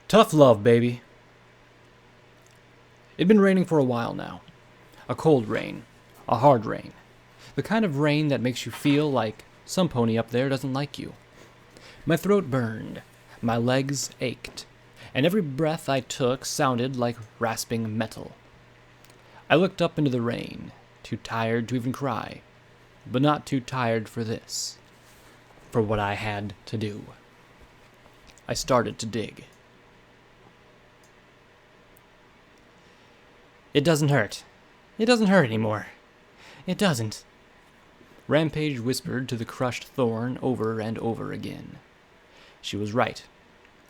Tough love, baby. It'd been raining for a while now. A cold rain. A hard rain. The kind of rain that makes you feel like some pony up there doesn't like you. My throat burned. My legs ached. And every breath I took sounded like rasping metal. I looked up into the rain, too tired to even cry, but not too tired for this. For what I had to do. I started to dig. It doesn't hurt. It doesn't hurt anymore. It doesn't. Rampage whispered to the crushed thorn over and over again. She was right.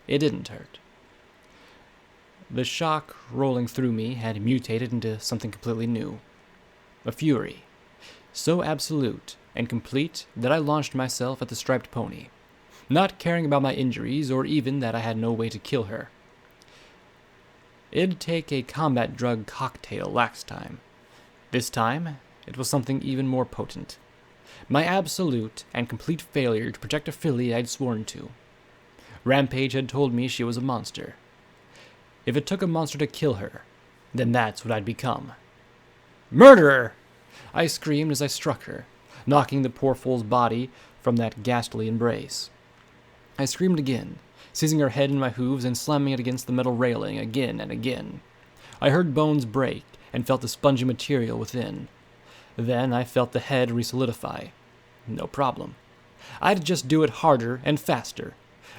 It didn't hurt. The shock rolling through me had mutated into something completely new. A fury. So absolute and complete that I launched myself at the striped pony, not caring about my injuries or even that I had no way to kill her. It'd take a combat drug cocktail last time. This time, it was something even more potent. My absolute and complete failure to protect a filly I'd sworn to. Rampage had told me she was a monster. If it took a monster to kill her, then that's what I'd become. Murderer! I screamed as I struck her, knocking the poor fool's body from that ghastly embrace. I screamed again, seizing her head in my hooves and slamming it against the metal railing again and again. I heard bones break and felt the spongy material within. Then I felt the head resolidify. No problem. I'd just do it harder and faster.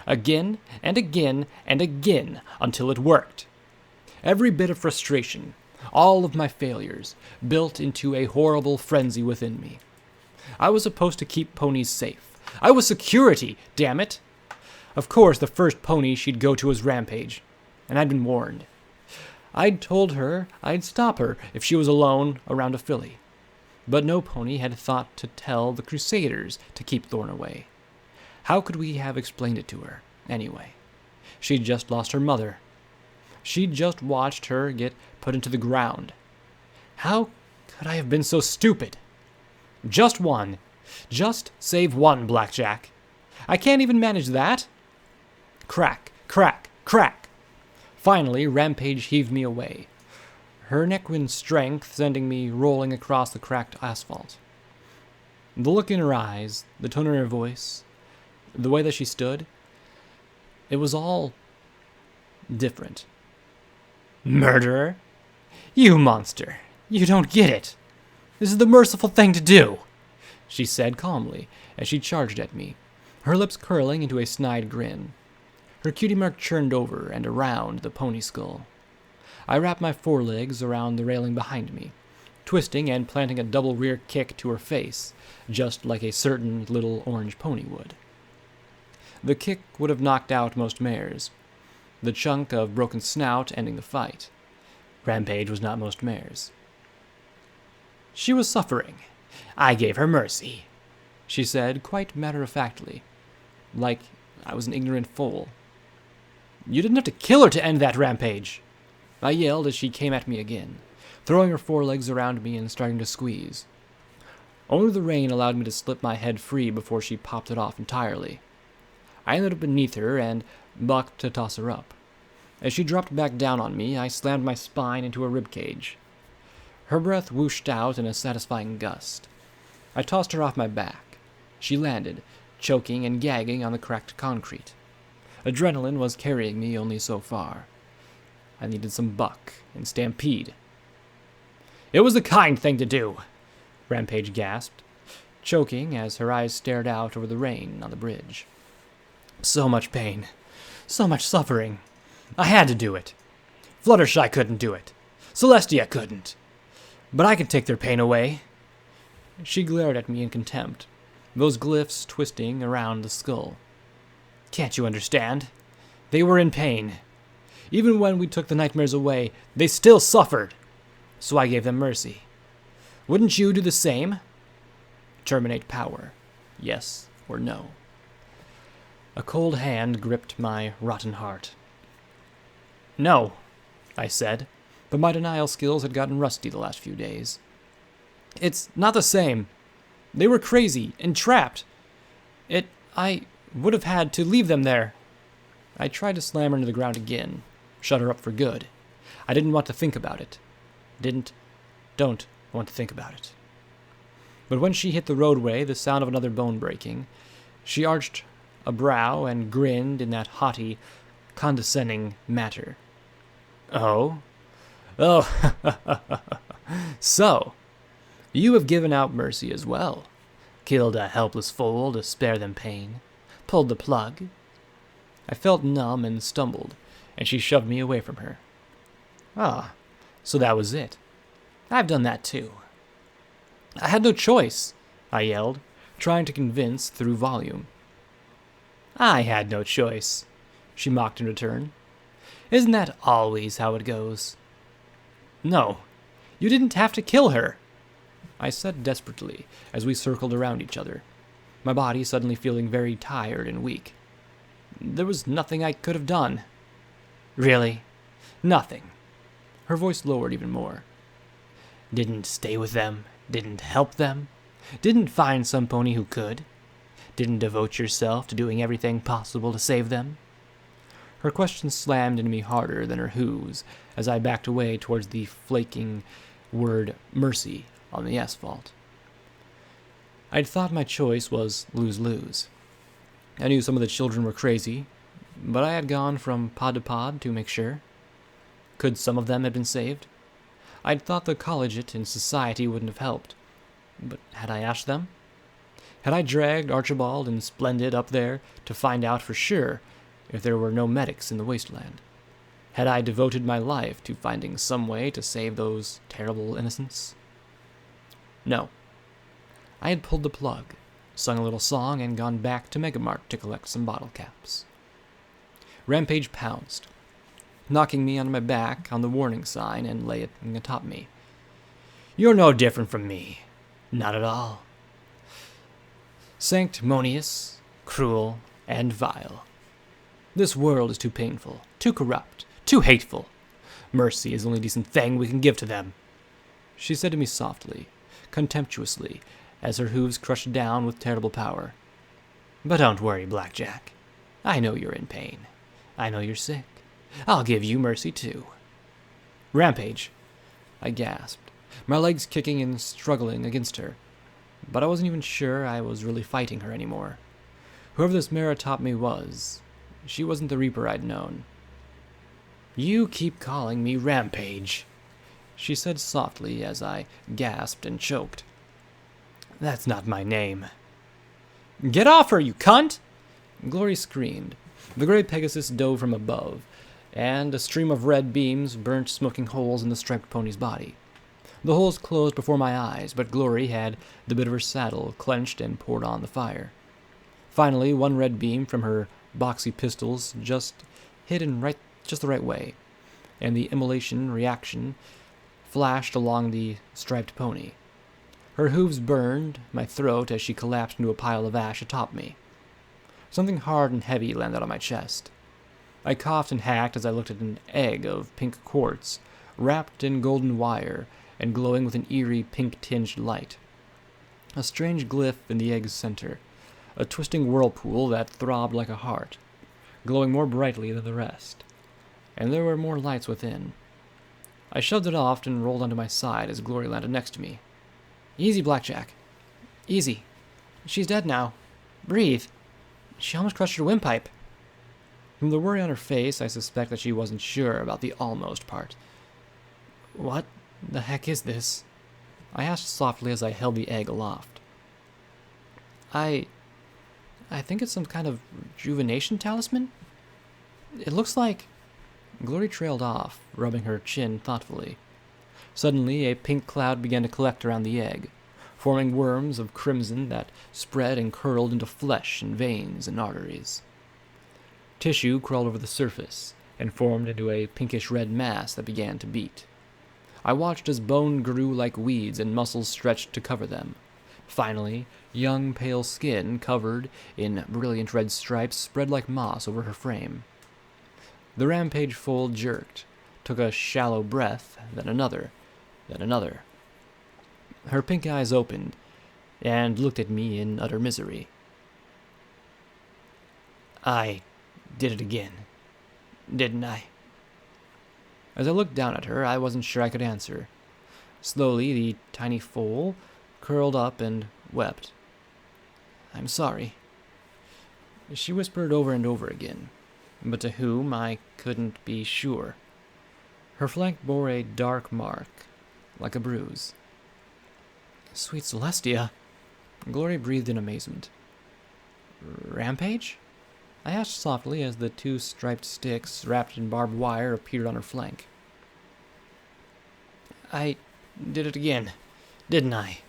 Again and again and again until it worked. Every bit of frustration, all of my failures, built into a horrible frenzy within me. I was supposed to keep ponies safe. I was security, damn it! Of course, the first pony she'd go to was Rampage, and I'd been warned. I'd told her I'd stop her if she was alone around a filly. But no pony had thought to tell the Crusaders to keep Thorn away. How could we have explained it to her, anyway? She'd just lost her mother. She'd just watched her get put into the ground. How could I have been so stupid? Just one. Just save one, Blackjack. I can't even manage that. Crack, crack, crack. Finally, Rampage heaved me away, her neck-wind strength sending me rolling across the cracked asphalt. The look in her eyes, the tone in her voice, the way that she stood, it was all different. Murderer? You monster! You don't get it! This is the merciful thing to do! She said calmly as she charged at me, her lips curling into a snide grin. Her cutie mark churned over and around the pony skull. I wrapped my forelegs around the railing behind me, twisting and planting a double rear kick to her face, just like a certain little orange pony would. The kick would have knocked out most mares, the chunk of broken snout ending the fight. Rampage was not most mares. She was suffering. I gave her mercy, she said quite matter-of-factly, like I was an ignorant fool. You didn't have to kill her to end that, Rampage, I yelled as she came at me again, throwing her forelegs around me and starting to squeeze. Only the rain allowed me to slip my head free before she popped it off entirely. I ended up beneath her and bucked to toss her up. As she dropped back down on me, I slammed my spine into her ribcage. Her breath whooshed out in a satisfying gust. I tossed her off my back. She landed, choking and gagging on the cracked concrete. Adrenaline was carrying me only so far. I needed some buck and stampede. It was the kind thing to do, Rampage gasped, choking as her eyes stared out over the rain on the bridge. So much pain. So much suffering. I had to do it. Fluttershy couldn't do it. Celestia couldn't. But I can take their pain away. She glared at me in contempt, those glyphs twisting around the skull. Can't you understand? They were in pain. Even when we took the nightmares away, they still suffered. So I gave them mercy. Wouldn't you do the same? Terminate power. Yes or no. A cold hand gripped my rotten heart. No, I said, but my denial skills had gotten rusty the last few days. It's not the same. They were crazy and trapped. I would have had to leave them there. I tried to slam her into the ground again, shut her up for good. I didn't want to think about it. Don't want to think about it. But when she hit the roadway, the sound of another bone breaking, she arched a brow and grinned in that haughty, condescending manner. Oh? Oh, so, you have given out mercy as well. Killed a helpless foal to spare them pain. Pulled the plug. I felt numb and stumbled, and she shoved me away from her. Ah, so that was it. I've done that too. I had no choice, I yelled, trying to convince through volume. I had no choice, she mocked in return. Isn't that always how it goes? No, you didn't have to kill her, I said desperately as we circled around each other, my body suddenly feeling very tired and weak. There was nothing I could have done. Really? Nothing. Her voice lowered even more. Didn't stay with them, didn't help them, didn't find some pony who could, didn't devote yourself to doing everything possible to save them. Her question slammed into me harder than her hooves as I backed away towards the flaking word mercy on the asphalt. I'd thought my choice was lose-lose. I knew some of the children were crazy, but I had gone from pod to pod to make sure. Could some of them have been saved? I'd thought the collegiate and society wouldn't have helped, but had I asked them? Had I dragged Archibald and Splendid up there to find out for sure if there were no medics in the wasteland? Had I devoted my life to finding some way to save those terrible innocents? No. I had pulled the plug, sung a little song, and gone back to Megamart to collect some bottle caps. Rampage pounced, knocking me on my back on the warning sign and laying atop me. You're no different from me. Not at all. Sanctimonious, cruel, and vile. This world is too painful, too corrupt, too hateful. Mercy is the only decent thing we can give to them, she said to me softly, contemptuously, as her hooves crushed down with terrible power. But don't worry, Blackjack. I know you're in pain. I know you're sick. I'll give you mercy too. Rampage, I gasped, my legs kicking and struggling against her. But I wasn't even sure I was really fighting her anymore. Whoever this mare atop me was, she wasn't the Reaper I'd known. You keep calling me Rampage, she said softly as I gasped and choked. That's not my name. Get off her, you cunt! Glory screamed. The gray Pegasus dove from above, and a stream of red beams burnt smoking holes in the striped pony's body. The holes closed before my eyes, but Glory had the bit of her saddle clenched and poured on the fire. Finally, one red beam from her boxy pistols just hit in just the right way, and the immolation reaction flashed along the striped pony. Her hooves burned my throat as she collapsed into a pile of ash atop me. Something hard and heavy landed on my chest. I coughed and hacked as I looked at an egg of pink quartz, wrapped in golden wire and glowing with an eerie pink-tinged light. A strange glyph in the egg's center, a twisting whirlpool that throbbed like a heart, glowing more brightly than the rest. And there were more lights within. I shoved it off and rolled onto my side as Glory landed next to me. Easy, Blackjack. Easy. She's dead now. Breathe. She almost crushed her windpipe. From the worry on her face, I suspect that she wasn't sure about the almost part. What the heck is this? I asked softly as I held the egg aloft. I think it's some kind of rejuvenation talisman? It looks like... Glory trailed off, rubbing her chin thoughtfully. Suddenly, a pink cloud began to collect around the egg, forming worms of crimson that spread and curled into flesh and veins and arteries. Tissue crawled over the surface and formed into a pinkish-red mass that began to beat. I watched as bone grew like weeds and muscles stretched to cover them. Finally, young pale skin covered in brilliant red stripes spread like moss over her frame. The Rampage foal jerked, took a shallow breath, then another. Her pink eyes opened, and looked at me in utter misery. I did it again, didn't I?" As I looked down at her, I wasn't sure I could answer. Slowly, the tiny foal curled up and wept. "I'm sorry," she whispered over and over again, but to whom I couldn't be sure. Her flank bore a dark mark, like a bruise. "Sweet Celestia," Glory breathed in amazement. "Rampage?" I asked softly as the two striped sticks wrapped in barbed wire appeared on her flank. "I did it again, didn't I?"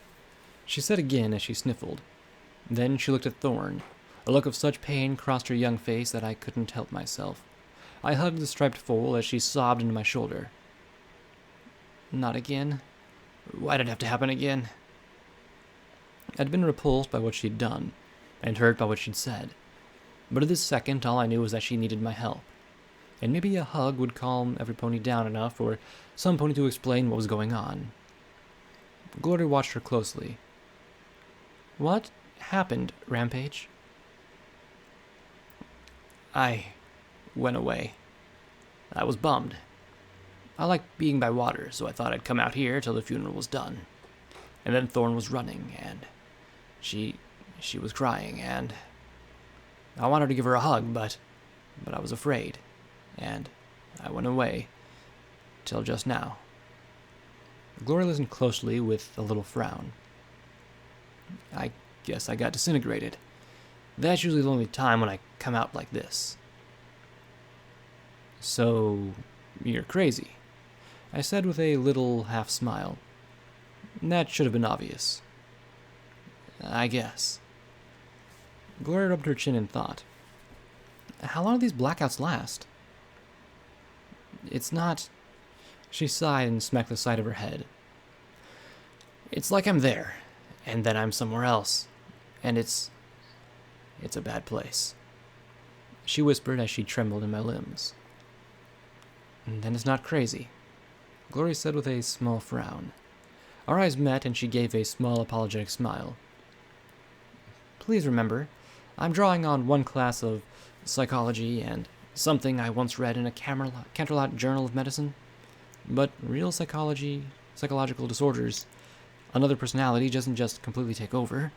she said again as she sniffled. Then she looked at Thorn. A look of such pain crossed her young face that I couldn't help myself. I hugged the striped foal as she sobbed into my shoulder. "Not again? Why did it have to happen again?" I'd been repulsed by what she'd done, and hurt by what she'd said. But at this second, all I knew was that she needed my help. And maybe a hug would calm every pony down enough for some pony to explain what was going on. Glory watched her closely. "What happened, Rampage?" "I went away. I was bummed. I liked being by water, so I thought I'd come out here till the funeral was done. And then Thorn was running, and she was crying, and I wanted to give her a hug, but I was afraid, and I went away till just now." Glory listened closely with a little frown. "I guess I got disintegrated. That's usually the only time when I come out like this." "So, you're crazy," I said with a little half-smile. "That should have been obvious." "I guess." Gloria rubbed her chin in thought. "How long do these blackouts last?" "It's not..." She sighed and smacked the side of her head. "It's like I'm there, and then I'm somewhere else, and it's a bad place," she whispered as she trembled in my limbs. "And then it's not crazy," Glory said with a small frown. Our eyes met, and she gave a small apologetic smile. "Please remember, I'm drawing on one class of psychology and something I once read in a Canterlot Journal of Medicine. But real psychological disorders, another personality doesn't just completely take over.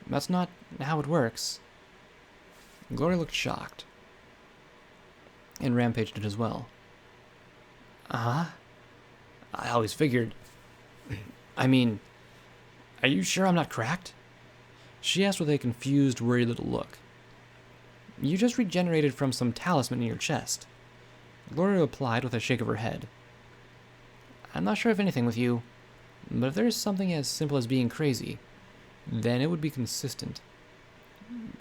That's not how it works." Gloria looked shocked. And Rampage did as well. "Uh-huh. I always figured... I mean, are you sure I'm not cracked?" she asked with a confused, worried little look. "You just regenerated from some talisman in your chest," Gloria replied with a shake of her head. "I'm not sure of anything with you, but if there's something as simple as being crazy, then it would be consistent.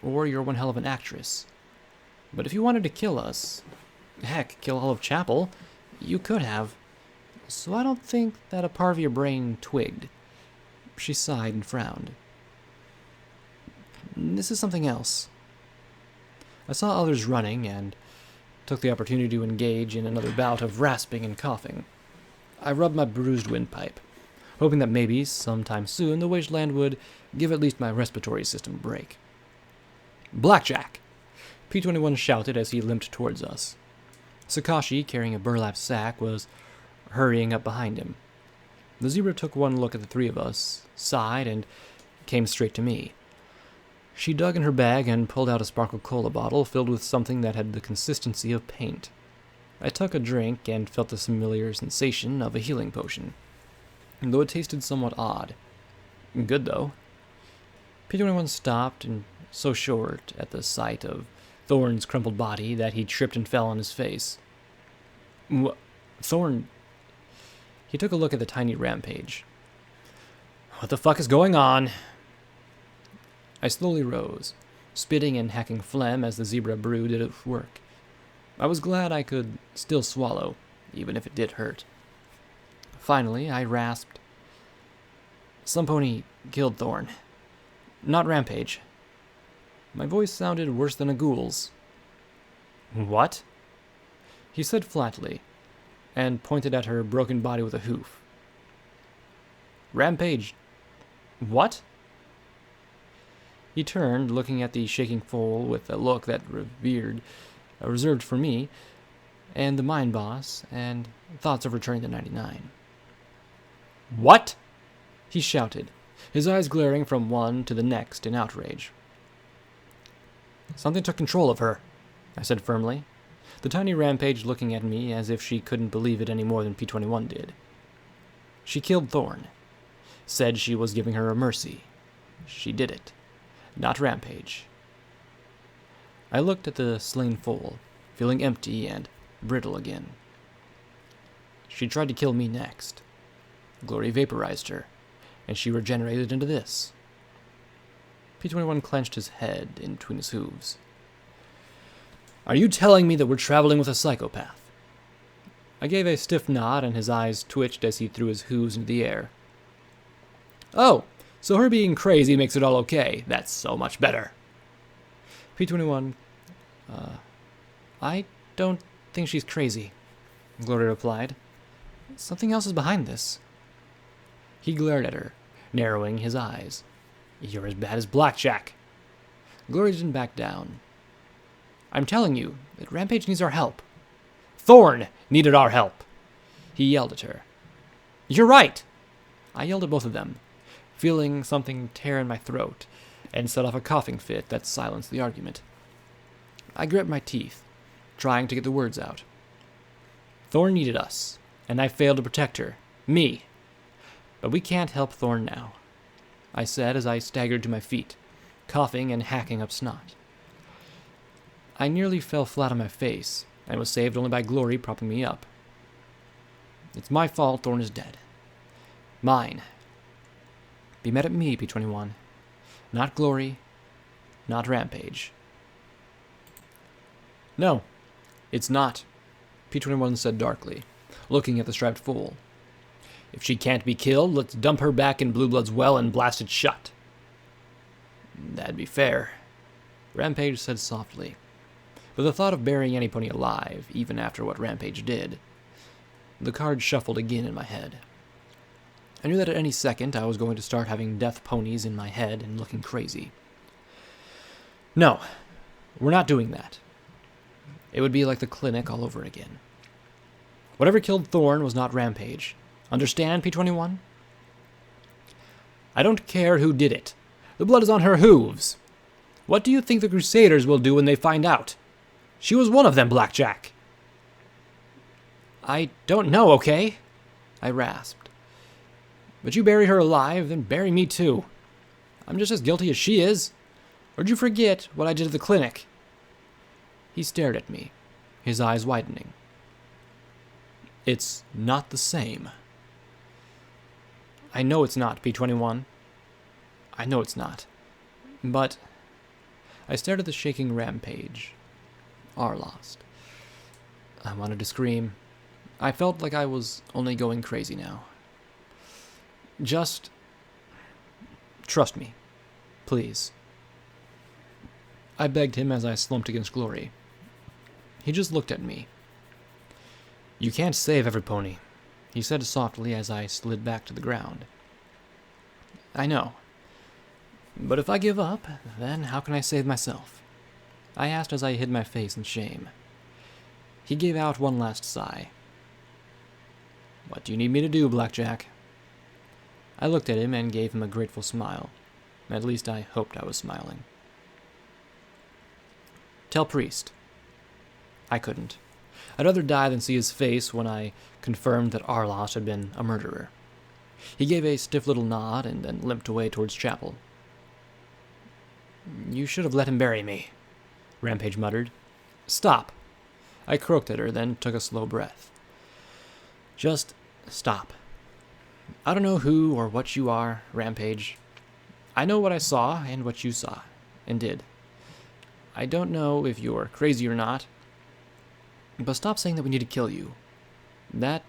Or you're one hell of an actress. But if you wanted to kill us, heck, kill all of Chapel, you could have. So I don't think that a part of your brain twigged." She sighed and frowned. "This is something else." I saw others running and took the opportunity to engage in another bout of rasping and coughing. I rubbed my bruised windpipe, hoping that maybe, sometime soon, the wasteland would give at least my respiratory system a break. "Blackjack!" P-21 shouted as he limped towards us. Sakashi, carrying a burlap sack, was hurrying up behind him. The zebra took one look at the three of us, sighed, and came straight to me. She dug in her bag and pulled out a sparkle cola bottle filled with something that had the consistency of paint. I took a drink and felt the familiar sensation of a healing potion, though it tasted somewhat odd. Good, though. P-21 stopped, and so short at the sight of Thorn's crumpled body that he tripped and fell on his face. Thorn... He took a look at the tiny Rampage. "What the fuck is going on?" I slowly rose, spitting and hacking phlegm as the zebra brew did its work. I was glad I could still swallow, even if it did hurt. Finally, I rasped, "Some pony killed Thorn. Not Rampage." My voice sounded worse than a ghoul's. "What?" he said flatly, and pointed at her broken body with a hoof. "Rampage... what?" He turned, looking at the shaking foal with a look that reserved for me. and the Mind Boss, and thoughts of returning to 99. "What?" he shouted, his eyes glaring from one to the next in outrage. "Something took control of her," I said firmly, the tiny Rampage looking at me as if she couldn't believe it any more than P-21 did. "She killed Thorn. Said she was giving her a mercy. She did it. Not Rampage." I looked at the slain foal, feeling empty and brittle again. "She tried to kill me next. Glory vaporized her, and she regenerated into this." P-21 clenched his head in between his hooves. "Are you telling me that we're traveling with a psychopath?" I gave a stiff nod, and his eyes twitched as he threw his hooves into the air. "Oh, so her being crazy makes it all okay. That's so much better." P-21, I don't think she's crazy," Glory replied. "Something else is behind this." He glared at her, narrowing his eyes. "You're as bad as Blackjack." Glory didn't back down. "I'm telling you that Rampage needs our help." "Thorn needed our help," he yelled at her. "You're right," I yelled at both of them, feeling something tear in my throat, and set off a coughing fit that silenced the argument. I grit my teeth, trying to get the words out. "Thorn needed us, and I failed to protect her. Me. But we can't help Thorn now," I said as I staggered to my feet, coughing and hacking up snot. I nearly fell flat on my face, and was saved only by Glory propping me up. "It's my fault Thorn is dead. Mine. Be mad at me, P-21. Not Glory, not Rampage." "No, it's not," P-21 said darkly, looking at the striped fool. "If she can't be killed, let's dump her back in Blue Blood's well and blast it shut." "That'd be fair," Rampage said softly. But the thought of burying any pony alive, even after what Rampage did, the cards shuffled again in my head. I knew that at any second I was going to start having death ponies in my head and looking crazy. "No, we're not doing that." It would be like the clinic all over again. "Whatever killed Thorn was not Rampage. Understand, P-21? "I don't care who did it. The blood is on her hooves. What do you think the Crusaders will do when they find out? She was one of them, Blackjack." "I don't know, okay?" I rasped. "But you bury her alive, then bury me too. I'm just as guilty as she is. Or did you forget what I did at the clinic?" He stared at me, his eyes widening. "It's not the same." "I know it's not, P-21. I know it's not. But..." I stared at the shaking Rampage. Our lost. I wanted to scream. I felt like I was only going crazy now. "Just... trust me. Please." I begged him as I slumped against Glory. He just looked at me. "You can't save every pony," he said softly as I slid back to the ground. "I know. But if I give up, then how can I save myself?" I asked as I hid my face in shame. He gave out one last sigh. "What do you need me to do, Blackjack?" I looked at him and gave him a grateful smile. At least I hoped I was smiling. "Tell Priest." I couldn't. I'd rather die than see his face when I confirmed that Arlos had been a murderer. He gave a stiff little nod and then limped away towards chapel. "You should have let him bury me," Rampage muttered. "Stop." I croaked at her, then took a slow breath. "Just stop. I don't know who or what you are, Rampage. I know what I saw and what you saw and did. I don't know if you're crazy or not, but stop saying that we need to kill you. That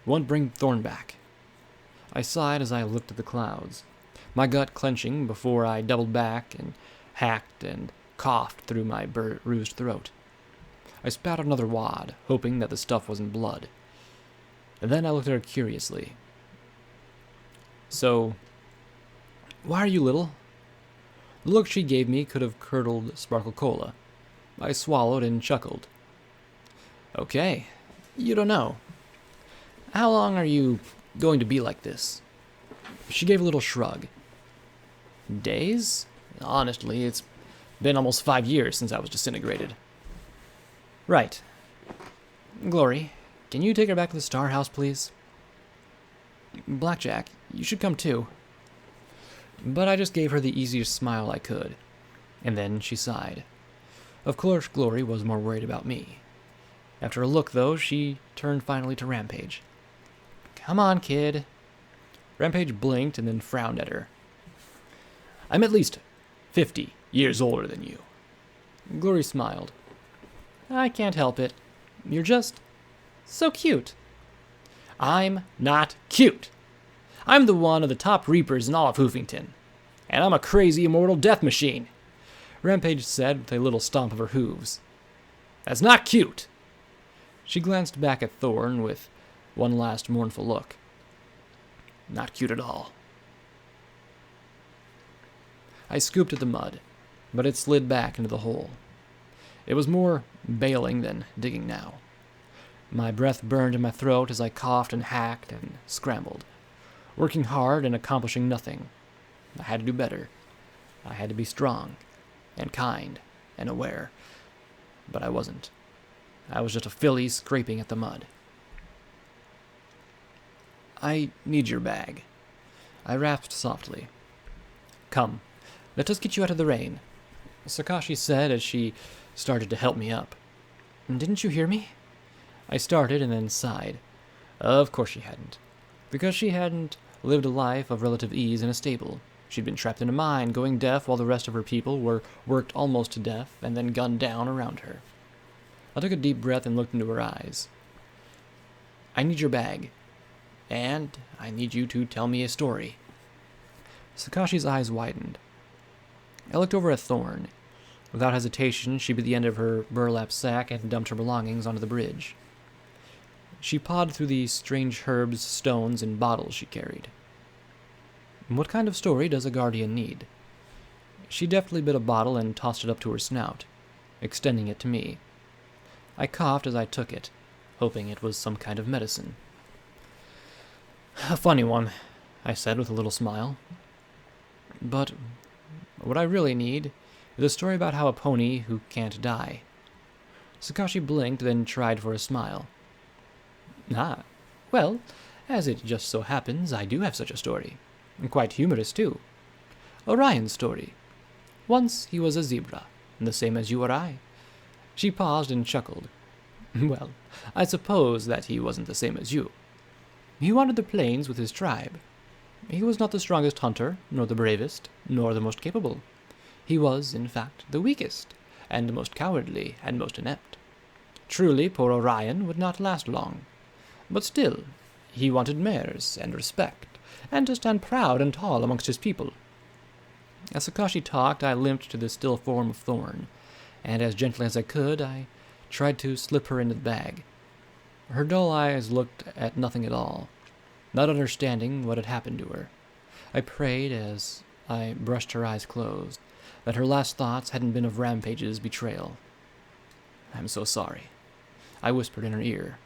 won't bring Thorn back." I sighed as I looked at the clouds, my gut clenching before I doubled back and hacked and coughed through my bruised throat. I spat out another wad, hoping that the stuff wasn't blood. And then I looked at her curiously. "So, why are you little?" The look she gave me could have curdled Sparkle Cola. I swallowed and chuckled. Okay, you don't know. How long are you going to be like this? She gave a little shrug. Days? Honestly, it's been almost 5 years since I was disintegrated. Right. Glory, can you take her back to the Star House, please? Blackjack, you should come too. But I just gave her the easiest smile I could, and then she sighed. Of course, Glory was more worried about me. After a look, though, she turned finally to Rampage. Come on, kid. Rampage blinked and then frowned at her. I'm at least 50 years older than you. Glory smiled. I can't help it. You're just so cute. I'm not cute. I'm the one of the top reapers in all of Hoofington. And I'm a crazy immortal death machine, Rampage said with a little stomp of her hooves. That's not cute. She glanced back at Thorn with one last mournful look. Not cute at all. I scooped at the mud, but it slid back into the hole. It was more bailing than digging now. My breath burned in my throat as I coughed and hacked and scrambled, working hard and accomplishing nothing. I had to do better. I had to be strong and kind and aware. But I wasn't. I was just a filly scraping at the mud. I need your bag. I rasped softly. Come, let us get you out of the rain, Sakashi said as she started to help me up. Didn't you hear me? I started and then sighed. Of course she hadn't. Because she hadn't lived a life of relative ease in a stable. She'd been trapped in a mine, going deaf while the rest of her people were worked almost to death and then gunned down around her. I took a deep breath and looked into her eyes. I need your bag. And I need you to tell me a story. Sakashi's eyes widened. I looked over at Thorn. Without hesitation, she bit the end of her burlap sack and dumped her belongings onto the bridge. She pawed through the strange herbs, stones, and bottles she carried. What kind of story does a guardian need? She deftly bit a bottle and tossed it up to her snout, extending it to me. I coughed as I took it, hoping it was some kind of medicine. A funny one, I said with a little smile. But what I really need is a story about how a pony who can't die. Sakashi blinked, then tried for a smile. Ah, well, as it just so happens, I do have such a story. Quite humorous, too. Orion's story. Once he was a zebra, the same as you or I. She paused and chuckled. Well, I suppose that he wasn't the same as you. He wandered the plains with his tribe. He was not the strongest hunter, nor the bravest, nor the most capable. He was, in fact, the weakest, and the most cowardly, and most inept. Truly, poor Orion would not last long. But still, he wanted mares, and respect, and to stand proud and tall amongst his people. As Sakashi talked, I limped to the still form of Thorn, and as gently as I could, I tried to slip her into the bag. Her dull eyes looked at nothing at all, not understanding what had happened to her. I prayed, as I brushed her eyes closed, that her last thoughts hadn't been of Rampage's betrayal. I'm so sorry, I whispered in her ear.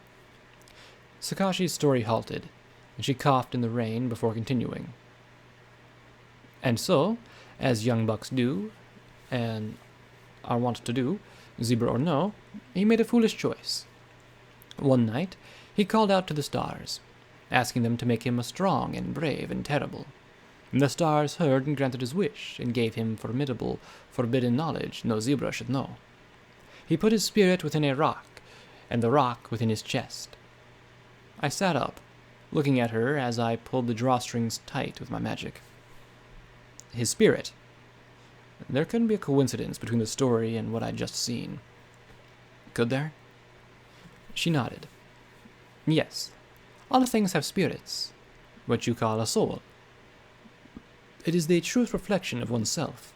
Sakashi's story halted, and she coughed in the rain before continuing. And so, as young bucks do, and are wont to do, zebra or no, he made a foolish choice. One night, he called out to the stars, asking them to make him a strong and brave and terrible. And the stars heard and granted his wish, and gave him formidable, forbidden knowledge no zebra should know. He put his spirit within a rock, and the rock within his chest. I sat up, looking at her as I pulled the drawstrings tight with my magic. His spirit. There couldn't be a coincidence between the story and what I'd just seen. Could there? She nodded. Yes, all things have spirits, what you call a soul. It is the truth reflection of oneself.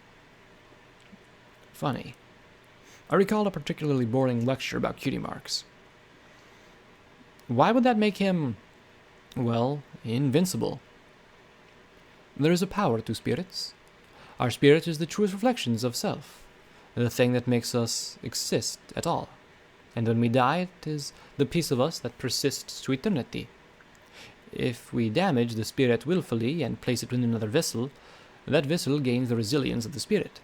Funny. I recalled a particularly boring lecture about cutie marks. Why would that make him, well, invincible? There is a power to spirits. Our spirit is the truest reflections of self, the thing that makes us exist at all. and when we die, it is the piece of us that persists to eternity. If we damage the spirit willfully and place it in another vessel, that vessel gains the resilience of the spirit.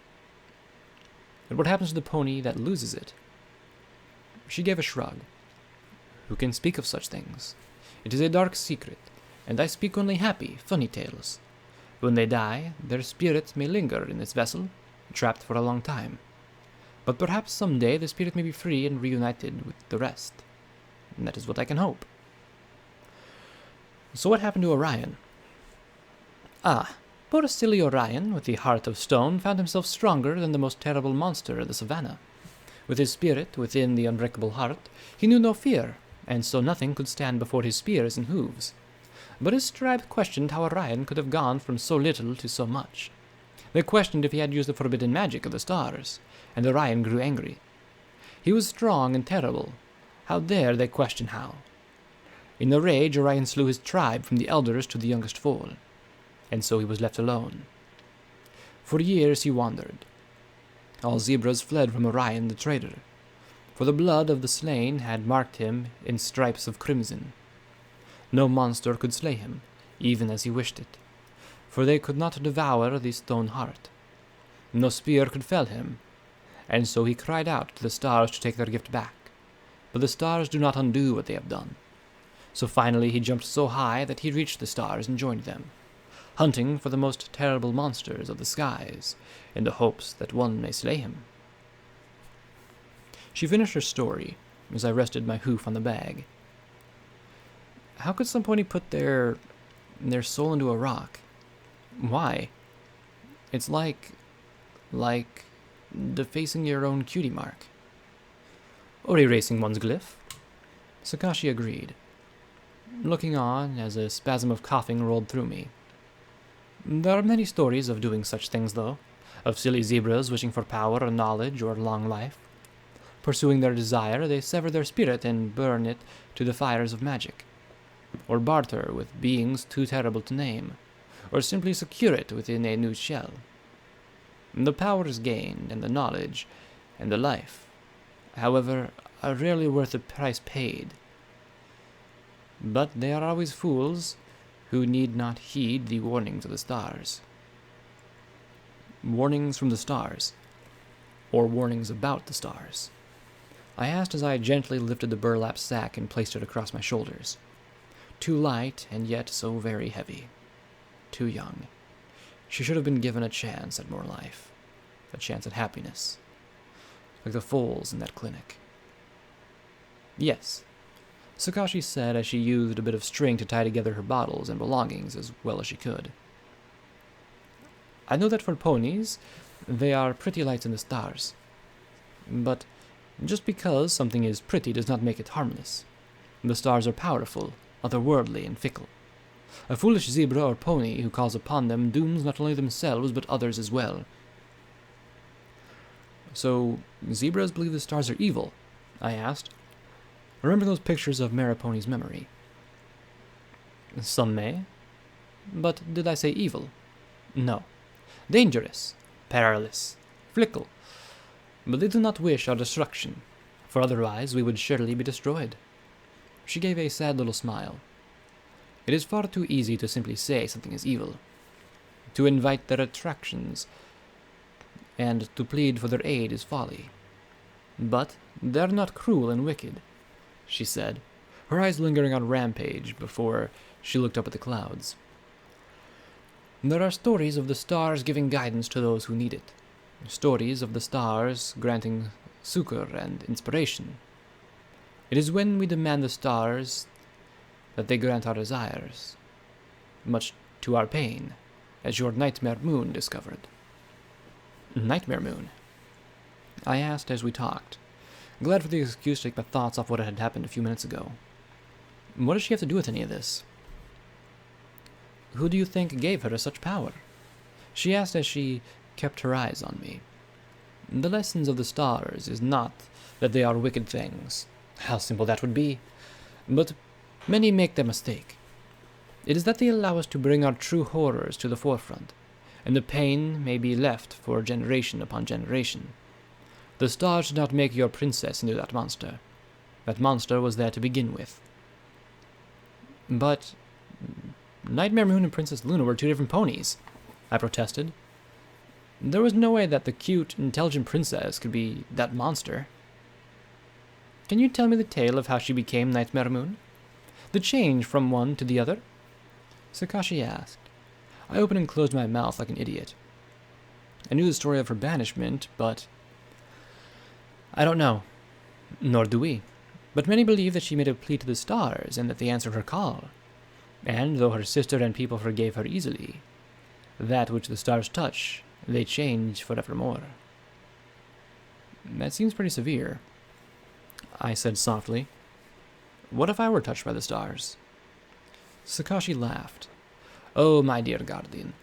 And what happens to the pony that loses it? She gave a shrug. Who can speak of such things? It is a dark secret, and I speak only happy, funny tales. When they die, their spirit may linger in this vessel, trapped for a long time. But perhaps someday the spirit may be free and reunited with the rest. And that is what I can hope. So what happened to Orion? Poor silly Orion, with the heart of stone, found himself stronger than the most terrible monster of the savannah. With his spirit within the unbreakable heart, he knew no fear, and so nothing could stand before his spears and hooves. But his tribe questioned how Orion could have gone from so little to so much. They questioned if he had used the forbidden magic of the stars, and Orion grew angry. He was strong and terrible. How dare they question how? In a rage, Orion slew his tribe from the elders to the youngest foal, and so he was left alone. For years he wandered. All zebras fled from Orion the traitor, for the blood of the slain had marked him in stripes of crimson. No monster could slay him, even as he wished it, for they could not devour the stone heart. No spear could fell him, and so he cried out to the stars to take their gift back. But the stars do not undo what they have done. So finally he jumped so high that he reached the stars and joined them, hunting for the most terrible monsters of the skies, in the hopes that one may slay him. She finished her story, as I rested my hoof on the bag. How could some pony put their soul into a rock? Why? It's like defacing your own cutie mark. Or erasing one's glyph. Sakashi agreed, looking on as a spasm of coughing rolled through me. There are many stories of doing such things, though, of silly zebras wishing for power or knowledge or long life. Pursuing their desire, they sever their spirit and burn it to the fires of magic, or barter with beings too terrible to name, or simply secure it within a new shell. The power is gained, and the knowledge, and the life, however, are rarely worth the price paid. But they are always fools who need not heed the warnings of the stars. Warnings from the stars, or warnings about the stars? I asked as I gently lifted the burlap sack and placed it across my shoulders. Too light, and yet so very heavy. Too young. She should have been given a chance at more life, a chance at happiness, like the foals in that clinic. Yes, Sakashi said as she used a bit of string to tie together her bottles and belongings as well as she could. I know that for ponies, they are pretty lights in the stars. But just because something is pretty does not make it harmless. The stars are powerful, otherworldly, and fickle. A foolish zebra or pony who calls upon them dooms not only themselves but others as well. So, zebras believe the stars are evil? I asked, remembering those pictures of Mariponi's memory. Some may. But did I say evil? No. Dangerous, perilous, fickle. But they do not wish our destruction, for otherwise we would surely be destroyed. She gave a sad little smile. It is far too easy to simply say something is evil, to invite their attractions, and to plead for their aid is folly. But they are not cruel and wicked, she said, her eyes lingering on Rampage before she looked up at the clouds. There are stories of the stars giving guidance to those who need it, stories of the stars granting succor and inspiration. It is when we demand the stars that they grant our desires, much to our pain, as your nightmare moon discovered. Nightmare moon? I asked as we talked, glad for the excuse to take my thoughts off what had happened a few minutes ago. What does she have to do with any of this? Who do you think gave her such power? She asked as she kept her eyes on me. The lessons of the stars is not that they are wicked things. How simple that would be. But many make that mistake. It is that they allow us to bring our true horrors to the forefront, and the pain may be left for generation upon generation. The stars did not make your princess into that monster. That monster was there to begin with. But Nightmare Moon and Princess Luna were two different ponies, I protested. There was no way that the cute, intelligent princess could be that monster. Can you tell me the tale of how she became Nightmare Moon? The change from one to the other? Sakashi asked. I opened and closed my mouth like an idiot. I knew the story of her banishment, but I don't know. Nor do we. But many believe that she made a plea to the stars and that they answered her call. And though her sister and people forgave her easily, that which the stars touch, they change forevermore. That seems pretty severe, I said softly. What if I were touched by the stars? Sakashi laughed. Oh, my dear guardian,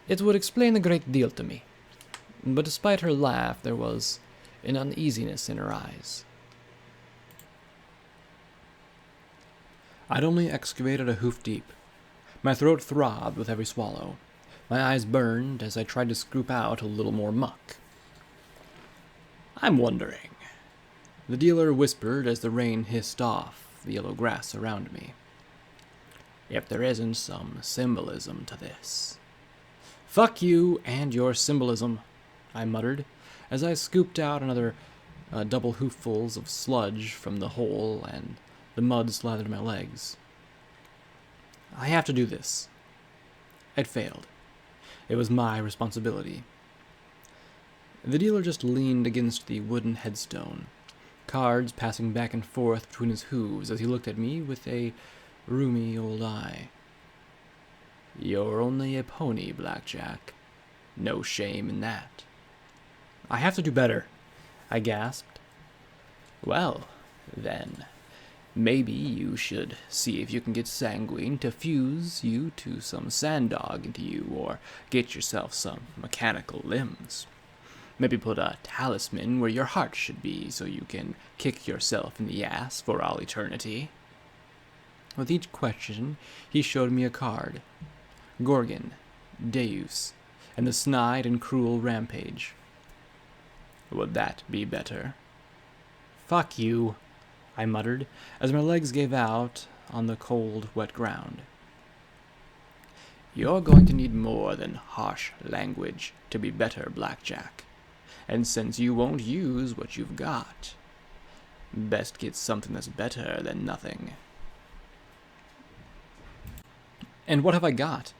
it would explain a great deal to me. But despite her laugh, there was an uneasiness in her eyes. I'd only excavated a hoof deep. My throat throbbed with every swallow. My eyes burned as I tried to scoop out a little more muck. I'm wondering, the dealer whispered as the rain hissed off the yellow grass around me, if there isn't some symbolism to this. Fuck you and your symbolism, I muttered, as I scooped out another double hooffuls of sludge from the hole and the mud slathered my legs. I have to do this. It failed. It was my responsibility. The dealer just leaned against the wooden headstone, cards passing back and forth between his hooves as he looked at me with a rheumy old eye. You're only a pony, Blackjack. No shame in that. I have to do better, I gasped. Well, then, maybe you should see if you can get Sanguine to fuse you to some sand-dog into you, or get yourself some mechanical limbs. Maybe put a talisman where your heart should be so you can kick yourself in the ass for all eternity. With each question, he showed me a card. Gorgon, Deus, and the snide and cruel Rampage. Would that be better? Fuck you, I muttered, as my legs gave out on the cold, wet ground. You're going to need more than harsh language to be better, Blackjack. And since you won't use what you've got, best get something that's better than nothing. And what have I got?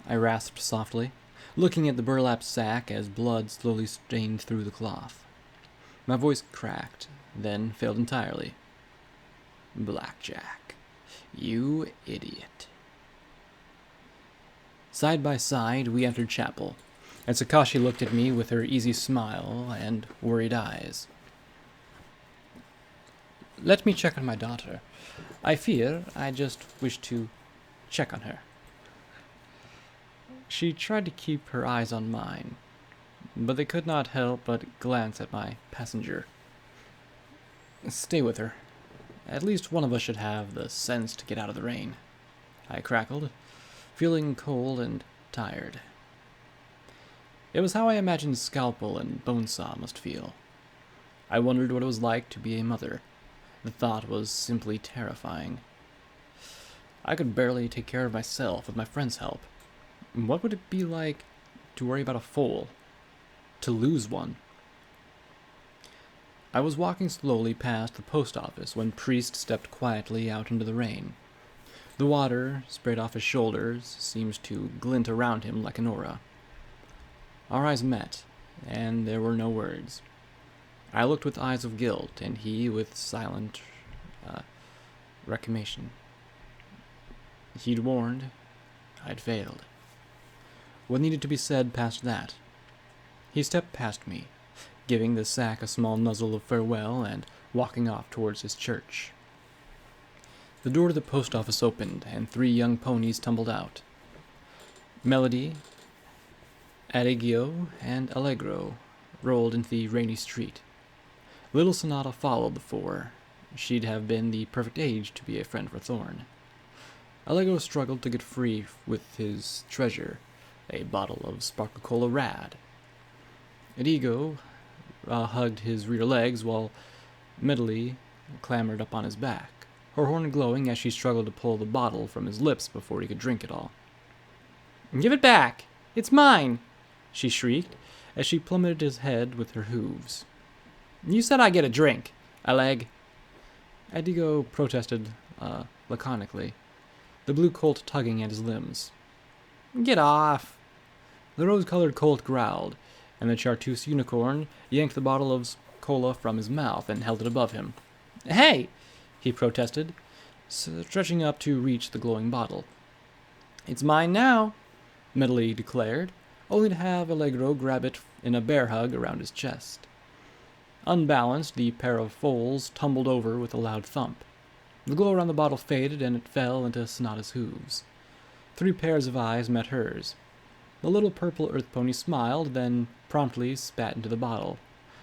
I rasped softly, looking at the burlap sack as blood slowly stained through the cloth. My voice cracked, then failed entirely. Blackjack, you idiot. Side by side, we entered chapel, and Sakashi looked at me with her easy smile and worried eyes. Let me check on my daughter. I fear I just wish to check on her. She tried to keep her eyes on mine, but they could not help but glance at my passenger. Stay with her. At least one of us should have the sense to get out of the rain, I crackled, feeling cold and tired. It was how I imagined Scalpel and Bonesaw must feel. I wondered what it was like to be a mother. The thought was simply terrifying. I could barely take care of myself with my friend's help. What would it be like to worry about a foal? To lose one? I was walking slowly past the post office when Priest stepped quietly out into the rain. The water, sprayed off his shoulders, seemed to glint around him like an aura. Our eyes met, and there were no words. I looked with eyes of guilt, and he with silent reclamation. He'd warned, I'd failed. What needed to be said past that? He stepped past me, giving the sack a small nuzzle of farewell and walking off towards his church. The door to the post office opened, and 3 young ponies tumbled out. Melody, Adagio, and Allegro rolled into the rainy street. Little Sonata followed the 4. She'd have been the perfect age to be a friend for Thorn. Allegro struggled to get free with his treasure, a bottle of Sparkle Cola Rad. Adigo hugged his rear legs while Medley clambered up on his back, her horn glowing as she struggled to pull the bottle from his lips before he could drink it all. "Give it back! It's mine!" she shrieked, as she plummeted his head with her hooves. "You said I get a drink, Aleg." Adigo protested laconically, the blue colt tugging at his limbs. "Get off!" The rose-colored colt growled, and the Chartreuse unicorn yanked the bottle of cola from his mouth and held it above him. "Hey!" he protested, stretching up to reach the glowing bottle. "It's mine now," Medley declared, only to have Allegro grab it in a bear hug around his chest. Unbalanced, the pair of foals tumbled over with a loud thump. The glow around the bottle faded, and it fell into Sonata's hooves. 3 pairs of eyes met hers. The little purple earth pony smiled, then promptly spat into the bottle.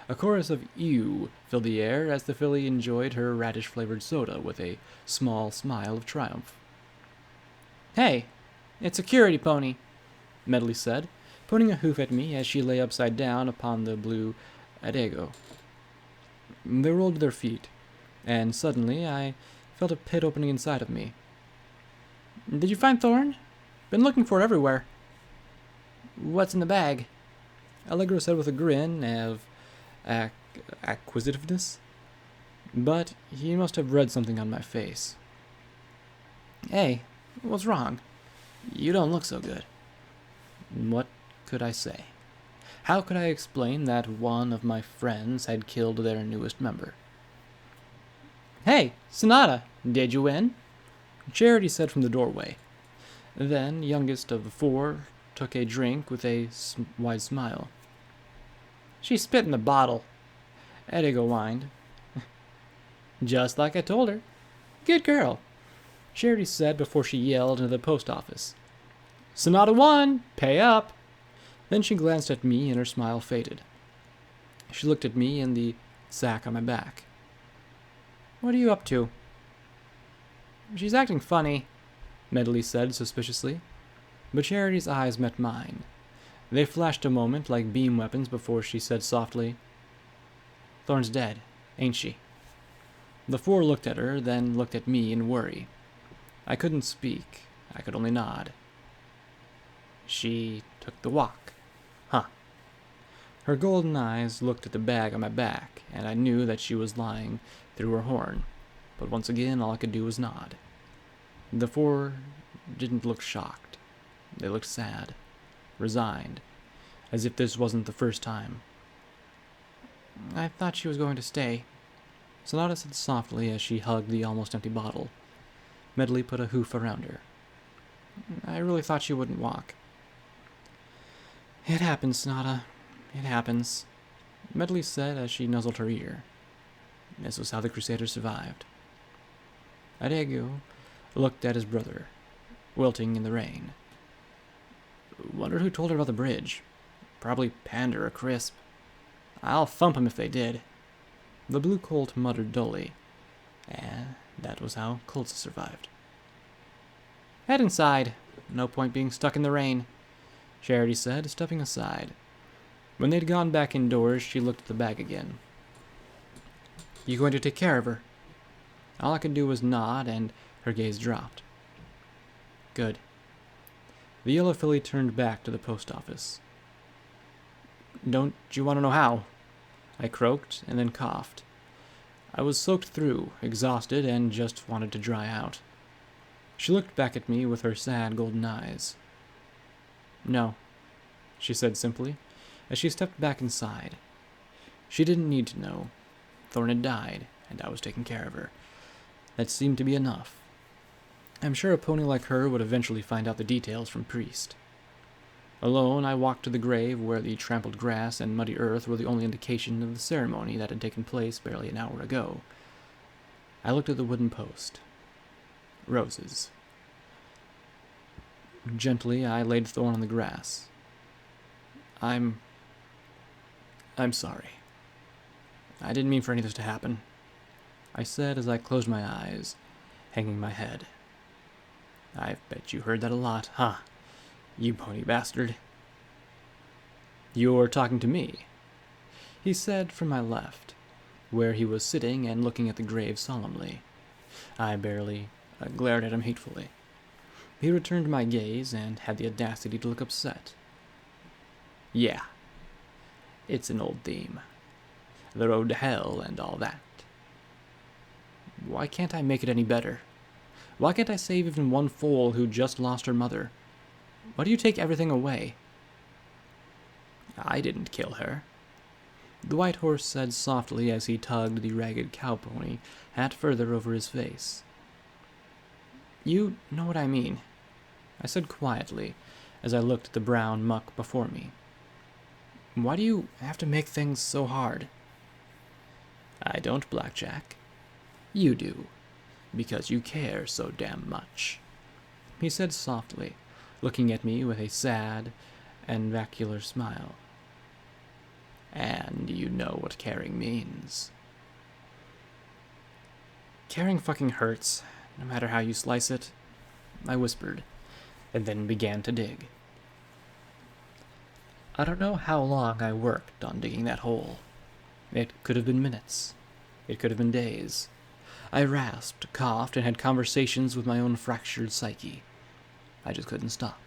A chorus of "ew" filled the air as the filly enjoyed her radish-flavored soda with a small smile of triumph. "Hey, it's a security pony," Medley said, pointing a hoof at me as she lay upside down upon the blue Adego. They rolled to their feet, and suddenly I felt a pit opening inside of me. "Did you find Thorn? Been looking for it everywhere." "What's in the bag?" Allegro said with a grin of acquisitiveness, but he must have read something on my face. "Hey, what's wrong? You don't look so good." What could I say? How could I explain that one of my friends had killed their newest member? "Hey, Sonata, did you win?" Charity said from the doorway. Then, youngest of the 4, took a drink with a wide smile. "She spit in the bottle," Edigo whined. "Just like I told her. Good girl," Charity said before she yelled into the post office. "Sonata won! Pay up!" Then she glanced at me and her smile faded. She looked at me and the sack on my back. "What are you up to?" "She's acting funny," Medley said suspiciously, but Charity's eyes met mine. They flashed a moment like beam weapons before she said softly, "Thorn's dead, ain't she?" The 4 looked at her, then looked at me in worry. I couldn't speak. I could only nod. "She took the walk. Huh." Her golden eyes looked at the bag on my back, and I knew that she was lying through her horn, but once again all I could do was nod. The 4 didn't look shocked. They looked sad, resigned, as if this wasn't the first time. "I thought she was going to stay," Sonata said softly as she hugged the almost empty bottle. Medley put a hoof around her. "I really thought she wouldn't walk." "It happens, Sonata. It happens," Medley said as she nuzzled her ear. This was how the Crusaders survived. Adego looked at his brother, wilting in the rain. "Wonder who told her about the bridge. Probably Pander or Crisp. I'll thump him if they did." The blue colt muttered dully, and that was how colts survived. "Head inside. No point being stuck in the rain," Charity said, stepping aside. When they'd gone back indoors, she looked at the bag again. "You going to take care of her?" All I could do was nod, and her gaze dropped. "Good." The yellow filly turned back to the post office. "Don't you want to know how?" I croaked, and then coughed. I was soaked through, exhausted, and just wanted to dry out. She looked back at me with her sad golden eyes. "No," she said simply, as she stepped back inside. She didn't need to know. Thorn had died, and I was taking care of her. That seemed to be enough. I'm sure a pony like her would eventually find out the details from Priest. Alone, I walked to the grave where the trampled grass and muddy earth were the only indication of the ceremony that had taken place barely an hour ago. I looked at the wooden post. Roses. Gently, I laid Thorn on the grass. I'm sorry. I didn't mean for any of this to happen," I said as I closed my eyes, hanging my head. "I bet you heard that a lot, huh? You pony bastard." "You're talking to me," he said from my left. where he was sitting and looking at the grave solemnly. I barely glared at him hatefully. He returned my gaze and had the audacity to look upset. Yeah, it's an old theme. The road to hell and all that. Why can't I make it any better? Why can't I save even one foal who just lost her mother? Why do you take everything away? I didn't kill her, the white horse said softly as he tugged the ragged cowpony hat further over his face. You know what I mean, I said quietly as I looked at the brown muck before me. Why do you have to make things so hard? I don't, Blackjack. You do, because you care so damn much, he said softly, looking at me with a sad and vacular smile. And you know what caring means. Caring fucking hurts, no matter how you slice it, I whispered, and then began to dig. I don't know how long I worked on digging that hole. It could have been minutes. It could have been days. I rasped, coughed, and had conversations with my own fractured psyche. I just couldn't stop.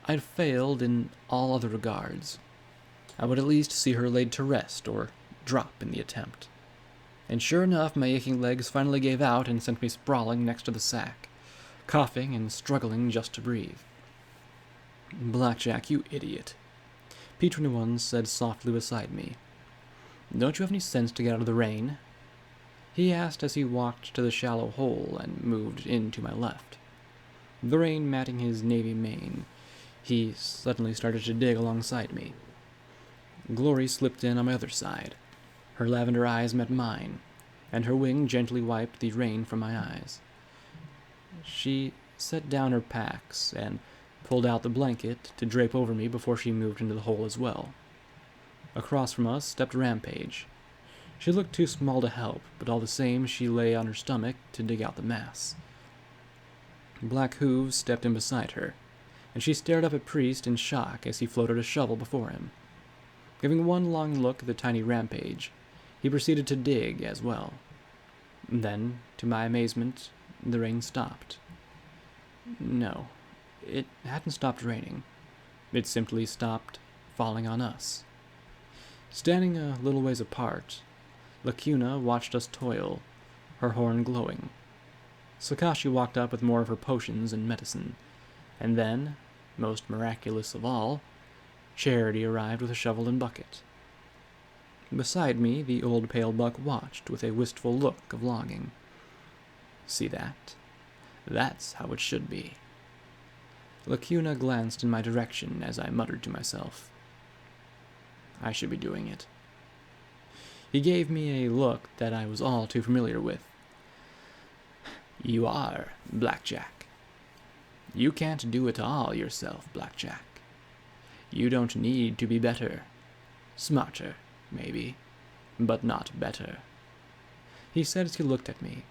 I'd failed in all other regards. I would at least see her laid to rest or drop in the attempt. And sure enough, my aching legs finally gave out and sent me sprawling next to the sack, coughing and struggling just to breathe. Blackjack, you idiot, P21 said softly beside me. Don't you have any sense to get out of the rain? He asked as he walked to the shallow hole and moved in to my left. The rain matting his navy mane, he suddenly started to dig alongside me. Glory slipped in on my other side. Her lavender eyes met mine, and her wing gently wiped the rain from my eyes. She set down her packs and pulled out the blanket to drape over me before she moved into the hole as well. Across from us stepped Rampage. She looked too small to help, but all the same she lay on her stomach to dig out the mass. Black Hooves stepped in beside her, and she stared up at Priest in shock as he floated a shovel before him. Giving one long look at the tiny Rampage, he proceeded to dig as well. Then, to my amazement, the rain stopped. No, it hadn't stopped raining. It simply stopped falling on us. Standing a little ways apart, Lacuna watched us toil, her horn glowing. Sakashi walked up with more of her potions and medicine, and then, most miraculous of all, Charity arrived with a shovel and bucket. Beside me, the old pale buck watched with a wistful look of longing. See that? That's how it should be. Lacuna glanced in my direction as I muttered to myself. I should be doing it. He gave me a look that I was all too familiar with. You are, Blackjack. You can't do it all yourself, Blackjack. You don't need to be better. Smarter, maybe, but not better. He said as he looked at me.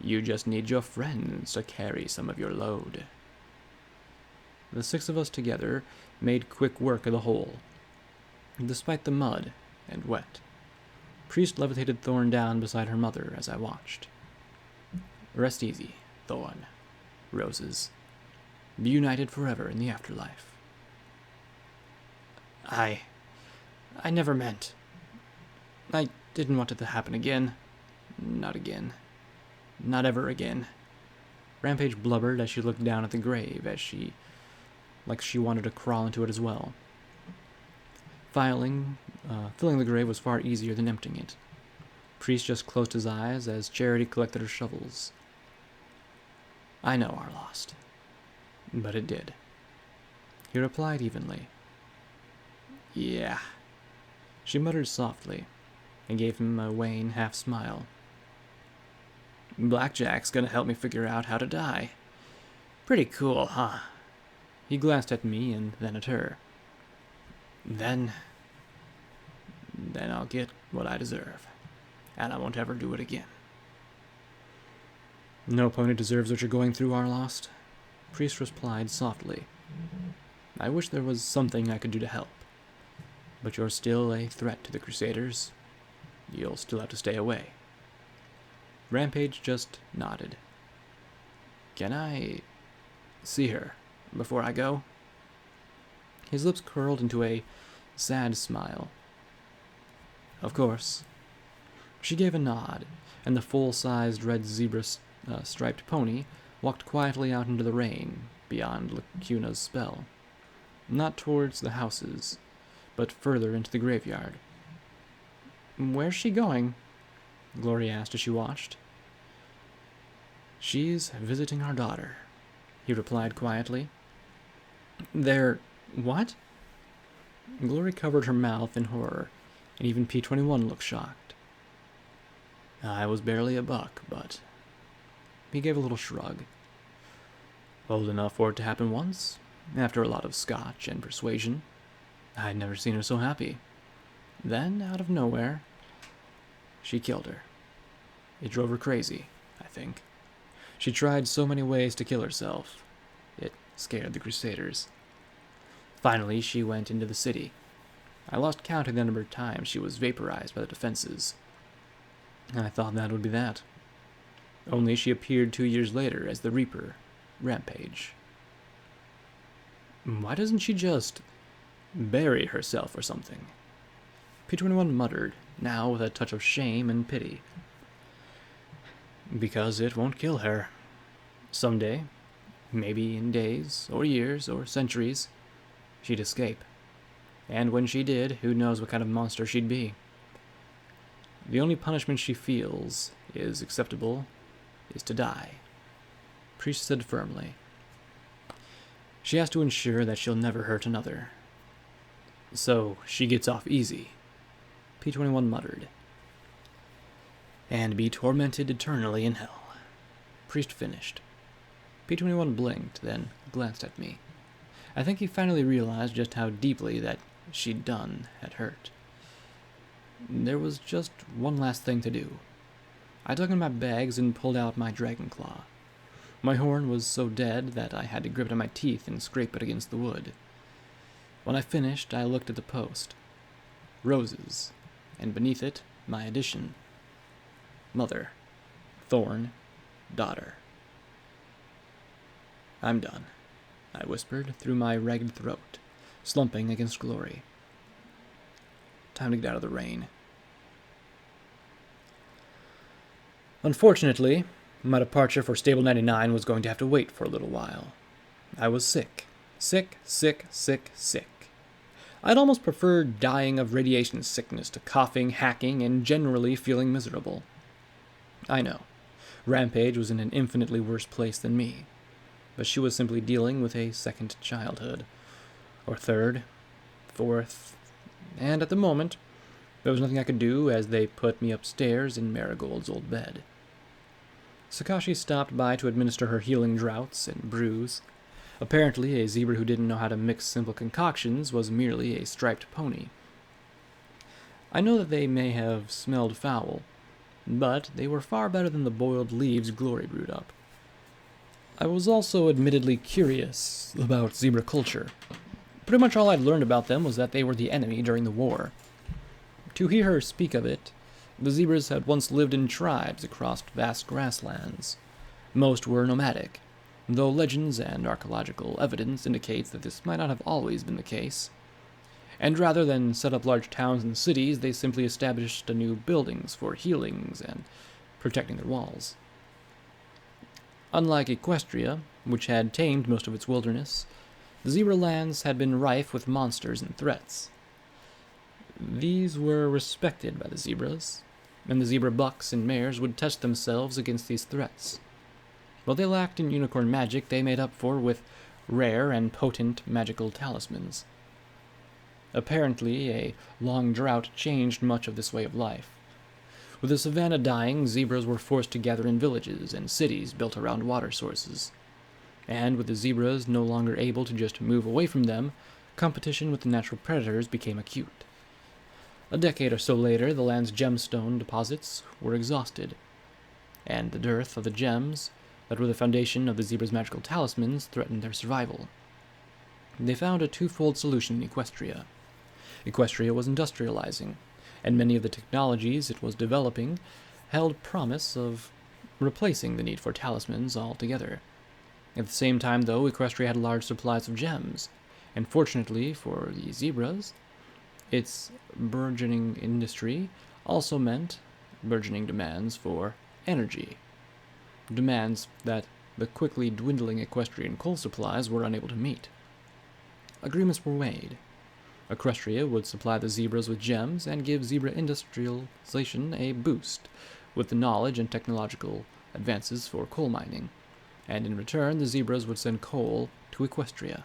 You just need your friends to carry some of your load. The six of us together made quick work of the hole, despite the mud and wet. Priest levitated Thorn down beside her mother as I watched. Rest easy, Thorn. Roses. Be united forever in the afterlife. I never meant. I didn't want it to happen again. Not again. Not ever again. Rampage blubbered as she looked down at the grave like she wanted to crawl into it as well. Filling the grave was far easier than emptying it. Priest just closed his eyes as Charity collected her shovels. I know our lost, but it did. He replied evenly. Yeah. She muttered softly and gave him a wan half-smile. Blackjack's gonna help me figure out how to die. Pretty cool, huh? He glanced at me and then at her. Then I'll get what I deserve, and I won't ever do it again. No pony deserves what you're going through, our lost, Priest replied softly. I wish there was something I could do to help, but you're still a threat to the Crusaders. you'll still have to stay away." Rampage just nodded. "Can I see her before I go?" His lips curled into a sad smile. "Of course." She gave a nod, and the full-sized red zebra-striped pony walked quietly out into the rain beyond Lacuna's spell. Not towards the houses, but further into the graveyard. "Where's she going?" Glory asked as she watched. "She's visiting our daughter," he replied quietly. "They're... what?" Glory covered her mouth in horror, and even P-21 looked shocked. "I was barely a buck, but..." He gave a little shrug. "Old enough for it to happen once, after a lot of scotch and persuasion. I'd never seen her so happy. Then, out of nowhere, she killed her. It drove her crazy, I think. She tried so many ways to kill herself. It scared the Crusaders. Finally, she went into the city. I lost count of the number of times she was vaporized by the defenses. I thought that would be that. Only she appeared 2 years later as the Reaper, Rampage. Why doesn't she just bury herself or something?" P-21 muttered, now with a touch of shame and pity. "Because it won't kill her. Someday, maybe in days, or years, or centuries, she'd escape. And when she did, who knows what kind of monster she'd be. The only punishment she feels is acceptable is to die," Priest said firmly. "She has to ensure that she'll never hurt another. So she gets off easy," P-21 muttered. "And be tormented eternally in hell," Priest finished. P-21 blinked, then glanced at me. I think he finally realized just how deeply that she'd done had hurt. There was just one last thing to do. I dug in my bags and pulled out my dragon claw. My horn was so dead that I had to grip it in my teeth and scrape it against the wood. When I finished, I looked at the post. Roses, and beneath it, my addition. Mother, Thorn, Daughter. "I'm done," I whispered through my ragged throat, slumping against Glory. Time to get out of the rain. Unfortunately, my departure for Stable 99 was going to have to wait for a little while. I was sick. Sick. I'd almost prefer dying of radiation sickness to coughing, hacking, and generally feeling miserable. I know, Rampage was in an infinitely worse place than me, but she was simply dealing with a second childhood, or third, fourth, and at the moment, there was nothing I could do as they put me upstairs in Marigold's old bed. Sakashi stopped by to administer her healing draughts and brews. Apparently, a zebra who didn't know how to mix simple concoctions was merely a striped pony. I know that they may have smelled foul, but they were far better than the boiled leaves Glory brewed up. I was also admittedly curious about zebra culture. Pretty much all I'd learned about them was that they were the enemy during the war. To hear her speak of it, the zebras had once lived in tribes across vast grasslands. Most were nomadic, though legends and archaeological evidence indicates that this might not have always been the case. And rather than set up large towns and cities, they simply established new buildings for healings and protecting their walls. Unlike Equestria, which had tamed most of its wilderness, the zebra lands had been rife with monsters and threats. These were respected by the zebras, and the zebra bucks and mares would test themselves against these threats. What they lacked in unicorn magic, they made up for with rare and potent magical talismans. Apparently, a long drought changed much of this way of life. With the savanna dying, zebras were forced to gather in villages and cities built around water sources. And with the zebras no longer able to just move away from them, competition with the natural predators became acute. A decade or so later, the land's gemstone deposits were exhausted, and the dearth of the gems that were the foundation of the zebra's magical talismans threatened their survival. They found a twofold solution in Equestria. Equestria was industrializing, and many of the technologies it was developing held promise of replacing the need for talismans altogether. At the same time, though, Equestria had large supplies of gems, and fortunately for the zebras, its burgeoning industry also meant burgeoning demands for energy, demands that the quickly dwindling equestrian coal supplies were unable to meet. Agreements were made. Equestria would supply the zebras with gems and give zebra industrialization a boost with the knowledge and technological advances for coal mining, and in return the zebras would send coal to Equestria.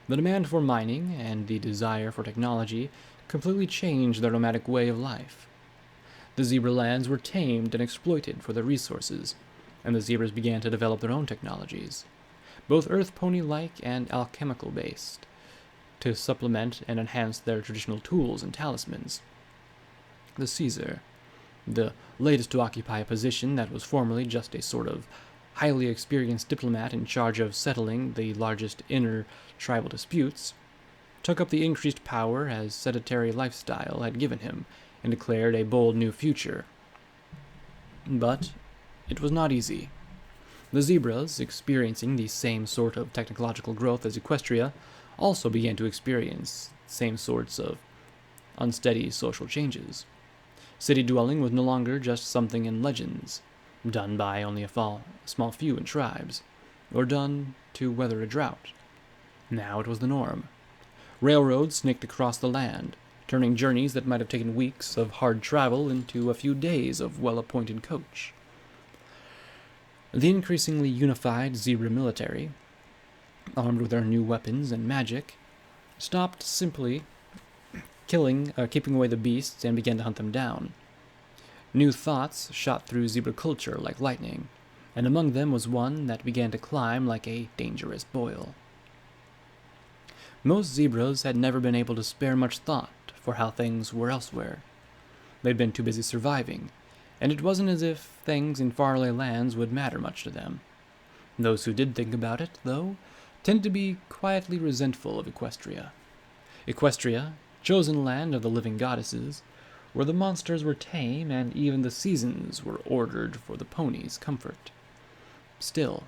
The demand for mining and the desire for technology completely changed their nomadic way of life. The zebra lands were tamed and exploited for their resources, and the zebras began to develop their own technologies, both earth pony-like and alchemical-based, to supplement and enhance their traditional tools and talismans. The Caesar, the latest to occupy a position that was formerly just a sort of highly experienced diplomat in charge of settling the largest inner tribal disputes, took up the increased power as sedentary lifestyle had given him and declared a bold new future. But it was not easy. The zebras, experiencing the same sort of technological growth as Equestria, also began to experience the same sorts of unsteady social changes. City dwelling was no longer just something in legends, done by only a small few in tribes, or done to weather a drought. Now it was the norm. Railroads snaked across the land, turning journeys that might have taken weeks of hard travel into a few days of well-appointed coach. The increasingly unified zebra military, armed with their new weapons and magic, stopped simply keeping away the beasts and began to hunt them down. New thoughts shot through zebra culture like lightning, and among them was one that began to climb like a dangerous boil. Most zebras had never been able to spare much thought for how things were elsewhere. They'd been too busy surviving, and it wasn't as if things in faraway lands would matter much to them. Those who did think about it, though, tended to be quietly resentful of Equestria. Equestria, chosen land of the living goddesses, where the monsters were tame and even the seasons were ordered for the ponies' comfort. Still,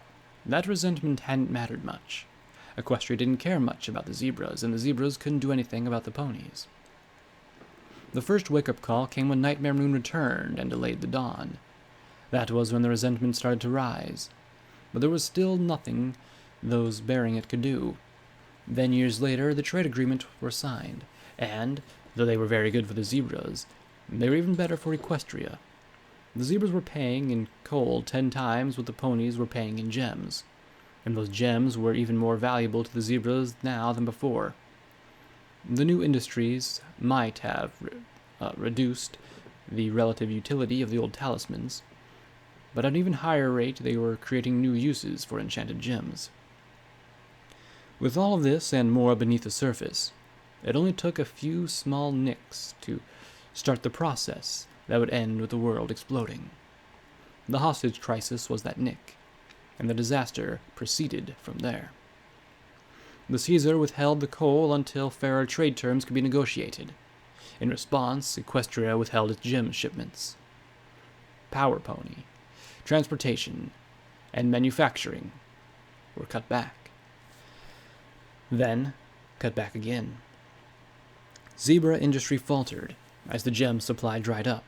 that resentment hadn't mattered much. Equestria didn't care much about the zebras, and the zebras couldn't do anything about the ponies. The first wake-up call came when Nightmare Moon returned and delayed the dawn. That was when the resentment started to rise, but there was still nothing those bearing it could do. Then years later, the trade agreement were signed, and, though they were very good for the zebras, they were even better for Equestria. The zebras were paying in coal 10 times what the ponies were paying in gems, and those gems were even more valuable to the zebras now than before. The new industries might have reduced the relative utility of the old talismans, but at an even higher rate they were creating new uses for enchanted gems. With all of this and more beneath the surface, it only took a few small nicks to start the process that would end with the world exploding. The hostage crisis was that nick, and the disaster proceeded from there. The Caesar withheld the coal until fairer trade terms could be negotiated. In response, Equestria withheld its gem shipments. Power pony, transportation, and manufacturing were cut back. Then, cut back again. Zebra industry faltered as the gem supply dried up,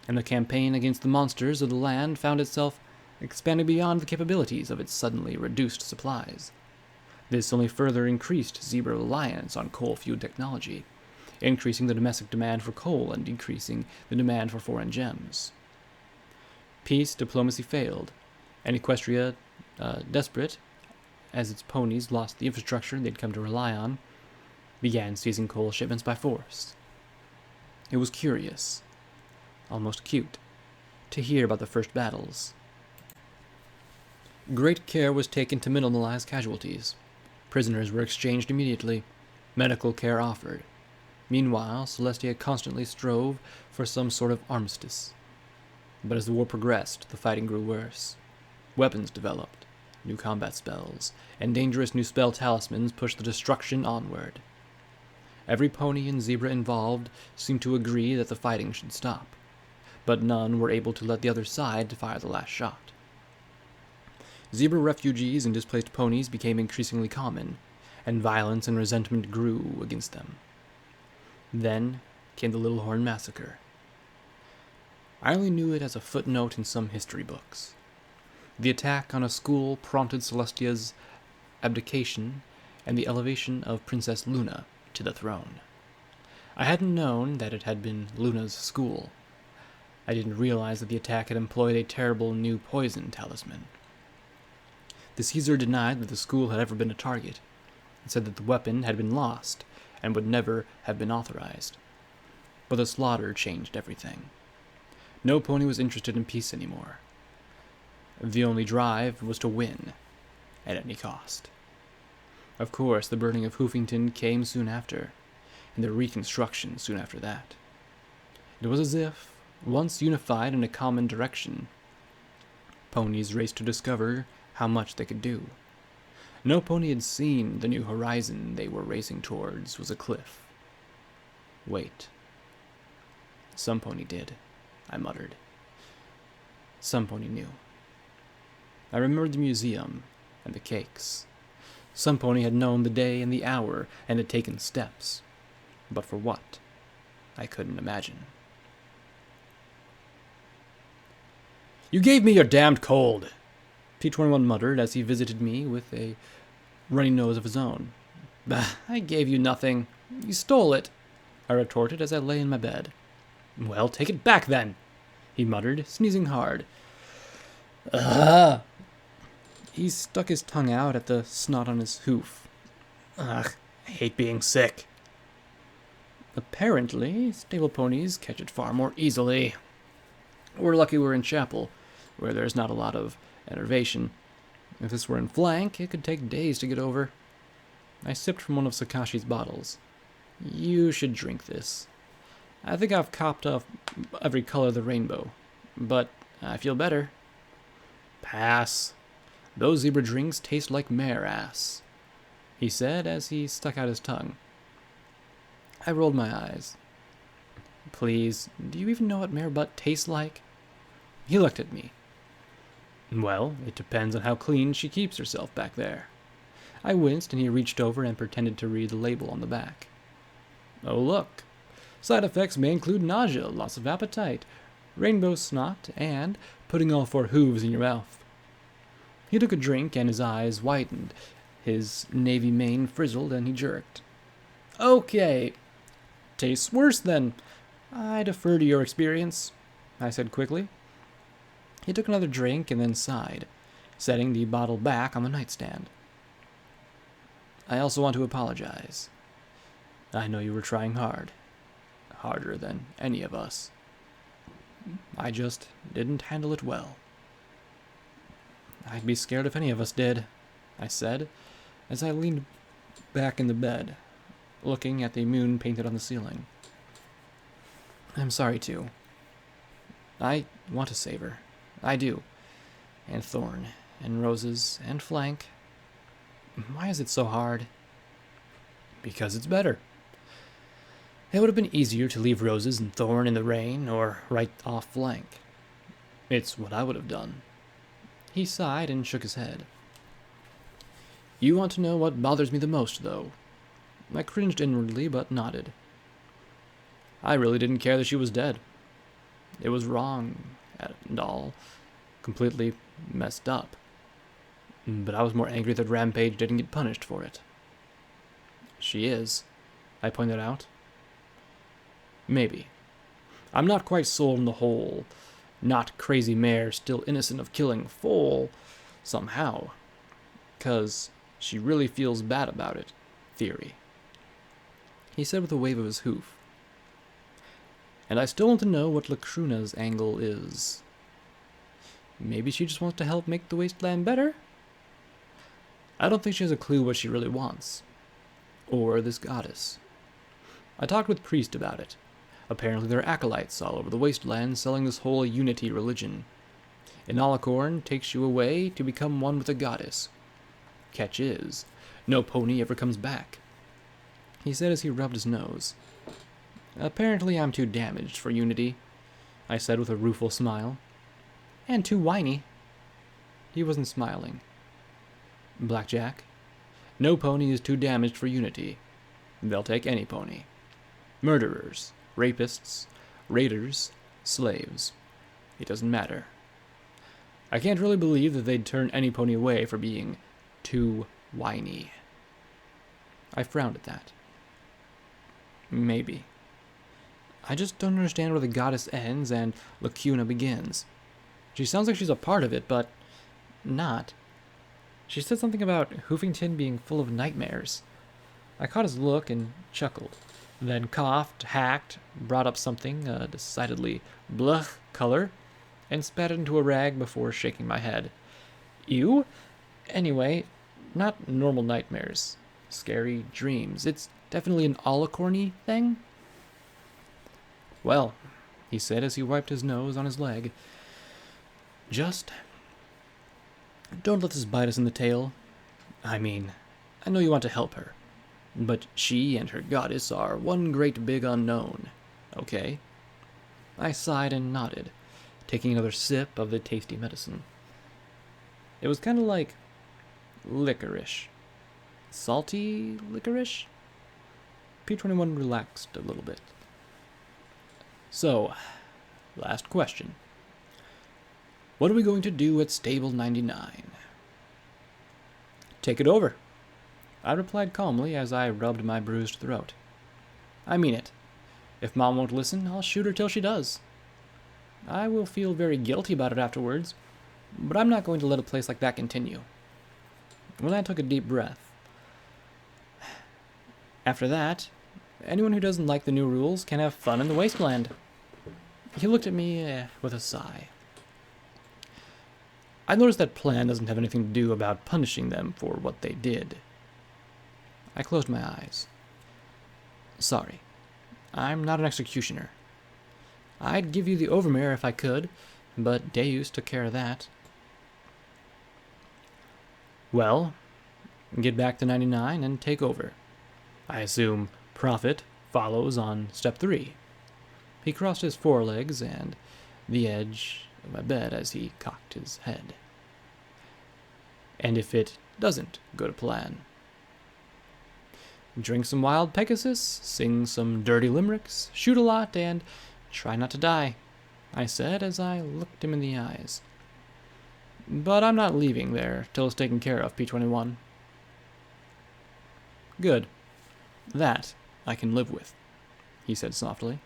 and the campaign against the monsters of the land found itself expanding beyond the capabilities of its suddenly reduced supplies. This only further increased zebra reliance on coal-fueled technology, increasing the domestic demand for coal and decreasing the demand for foreign gems. Peace diplomacy failed, and Equestria, desperate as its ponies lost the infrastructure they'd come to rely on, began seizing coal shipments by force. It was curious, almost cute, to hear about the first battles. Great care was taken to minimize casualties. Prisoners were exchanged immediately, medical care offered. Meanwhile, Celestia constantly strove for some sort of armistice. But as the war progressed, the fighting grew worse. Weapons developed, new combat spells, and dangerous new spell talismans pushed the destruction onward. Every pony and zebra involved seemed to agree that the fighting should stop, but none were able to let the other side fire the last shot. Zebra refugees and displaced ponies became increasingly common, and violence and resentment grew against them. Then came the Little Horn Massacre. I only knew it as a footnote in some history books. The attack on a school prompted Celestia's abdication and the elevation of Princess Luna to the throne. I hadn't known that it had been Luna's school. I didn't realize that the attack had employed a terrible new poison talisman. The Caesar denied that the school had ever been a target, and said that the weapon had been lost and would never have been authorized. But the slaughter changed everything. No pony was interested in peace anymore. The only drive was to win, at any cost. Of course, the burning of Hoofington came soon after, and the reconstruction soon after that. It was as if, once unified in a common direction, ponies raced to discover how much they could do. No pony had seen the new horizon they were racing towards was a cliff. Wait. Some pony did, I muttered. Some pony knew. I remembered the museum and the cakes. Some pony had known the day and the hour and had taken steps. But for what? I couldn't imagine. "You gave me your damned cold," P21 muttered as he visited me with a runny nose of his own. "Bah, I gave you nothing. You stole it," I retorted as I lay in my bed. "Well, take it back then," he muttered, sneezing hard. Ugh. He stuck his tongue out at the snot on his hoof. Ugh, I hate being sick. Apparently, stable ponies catch it far more easily. We're lucky we're in chapel, where there's not a lot of enervation. If this were in flank, it could take days to get over. I sipped from one of Sakashi's bottles. You should drink this. I think I've copped off every color of the rainbow, but I feel better. Pass. Those zebra drinks taste like mare ass, he said as he stuck out his tongue. I rolled my eyes. Please, do you even know what mare butt tastes like? He looked at me. Well, it depends on how clean she keeps herself back there. I winced and he reached over and pretended to read the label on the back. Oh, look. Side effects may include nausea, loss of appetite, rainbow snot, and putting all four hooves in your mouth. He took a drink and his eyes widened. His navy mane frizzled and he jerked. Okay. Tastes worse then. I defer to your experience, I said quickly. He took another drink and then sighed, setting the bottle back on the nightstand. I also want to apologize. I know you were trying hard. Harder than any of us. I just didn't handle it well. I'd be scared if any of us did, I said, as I leaned back in the bed, looking at the moon painted on the ceiling. I'm sorry, too. I want to save her. I do. And Thorn, and Roses, and Flank. Why is it so hard? Because it's better. It would have been easier to leave Roses and Thorn in the rain, or right off Flank. It's what I would have done. He sighed and shook his head. You want to know what bothers me the most, though? I cringed inwardly, but nodded. I really didn't care that she was dead. It was wrong, and all. Completely messed up. But I was more angry that Rampage didn't get punished for it. She is, I pointed out. Maybe. I'm not quite sold on the whole not crazy mare still innocent of killing foal somehow, 'cause she really feels bad about it theory, he said with a wave of his hoof. And I still want to know what Lacruna's angle is. Maybe she just wants to help make the wasteland better? I don't think she has a clue what she really wants. Or this goddess. I talked with Priest about it. Apparently there are acolytes all over the wasteland selling this whole unity religion. Inalacorn takes you away to become one with a goddess. Catch is, no pony ever comes back. he said as he rubbed his nose. Apparently I'm too damaged for Unity, I said with a rueful smile. And too whiny. He wasn't smiling. Blackjack, no pony is too damaged for Unity. They'll take any pony. Murderers, rapists, raiders, slaves. It doesn't matter. I can't really believe that they'd turn any pony away for being too whiny. I frowned at that. Maybe. I just don't understand where the goddess ends and Lacuna begins. She sounds like she's a part of it, but not. She said something about Hoofington being full of nightmares. I caught his look and chuckled, then coughed, hacked, brought up something decidedly blech color, and spat it into a rag before shaking my head. Ew? Anyway, not normal nightmares. Scary dreams. It's definitely an alicorny thing. Well, he said as he wiped his nose on his leg, just don't let this bite us in the tail. I mean, I know you want to help her, but she and her goddess are one great big unknown, okay? I sighed and nodded, taking another sip of the tasty medicine. It was kind of like licorice. Salty licorice? P21 relaxed a little bit. So, last question. What are we going to do at Stable 99? Take it over, I replied calmly as I rubbed my bruised throat. I mean it. If Mom won't listen, I'll shoot her till she does. I will feel very guilty about it afterwards, but I'm not going to let a place like that continue. When I took a deep breath. After that, anyone who doesn't like the new rules can have fun in the wasteland. He looked at me with a sigh. I noticed that plan doesn't have anything to do about punishing them for what they did. I closed my eyes. Sorry, I'm not an executioner. I'd give you the overmare if I could, but Deus took care of that. Well, get back to 99 and take over. I assume Prophet follows on step 3. He crossed his forelegs and the edge of my bed as he cocked his head. And if it doesn't go to plan? Drink some wild Pegasus, sing some dirty limericks, shoot a lot, and try not to die, I said as I looked him in the eyes. But I'm not leaving there till it's taken care of, P21. Good. That I can live with, he said softly.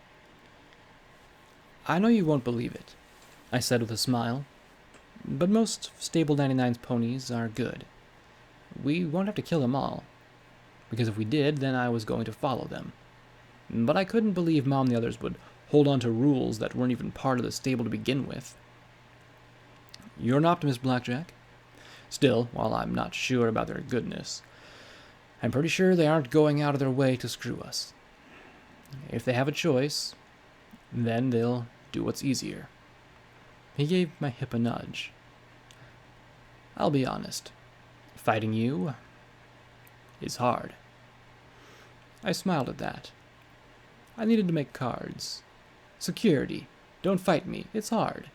I know you won't believe it, I said with a smile, but most Stable 99's ponies are good. We won't have to kill them all, because if we did, then I was going to follow them. But I couldn't believe Mom and the others would hold on to rules that weren't even part of the stable to begin with. You're an optimist, Blackjack. Still, while I'm not sure about their goodness, I'm pretty sure they aren't going out of their way to screw us. If they have a choice, then they'll do what's easier. He gave my hip a nudge. I'll be honest. Fighting you is hard. I smiled at that. I needed to make cards. Security. Don't fight me. It's hard.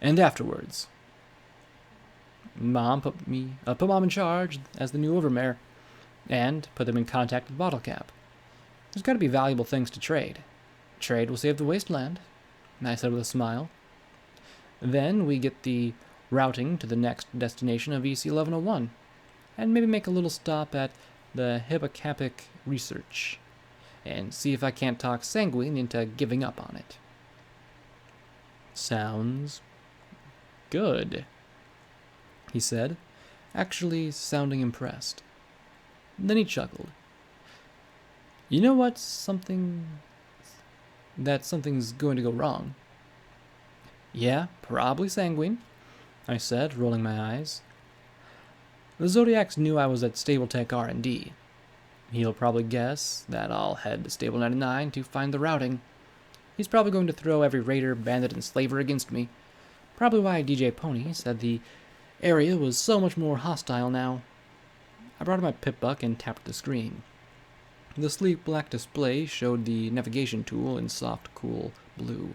And afterwards, Mom put Mom in charge as the new overmare, and put them in contact with Bottle Cap. There's got to be valuable things to trade. Trade will save the wasteland, I said with a smile. Then we get the routing to the next destination of EC 1101, and maybe make a little stop at the Hippocapic research, and see if I can't talk Sanguine into giving up on it. Sounds good, he said, actually sounding impressed. Then he chuckled. You know what's something's going to go wrong? Yeah, probably Sanguine, I said, rolling my eyes. The Zodiacs knew I was at Stable Tech R&D. He'll probably guess that I'll head to Stable 99 to find the routing. He's probably going to throw every raider, bandit, and slaver against me. Probably why DJ Pony said the area was so much more hostile now. I brought up my pip buck and tapped the screen. The sleek black display showed the navigation tool in soft, cool blue.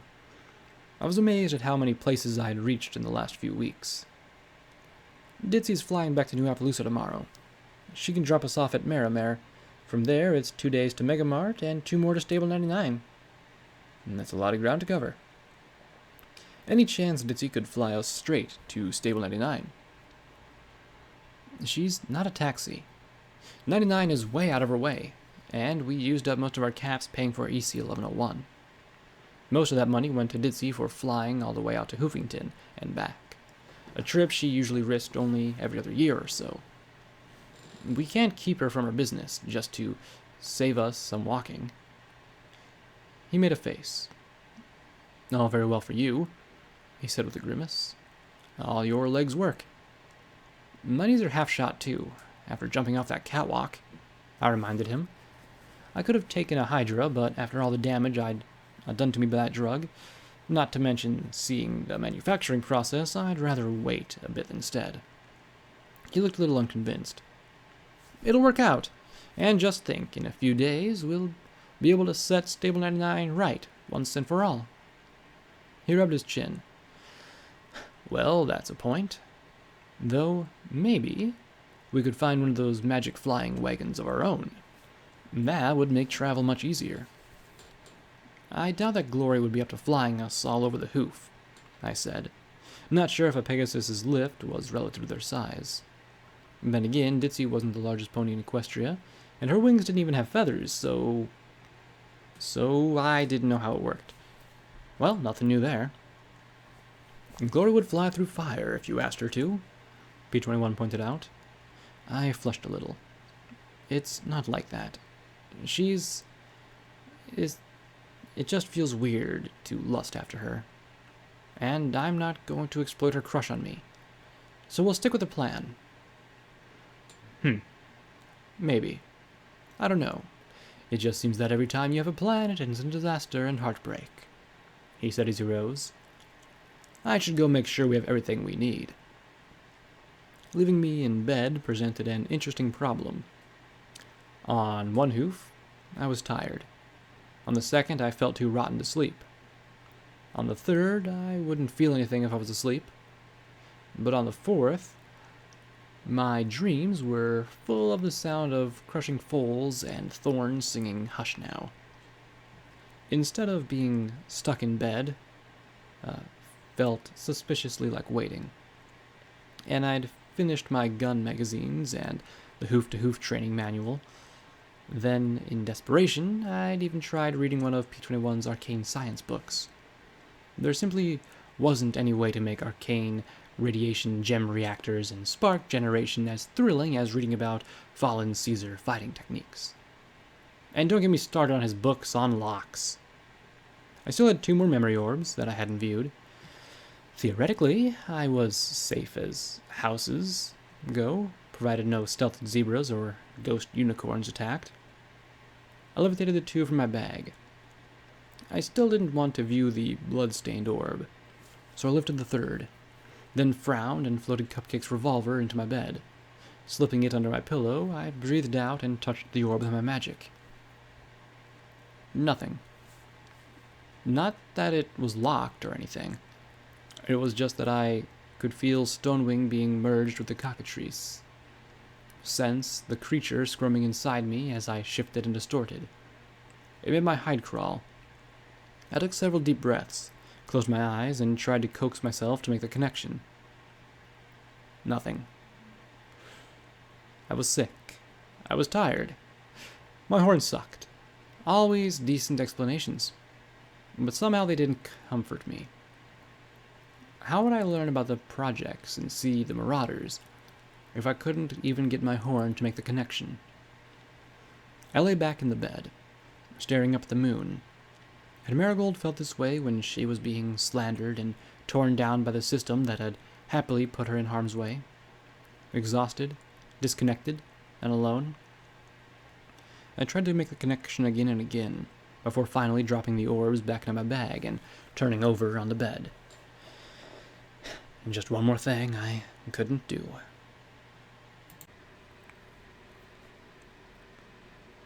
I was amazed at how many places I had reached in the last few weeks. Ditsy's flying back to New Appaloosa tomorrow. She can drop us off at Marimar. From there, it's 2 days to Megamart and 2 more to Stable 99. And that's a lot of ground to cover. Any chance Ditsy could fly us straight to Stable 99? She's not a taxi. 99 is way out of her way, and we used up most of our caps paying for EC 1101. Most of that money went to Ditsy for flying all the way out to Hoofington and back, a trip she usually risked only every other year or so. We can't keep her from her business just to save us some walking. He made a face. All very well for you, he said with a grimace. All your legs work. My knees are half shot too, after jumping off that catwalk, I reminded him. I could have taken a Hydra, but after all the damage I'd done to me by that drug, not to mention seeing the manufacturing process, I'd rather wait a bit instead. He looked a little unconvinced. It'll work out, and just think, in a few days we'll be able to set Stable 99 right, once and for all. He rubbed his chin. Well, that's a point. Though, maybe, we could find one of those magic flying wagons of our own. That would make travel much easier. I doubt that Glory would be up to flying us all over the hoof, I said, not sure if a Pegasus's lift was relative to their size. Then again, Ditsy wasn't the largest pony in Equestria, and her wings didn't even have feathers, so I didn't know how it worked. Well, nothing new there. Glory would fly through fire if you asked her to, P21 pointed out. I flushed a little. It's not like that. It just feels weird to lust after her. And I'm not going to exploit her crush on me. So we'll stick with the plan. Maybe. I don't know. It just seems that every time you have a plan, it ends in disaster and heartbreak. He said as he rose. I should go make sure we have everything we need. Leaving me in bed presented an interesting problem. On one hoof, I was tired. On the second, I felt too rotten to sleep. On the third, I wouldn't feel anything if I was asleep. But on the fourth, my dreams were full of the sound of crushing foals and thorns singing Hush Now. Instead of being stuck in bed, felt suspiciously like waiting. And I'd finished my gun magazines and the hoof-to-hoof training manual. Then, in desperation, I'd even tried reading one of P21's arcane science books. There simply wasn't any way to make arcane radiation gem reactors and spark generation as thrilling as reading about fallen Caesar fighting techniques. And don't get me started on his books on locks. I still had 2 more memory orbs that I hadn't viewed. Theoretically, I was safe as houses go, provided no stealthed zebras or ghost unicorns attacked. I levitated the 2 from my bag. I still didn't want to view the blood-stained orb, so I lifted the 3rd, then frowned and floated Cupcake's revolver into my bed. Slipping it under my pillow, I breathed out and touched the orb with my magic. Nothing. Not that it was locked or anything. It was just that I could feel Stonewing being merged with the cockatrice. Sense the creature squirming inside me as I shifted and distorted. It made my hide crawl. I took several deep breaths, closed my eyes, and tried to coax myself to make the connection. Nothing. I was sick. I was tired. My horn sucked. Always decent explanations. But somehow they didn't comfort me. How would I learn about the projects and see the marauders if I couldn't even get my horn to make the connection? I lay back in the bed, staring up at the moon. Had Marigold felt this way when she was being slandered and torn down by the system that had happily put her in harm's way? Exhausted, disconnected, and alone? I tried to make the connection again and again, before finally dropping the orbs back into my bag and turning over on the bed. And just one more thing I couldn't do.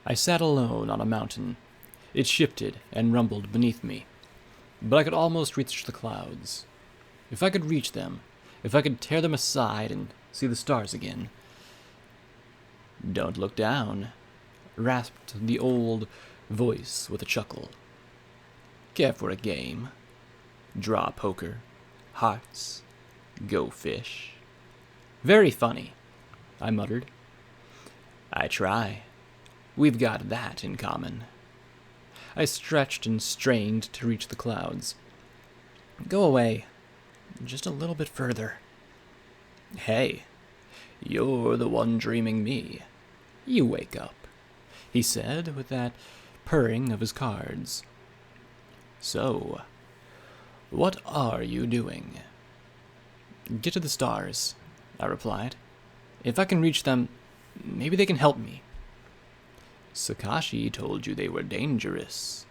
I sat alone on a mountain. It shifted and rumbled beneath me, but I could almost reach the clouds. If I could reach them, if I could tear them aside and see the stars again. "Don't look down," rasped the old voice with a chuckle. "Care for a game? Draw poker, hearts, go fish." "Very funny," I muttered. "I try. We've got that in common." I stretched and strained to reach the clouds. "Go away. Just a little bit further." "Hey, you're the one dreaming me. You wake up," he said with that purring of his cards. "So, what are you doing?" "Get to the stars," I replied. "If I can reach them, maybe they can help me." "Sakashi told you they were dangerous."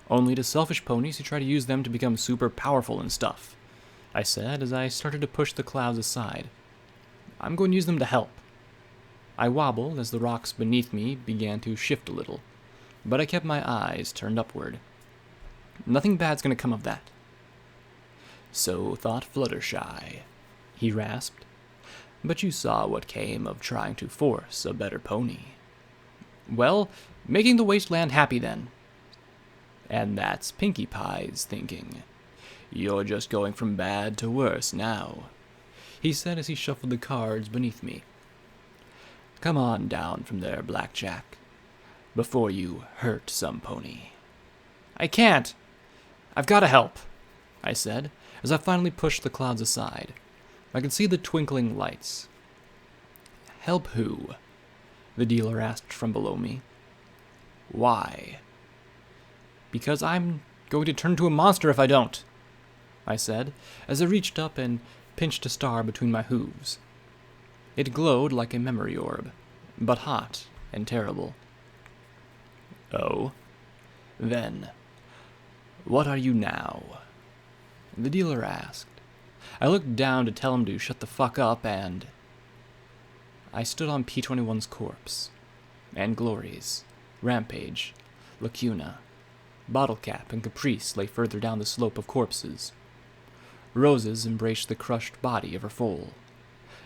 "Only to selfish ponies who try to use them to become super powerful and stuff," I said as I started to push the clouds aside. "I'm going to use them to help." I wobbled as the rocks beneath me began to shift a little, but I kept my eyes turned upward. "Nothing bad's going to come of that." "So thought Fluttershy," he rasped. "But you saw what came of trying to force a better pony." "Well, making the wasteland happy then." "And that's Pinkie Pie's thinking. You're just going from bad to worse now," he said as he shuffled the cards beneath me. "Come on down from there, Blackjack, before you hurt some pony." "I can't. I've got to help," I said, as I finally pushed the clouds aside. I could see the twinkling lights. "Help who?" the dealer asked from below me. "Why?" "Because I'm going to turn into a monster if I don't," I said, as I reached up and pinched a star between my hooves. It glowed like a memory orb, but hot and terrible. "Oh? Then, what are you now?" the dealer asked. I looked down to tell him to shut the fuck up, and I stood on P-21's corpse, and Glory's, Rampage, Lacuna, Bottlecap, and Caprice lay further down the slope of corpses. Roses embraced the crushed body of her foal.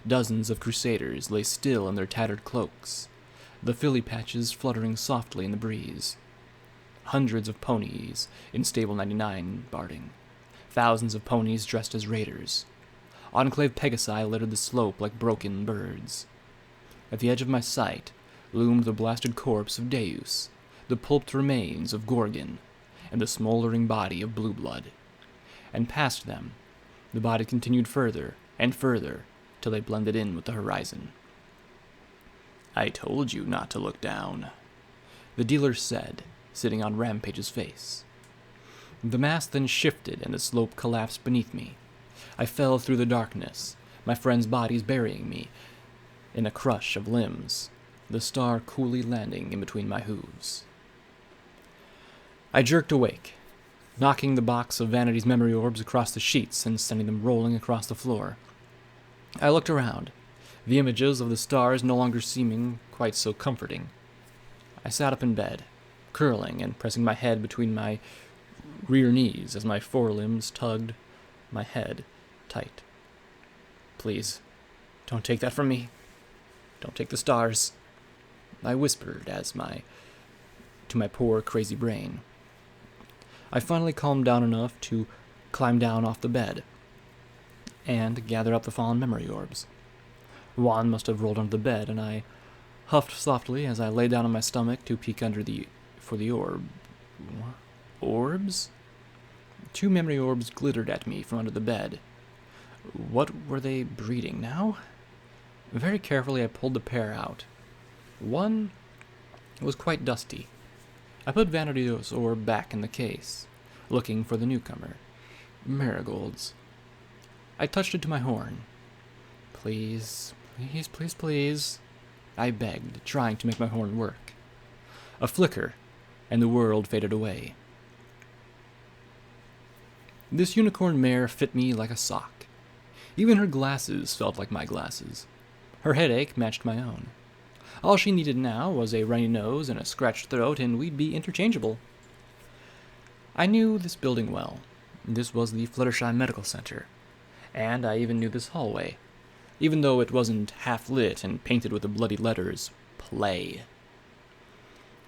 Dozens of crusaders lay still in their tattered cloaks, the filly patches fluttering softly in the breeze. Hundreds of ponies in Stable 99 barding. Thousands of ponies dressed as raiders. Enclave Pegasi littered the slope like broken birds. At the edge of my sight loomed the blasted corpse of Deus, the pulped remains of Gorgon, and the smoldering body of Blue Blood. And past them, the body continued further and further till they blended in with the horizon. "I told you not to look down," the dealer said, sitting on Rampage's face. The mass then shifted and the slope collapsed beneath me. I fell through the darkness, my friends' bodies burying me in a crush of limbs, the star coolly landing in between my hooves. I jerked awake, knocking the box of Vanity's memory orbs across the sheets and sending them rolling across the floor. I looked around, the images of the stars no longer seeming quite so comforting. I sat up in bed, curling and pressing my head between my rear knees as my forelimbs tugged my head tight. "Please, don't take that from me. Don't take the stars," I whispered to my poor, crazy brain. I finally calmed down enough to climb down off the bed and gather up the fallen memory orbs. One must have rolled under the bed, and I huffed softly as I lay down on my stomach to peek under for the orb. Orbs? 2 memory orbs glittered at me from under the bed. What were they breeding now? Very carefully I pulled the pair out. One was quite dusty. I put Vanity's orb back in the case, looking for the newcomer. Marigold's. I touched it to my horn. "Please, please, please, please," I begged, trying to make my horn work. A flicker, and the world faded away. This unicorn mare fit me like a sock. Even her glasses felt like my glasses. Her headache matched my own. All she needed now was a runny nose and a scratched throat, and we'd be interchangeable. I knew this building well. This was the Fluttershy Medical Center, and I even knew this hallway, even though it wasn't half-lit and painted with the bloody letters, Play.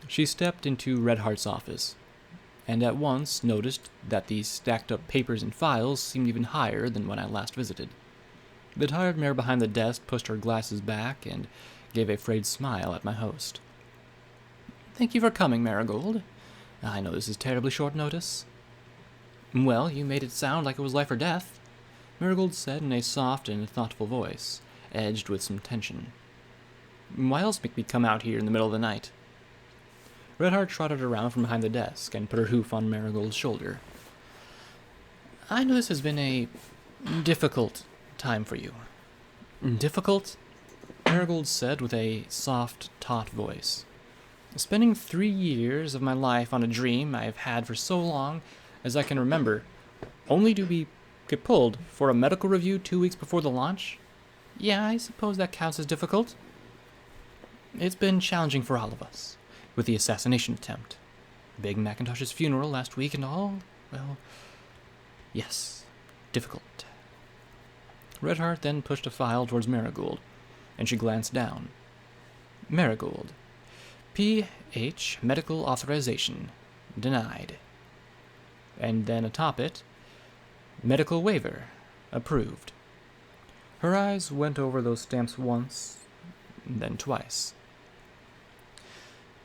She stepped into Redheart's office, and at once noticed that the stacked-up papers and files seemed even higher than when I last visited. The tired mare behind the desk pushed her glasses back and gave a frayed smile at my host. "Thank you for coming, Marigold. I know this is terribly short notice." "Well, you made it sound like it was life or death," Marigold said in a soft and thoughtful voice, edged with some tension. "Why else make me come out here in the middle of the night?" Redheart trotted around from behind the desk and put her hoof on Marigold's shoulder. "I know this has been a difficult time for you." "Difficult?" Marigold said with a soft, taut voice. "Spending 3 years of my life on a dream I have had for so long as I can remember, only to get pulled for a medical review 2 weeks before the launch? Yeah, I suppose that counts as difficult. It's been challenging for all of us, with the assassination attempt, Big Macintosh's funeral last week and all, well, yes, difficult." Redheart then pushed a file towards Marigold, and she glanced down. Marigold. P.H. Medical Authorization. Denied. And then atop it, Medical Waiver. Approved. Her eyes went over those stamps once, then twice.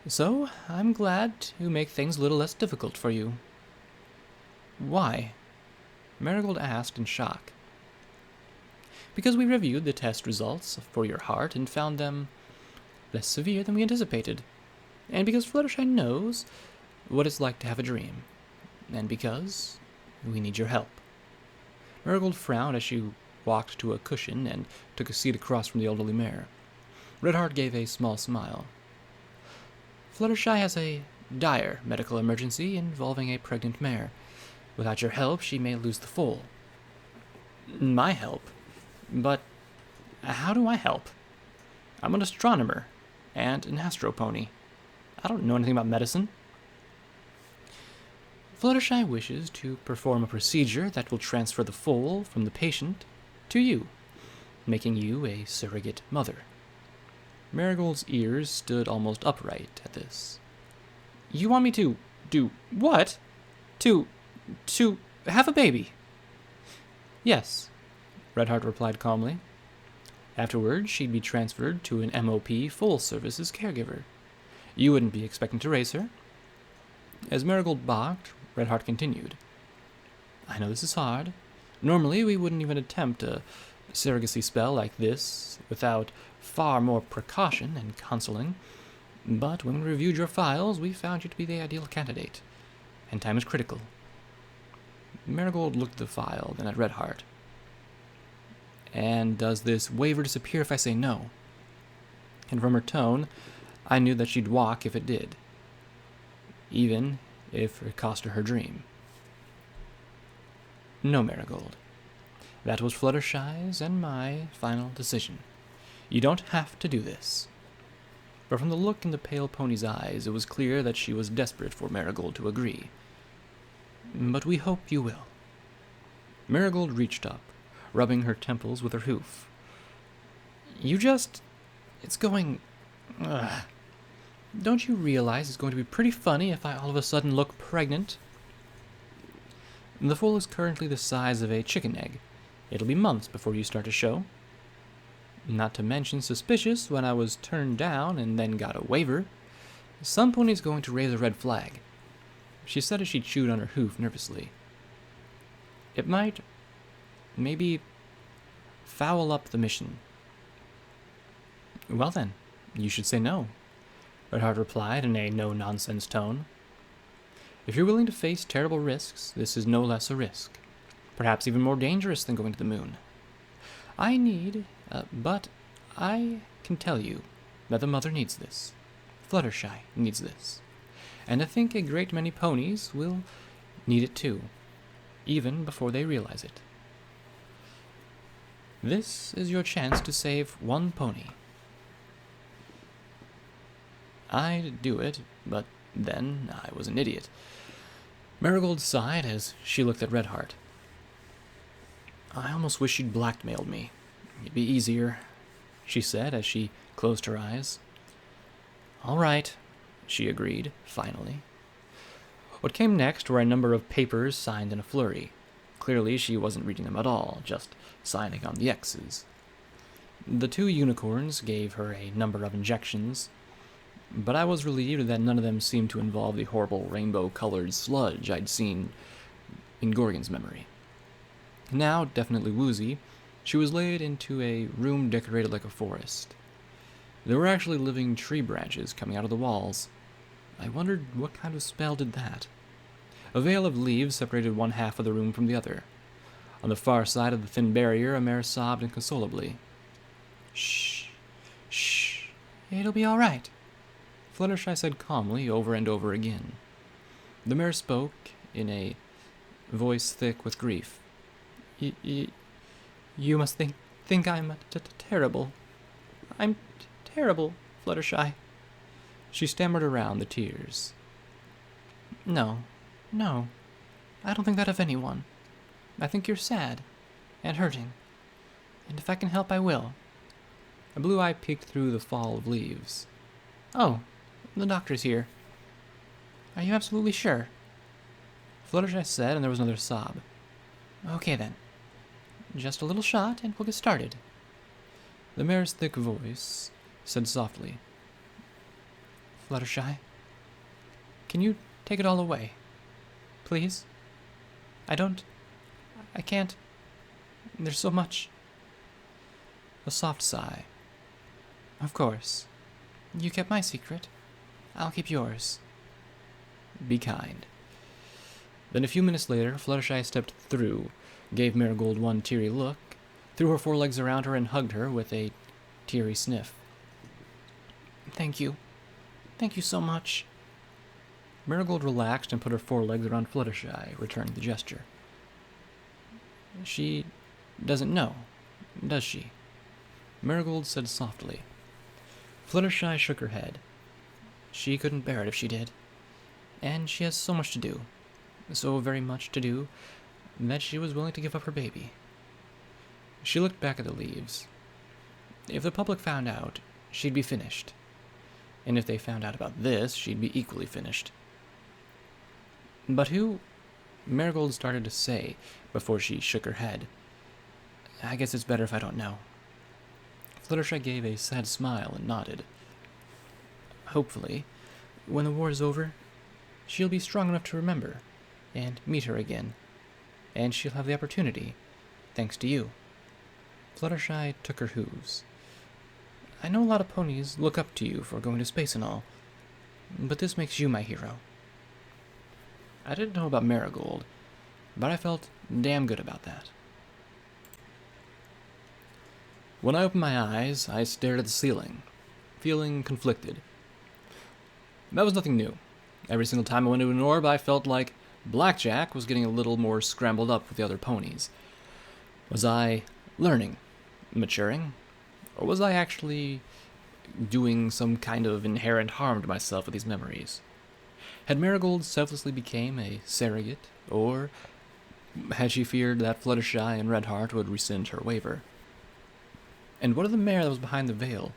"So, I'm glad to make things a little less difficult for you." "Why?" Marigold asked in shock. "Because we reviewed the test results for your heart and found them less severe than we anticipated. And because Fluttershy knows what it's like to have a dream. And because we need your help." Marigold frowned as she walked to a cushion and took a seat across from the elderly mare. Redheart gave a small smile. "Fluttershy has a dire medical emergency involving a pregnant mare. Without your help, she may lose the foal." "My help? But how do I help? I'm an astronomer and an astropony. I don't know anything about medicine." "Fluttershy wishes to perform a procedure that will transfer the foal from the patient to you, making you a surrogate mother." Marigold's ears stood almost upright at this. "You want me to do what? To have a baby?" "Yes," Redheart replied calmly. "Afterwards, she'd be transferred to an MOP full services caregiver. You wouldn't be expecting to raise her." As Marigold balked, Redheart continued. "I know this is hard. Normally, we wouldn't even attempt a surrogacy spell like this without far more precaution and counseling. But when we reviewed your files, we found you to be the ideal candidate, and time is critical." Marigold looked at the file, then at Redheart. "And does this waiver disappear if I say no?" And from her tone, I knew that she'd walk if it did, even if it cost her dream. "No, Marigold. That was Fluttershy's and my final decision. You don't have to do this." But from the look in the pale pony's eyes, it was clear that she was desperate for Marigold to agree. "But we hope you will." Marigold reached up, rubbing her temples with her hoof. It's going... Don't you realize it's going to be pretty funny if I all of a sudden look pregnant?" "The foal is currently the size of a chicken egg. It'll be months before you start to show. Not to mention suspicious when I was turned down and then got a waiver. Some pony's going to raise a red flag," she said as she chewed on her hoof nervously. "It might, maybe, foul up the mission." "Well then, you should say no," Redheart replied in a no-nonsense tone. "If you're willing to face terrible risks, this is no less a risk. Perhaps even more dangerous than going to the moon. But I can tell you that the mother needs this. Fluttershy needs this. And I think a great many ponies will need it too, even before they realize it. This is your chance to save one pony." I'd do it, but then I was an idiot. Marigold sighed as she looked at Redheart. I almost wish you'd blackmailed me. It'd be easier, she said as she closed her eyes. All right, she agreed, finally. What came next were a number of papers signed in a flurry. Clearly she wasn't reading them at all, just signing on the X's. The two unicorns gave her a number of injections, but I was relieved that none of them seemed to involve the horrible rainbow-colored sludge I'd seen in Gorgon's memory. Now, definitely woozy, she was laid into a room decorated like a forest. There were actually living tree branches coming out of the walls. I wondered what kind of spell did that. A veil of leaves separated one half of the room from the other. On the far side of the thin barrier, a mare sobbed inconsolably. Shh, shh, it'll be all right, Fluttershy said calmly over and over again. The mare spoke in a voice thick with grief. You must think I'm terrible. I'm terrible, Fluttershy. She stammered around the tears. No, I don't think that of anyone. I think you're sad and hurting, and if I can help, I will. A blue eye peeked through the fall of leaves. Oh, the doctor's here. Are you absolutely sure? Fluttershy said, and there was another sob. Okay then. Just a little shot, and we'll get started. The mare's thick voice said softly. Fluttershy, can you take it all away? Please? I can't. There's so much. A soft sigh. Of course. You kept my secret. I'll keep yours. Be kind. Then a few minutes later, Fluttershy stepped through, gave Marigold one teary look, threw her forelegs around her and hugged her with a teary sniff. Thank you. Thank you so much. Marigold relaxed and put her forelegs around Fluttershy, returning the gesture. She doesn't know, does she? Marigold said softly. Fluttershy shook her head. She couldn't bear it if she did. And she has so much to do, so very much to do, that she was willing to give up her baby. She looked back at the leaves. If the public found out, she'd be finished. And if they found out about this, she'd be equally finished. But who? Marigold started to say before she shook her head. I guess it's better if I don't know. Fluttershy gave a sad smile and nodded. Hopefully, when the war is over, she'll be strong enough to remember and meet her again. And she'll have the opportunity, thanks to you. Fluttershy took her hooves. I know a lot of ponies look up to you for going to space and all, but this makes you my hero. I didn't know about Marigold, but I felt damn good about that. When I opened my eyes, I stared at the ceiling, feeling conflicted. That was nothing new. Every single time I went into an orb, I felt like Blackjack was getting a little more scrambled up with the other ponies. Was I learning, maturing, or was I actually doing some kind of inherent harm to myself with these memories? Had Marigold selflessly become a surrogate, or had she feared that Fluttershy and Redheart would rescind her waiver? And what of the mare that was behind the veil?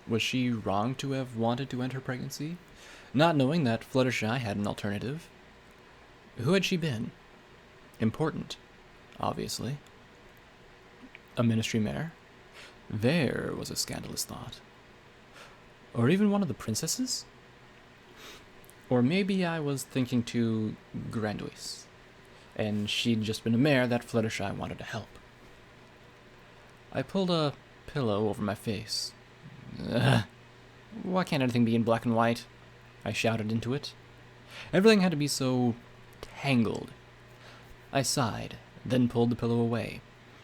Was she wrong to have wanted to end her pregnancy, not knowing that Fluttershy had an alternative? Who had she been? Important, obviously. A ministry mare? There was a scandalous thought. Or even one of the princesses? Or maybe I was thinking too grandiose, and she'd just been a mare that Fluttershy wanted to help. I pulled a pillow over my face. Why can't anything be in black and white? I shouted into it. Everything had to be so tangled. I sighed, then pulled the pillow away,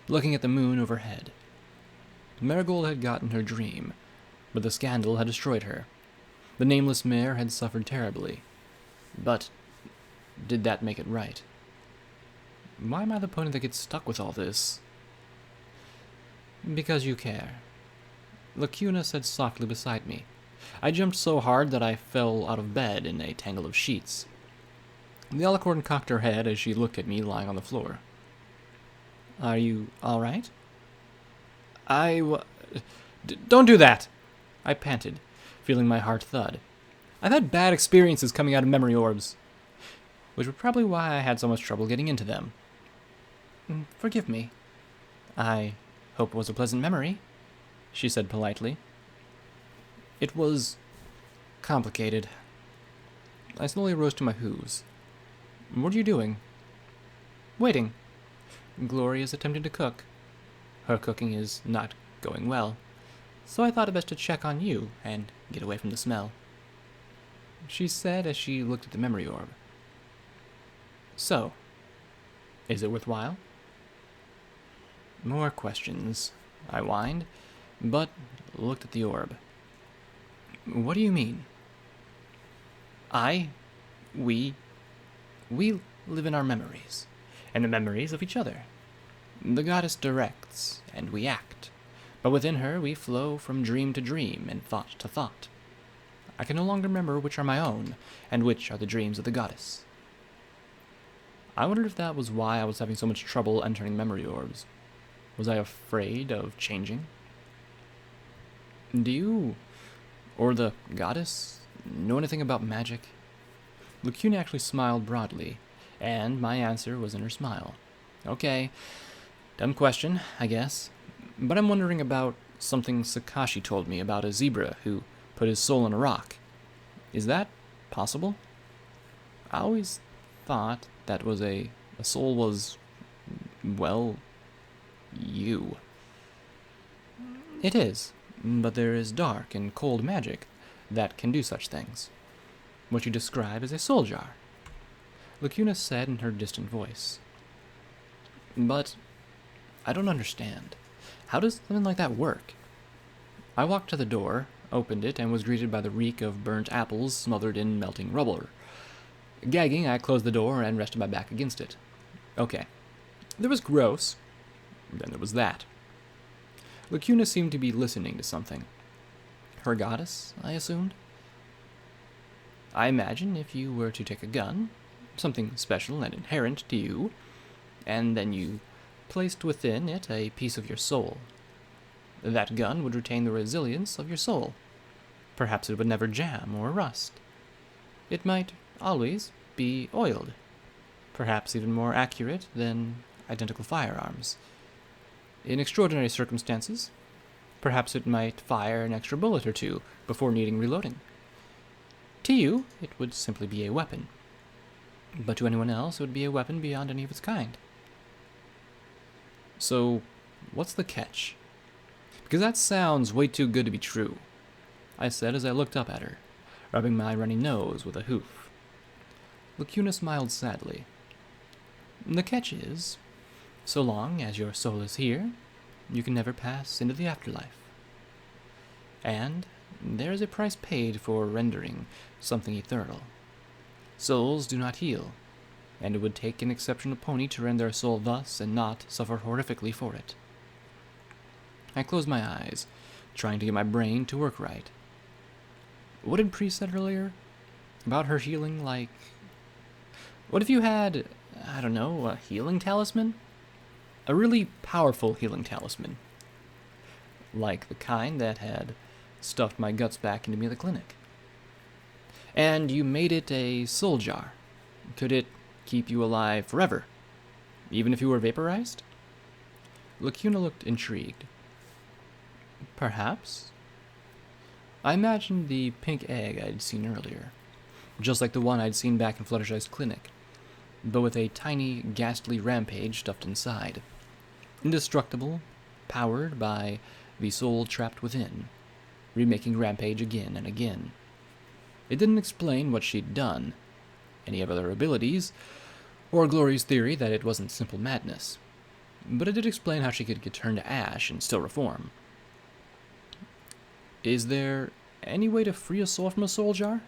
looking at the moon overhead. Marigold had gotten her dream, but the scandal had destroyed her. The nameless mare had suffered terribly. But did that make it right? Why am I the pony that gets stuck with all this? Because you care. Lacuna said softly beside me, I jumped so hard that I fell out of bed in a tangle of sheets. The alicorn cocked her head as she looked at me lying on the floor. Are you all right? Don't do that! I panted, feeling my heart thud. I've had bad experiences coming out of memory orbs, which was probably why I had so much trouble getting into them. Forgive me. I hope it was a pleasant memory, she said politely. It was complicated. I slowly rose to my hooves. What are you doing? Waiting. Glory is attempting to cook. Her cooking is not going well, so I thought it best to check on you and get away from the smell, she said as she looked at the memory orb. So, is it worthwhile? More questions, I whined, but looked at the orb. What do you mean? We live in our memories, and the memories of each other. The goddess directs, and we act, but within her we flow from dream to dream and thought to thought. I can no longer remember which are my own, and which are the dreams of the goddess. I wondered if that was why I was having so much trouble entering memory orbs. Was I afraid of changing? Do you, or the goddess, know anything about magic? Lacuna actually smiled broadly, and my answer was in her smile. Okay, dumb question, I guess, but I'm wondering about something Sakashi told me about a zebra who put his soul in a rock. Is that possible? I always thought that was a soul was, well, you. It is, but there is dark and cold magic that can do such things. What you describe is a soul jar, Lacuna said in her distant voice. But I don't understand. How does something like that work? I walked to the door, opened it, and was greeted by the reek of burnt apples smothered in melting rubble. Gagging, I closed the door and rested my back against it. Okay. There was gross. Then there was that. Lacuna seemed to be listening to something. Her goddess, I assumed? I imagine if you were to take a gun, something special and inherent to you, and then you placed within it a piece of your soul, that gun would retain the resilience of your soul. Perhaps it would never jam or rust. It might always be oiled, perhaps even more accurate than identical firearms. In extraordinary circumstances, perhaps it might fire an extra bullet or two before needing reloading. To you, it would simply be a weapon, but to anyone else it would be a weapon beyond any of its kind. So, what's the catch? Because that sounds way too good to be true, I said as I looked up at her, rubbing my runny nose with a hoof. Lacuna smiled sadly. The catch is, so long as your soul is here, you can never pass into the afterlife. And there is a price paid for rendering something ethereal. Souls do not heal, and it would take an exceptional pony to rend their soul thus and not suffer horrifically for it. I closed my eyes, trying to get my brain to work right. What had Pri said earlier? About her healing, like... What if you had, I don't know, a healing talisman? A really powerful healing talisman. Like the kind that had stuffed my guts back into me at the clinic. And you made it a soul jar. Could it keep you alive forever, even if you were vaporized? Lacuna looked intrigued. Perhaps. I imagined the pink egg I'd seen earlier, just like the one I'd seen back in Fluttershy's clinic, but with a tiny, ghastly Rampage stuffed inside. Indestructible, powered by the soul trapped within, remaking Rampage again and again. It didn't explain what she'd done, any of her abilities, or Glory's theory that it wasn't simple madness, but it did explain how she could get turned to ash and still reform. Is there any way to free a soul from a soul jar?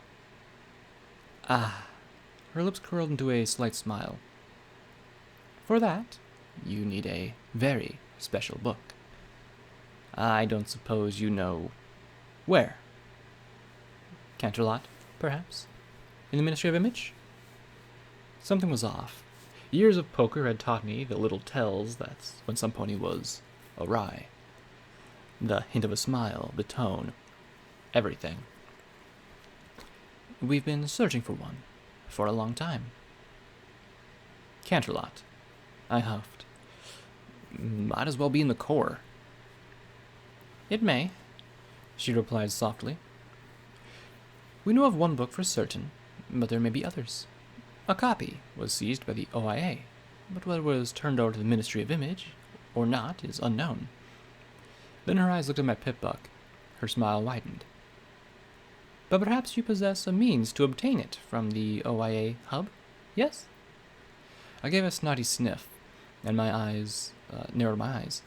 Ah, her lips curled into a slight smile. For that, you need a very special book. I don't suppose you know where. Canterlot, perhaps? In the Ministry of Image? Something was off. Years of poker had taught me the little tells that's when some pony was awry. The hint of a smile, the tone, everything. We've been searching for one for a long time. Canterlot, I huffed. Might as well be in the core. It may, she replied softly. We know of one book for certain, but there may be others. A copy was seized by the OIA, but whether it was turned over to the Ministry of Image or not is unknown. Then her eyes looked at my pip-buck. Her smile widened. But perhaps you possess a means to obtain it from the OIA hub, yes? I gave a snotty sniff, and my eyes narrowed my eyes.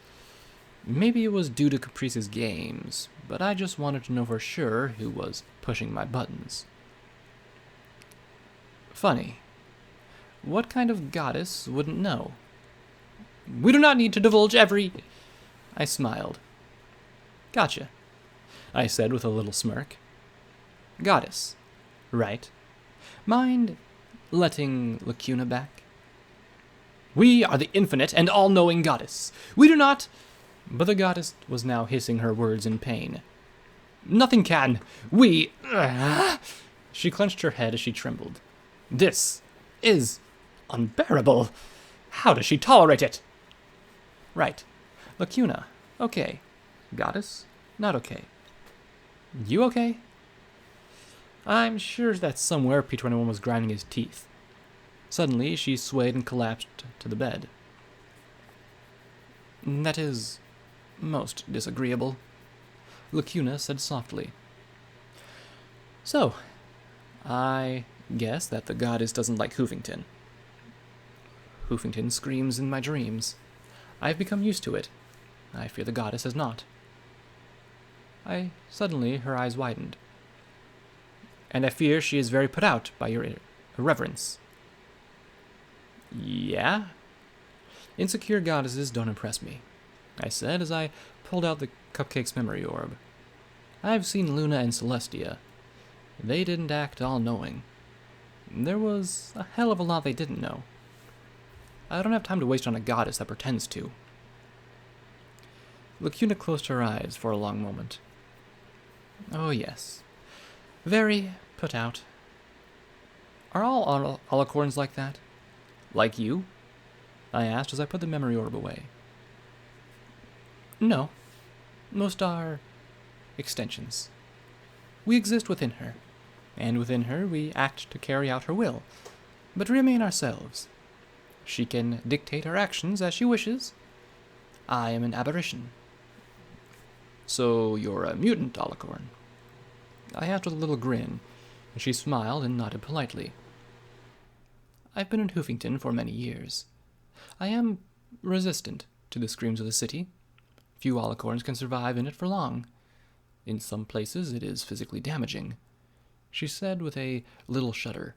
Maybe it was due to Caprice's games, but I just wanted to know for sure who was pushing my buttons. Funny. What kind of goddess wouldn't know? We do not need to divulge every... I smiled. Gotcha, I said with a little smirk. Goddess. Right. Mind letting Lacuna back? We are the infinite and all-knowing goddess. We do not... But the goddess was now hissing her words in pain. Nothing can. We... She clenched her head as she trembled. This is unbearable. How does she tolerate it? Right. Lacuna. Okay. Goddess. Not okay. You okay? I'm sure that somewhere P21 was grinding his teeth. Suddenly, she swayed and collapsed to the bed. That is most disagreeable, Lacuna said softly. So, I guess that the goddess doesn't like Hoofington. Hoofington screams in my dreams. I've become used to it. I fear the goddess has not. Suddenly, her eyes widened. And I fear she is very put out by your irreverence. Yeah? Insecure goddesses don't impress me, I said as I pulled out the cupcake's memory orb. I've seen Luna and Celestia. They didn't act all-knowing. There was a hell of a lot they didn't know. I don't have time to waste on a goddess that pretends to. Lacuna closed her eyes for a long moment. Oh yes. Very put out. Are all alicorns like that? Like you? I asked as I put the memory orb away. No. Most are extensions. We exist within her, and within her we act to carry out her will, but remain ourselves. She can dictate our actions as she wishes. I am an aberration. So you're a mutant alicorn? I asked with a little grin, and she smiled and nodded politely. I've been in Hoofington for many years. I am resistant to the screams of the city. Few alicorns can survive in it for long. In some places it is physically damaging, she said with a little shudder.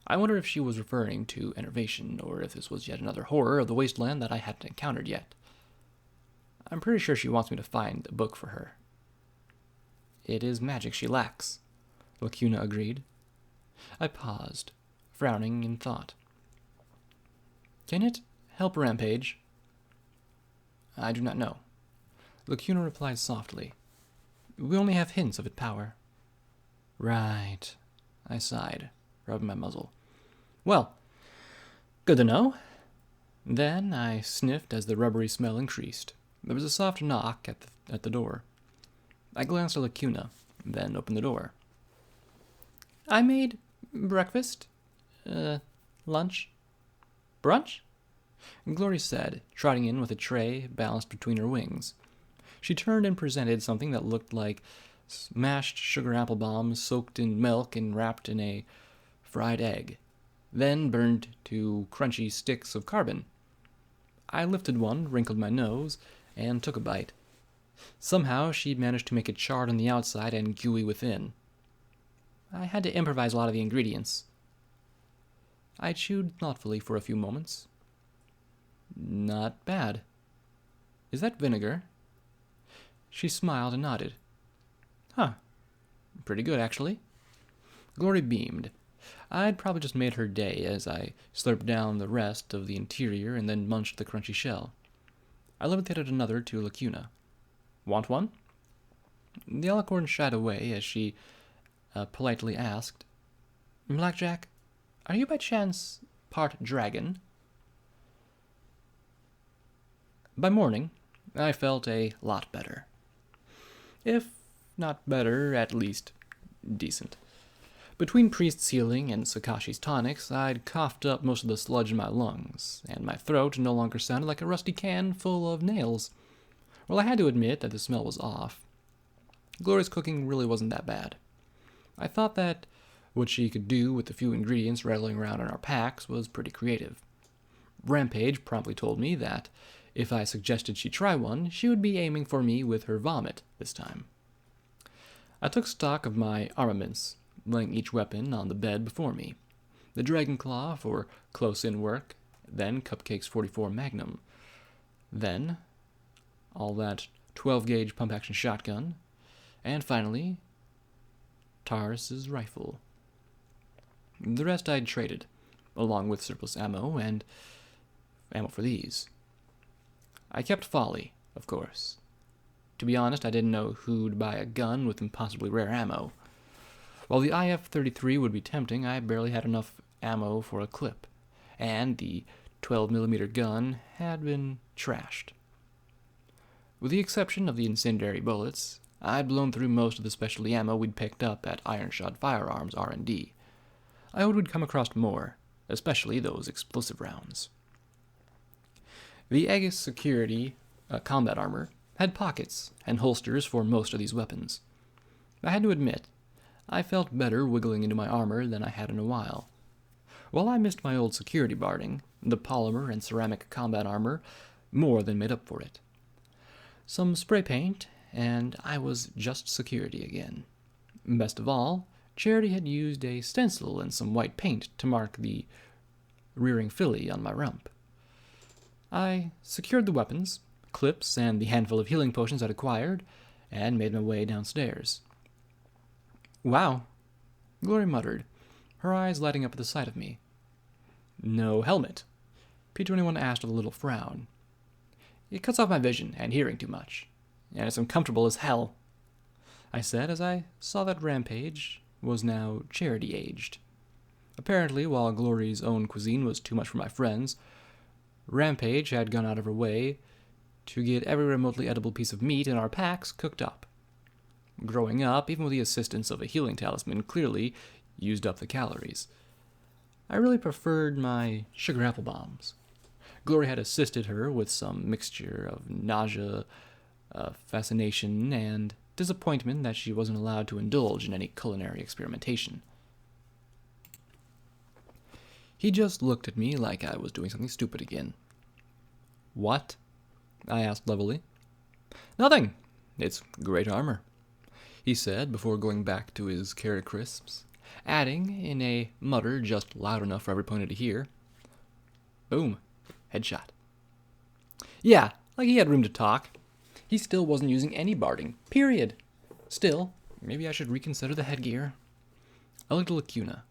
I wonder if she was referring to enervation, or if this was yet another horror of the wasteland that I hadn't encountered yet. I'm pretty sure she wants me to find a book for her. It is magic she lacks, Lacuna agreed. I paused, frowning in thought. Can it help Rampage? I do not know. Lacuna replied softly. We only have hints of its power. Right, I sighed, rubbing my muzzle. Well, good to know. Then I sniffed as the rubbery smell increased. There was a soft knock at the door. I glanced at Lacuna, then opened the door. I made breakfast. Lunch. Brunch? Glory said, trotting in with a tray balanced between her wings. She turned and presented something that looked like mashed sugar apple bombs soaked in milk and wrapped in a fried egg, then burned to crunchy sticks of carbon. I lifted one, wrinkled my nose, and took a bite. Somehow she'd managed to make it charred on the outside and gooey within. I had to improvise a lot of the ingredients. I chewed thoughtfully for a few moments. Not bad. Is that vinegar? She smiled and nodded. Huh. Pretty good, actually. Glory beamed. I'd probably just made her day as I slurped down the rest of the interior and then munched the crunchy shell. I levitated another to Lacuna. Want one? The alicorn shied away as she politely asked, Blackjack, are you by chance part dragon? By morning, I felt a lot better. If not better, at least decent. Between Priest's healing and Sakashi's tonics, I'd coughed up most of the sludge in my lungs, and my throat no longer sounded like a rusty can full of nails. Well, I had to admit that the smell was off. Glory's cooking really wasn't that bad. I thought that what she could do with the few ingredients rattling around in our packs was pretty creative. Rampage promptly told me that if I suggested she try one, she would be aiming for me with her vomit this time. I took stock of my armaments, laying each weapon on the bed before me. The Dragon Claw for close-in work, then Cupcake's 44 Magnum, then all that 12-gauge pump-action shotgun, and finally, Taurus's rifle. The rest I'd traded, along with surplus ammo and ammo for these. I kept Folly, of course. To be honest, I didn't know who'd buy a gun with impossibly rare ammo. While the IF-33 would be tempting, I barely had enough ammo for a clip, and the 12mm gun had been trashed. With the exception of the incendiary bullets, I'd blown through most of the specialty ammo we'd picked up at Ironshod Firearms R&D. I hoped we'd come across more, especially those explosive rounds. The Aegis Security combat armor had pockets and holsters for most of these weapons. I had to admit, I felt better wiggling into my armor than I had in a while. While I missed my old security barding, the polymer and ceramic combat armor more than made up for it. Some spray paint, and I was just security again. Best of all, Charity had used a stencil and some white paint to mark the rearing filly on my rump. I secured the weapons, clips, and the handful of healing potions I'd acquired, and made my way downstairs. Wow, Glory muttered, her eyes lighting up at the sight of me. No helmet, P21 asked with a little frown. It cuts off my vision and hearing too much, and it's uncomfortable as hell, I said as I saw that Rampage was now charity-aged. Apparently, while Glory's own cuisine was too much for my friends, Rampage had gone out of her way to get every remotely edible piece of meat in our packs cooked up. Growing up, even with the assistance of a healing talisman, clearly used up the calories. I really preferred my sugar apple bombs. Glory had assisted her with some mixture of nausea, fascination, and disappointment that she wasn't allowed to indulge in any culinary experimentation. He just looked at me like I was doing something stupid again. What? I asked levelly. Nothing. It's great armor, he said before going back to his carrot crisps, adding in a mutter just loud enough for every opponent to hear. Boom. Headshot. Yeah, like he had room to talk. He still wasn't using any barding. Period. Still, maybe I should reconsider the headgear. I looked at Lacuna.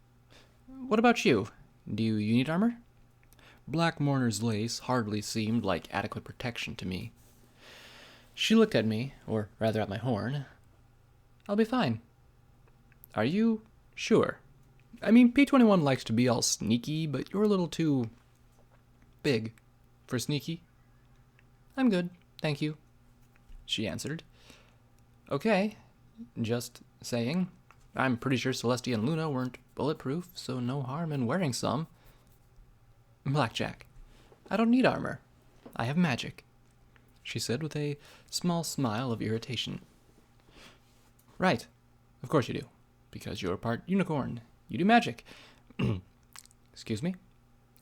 What about you? Do you need armor? Black mourner's lace hardly seemed like adequate protection to me. She looked at me, or rather at my horn. I'll be fine. Are you sure? I mean, P21 likes to be all sneaky, but you're a little too big for sneaky. I'm good, thank you, she answered. Okay, just saying. I'm pretty sure Celestia and Luna weren't bulletproof, so no harm in wearing some. Blackjack, I don't need armor. I have magic, she said with a small smile of irritation. Right, of course you do, because you're part unicorn. You do magic. Excuse me,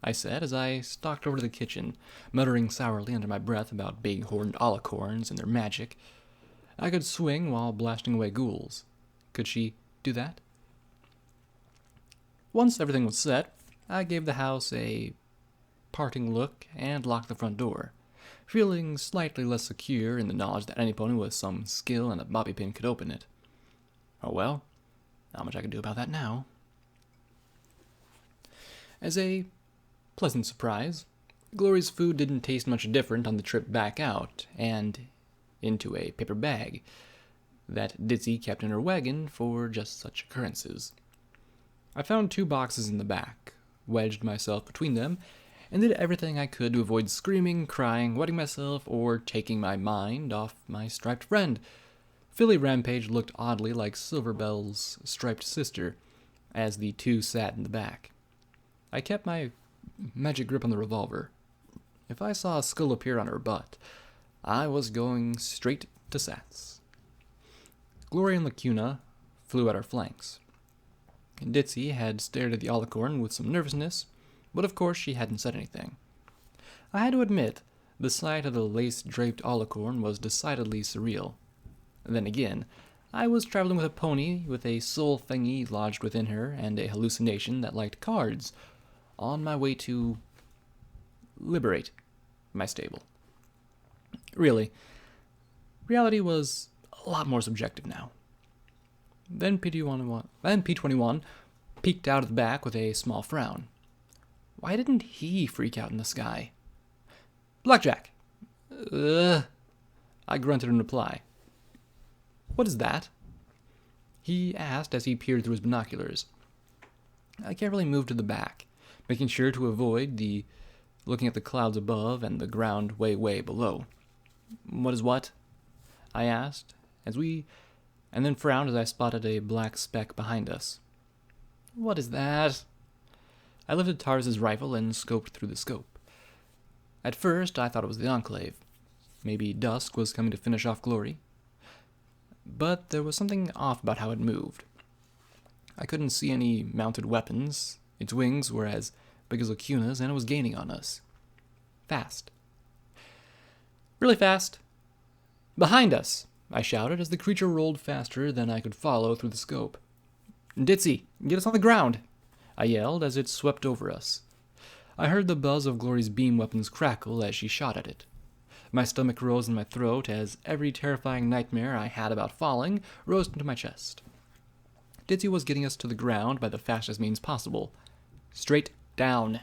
I said as I stalked over to the kitchen, muttering sourly under my breath about big horned alicorns and their magic. I could swing while blasting away ghouls. Could she do that? Once everything was set, I gave the house a parting look and locked the front door, feeling slightly less secure in the knowledge that any opponent with some skill and a bobby pin could open it. Oh well, Not much I can do about that now. As a pleasant surprise, Glory's food didn't taste much different on the trip back out and into a paper bag that Ditzy kept in her wagon for just such occurrences. I found 2 boxes in the back, wedged myself between them, and did everything I could to avoid screaming, crying, wetting myself, or taking my mind off my striped friend. Philly Rampage looked oddly like Silverbell's striped sister, as the 2 sat in the back. I kept my magic grip on the revolver. If I saw a skull appear on her butt, I was going straight to Sats. Glory and Lacuna flew at our flanks. Ditzy had stared at the alicorn with some nervousness, but of course she hadn't said anything. I had to admit, the sight of the lace-draped alicorn was decidedly surreal. Then again, I was traveling with a pony with a soul thingy lodged within her and a hallucination that liked cards, on my way to liberate my stable. Really, reality was a lot more subjective now. Then P21 peeked out of the back with a small frown. Why didn't he freak out in the sky? Blackjack! Ugh, I grunted in reply. What is that? He asked as he peered through his binoculars. I carefully moved to the back, making sure to avoid looking at the clouds above and the ground way, way below. What is what? I asked, and then frowned as I spotted a black speck behind us. What is that? I lifted Tarz's rifle and scoped through the scope. At first, I thought it was the Enclave. Maybe Dusk was coming to finish off Glory. But there was something off about how it moved. I couldn't see any mounted weapons. Its wings were as big as Lacuna's, and it was gaining on us. Fast. Really fast. Behind us, I shouted as the creature rolled faster than I could follow through the scope. Ditzy, get us on the ground, I yelled as it swept over us. I heard the buzz of Glory's beam weapons crackle as she shot at it. My stomach rose in my throat as every terrifying nightmare I had about falling rose into my chest. Ditzy was getting us to the ground by the fastest means possible. Straight down.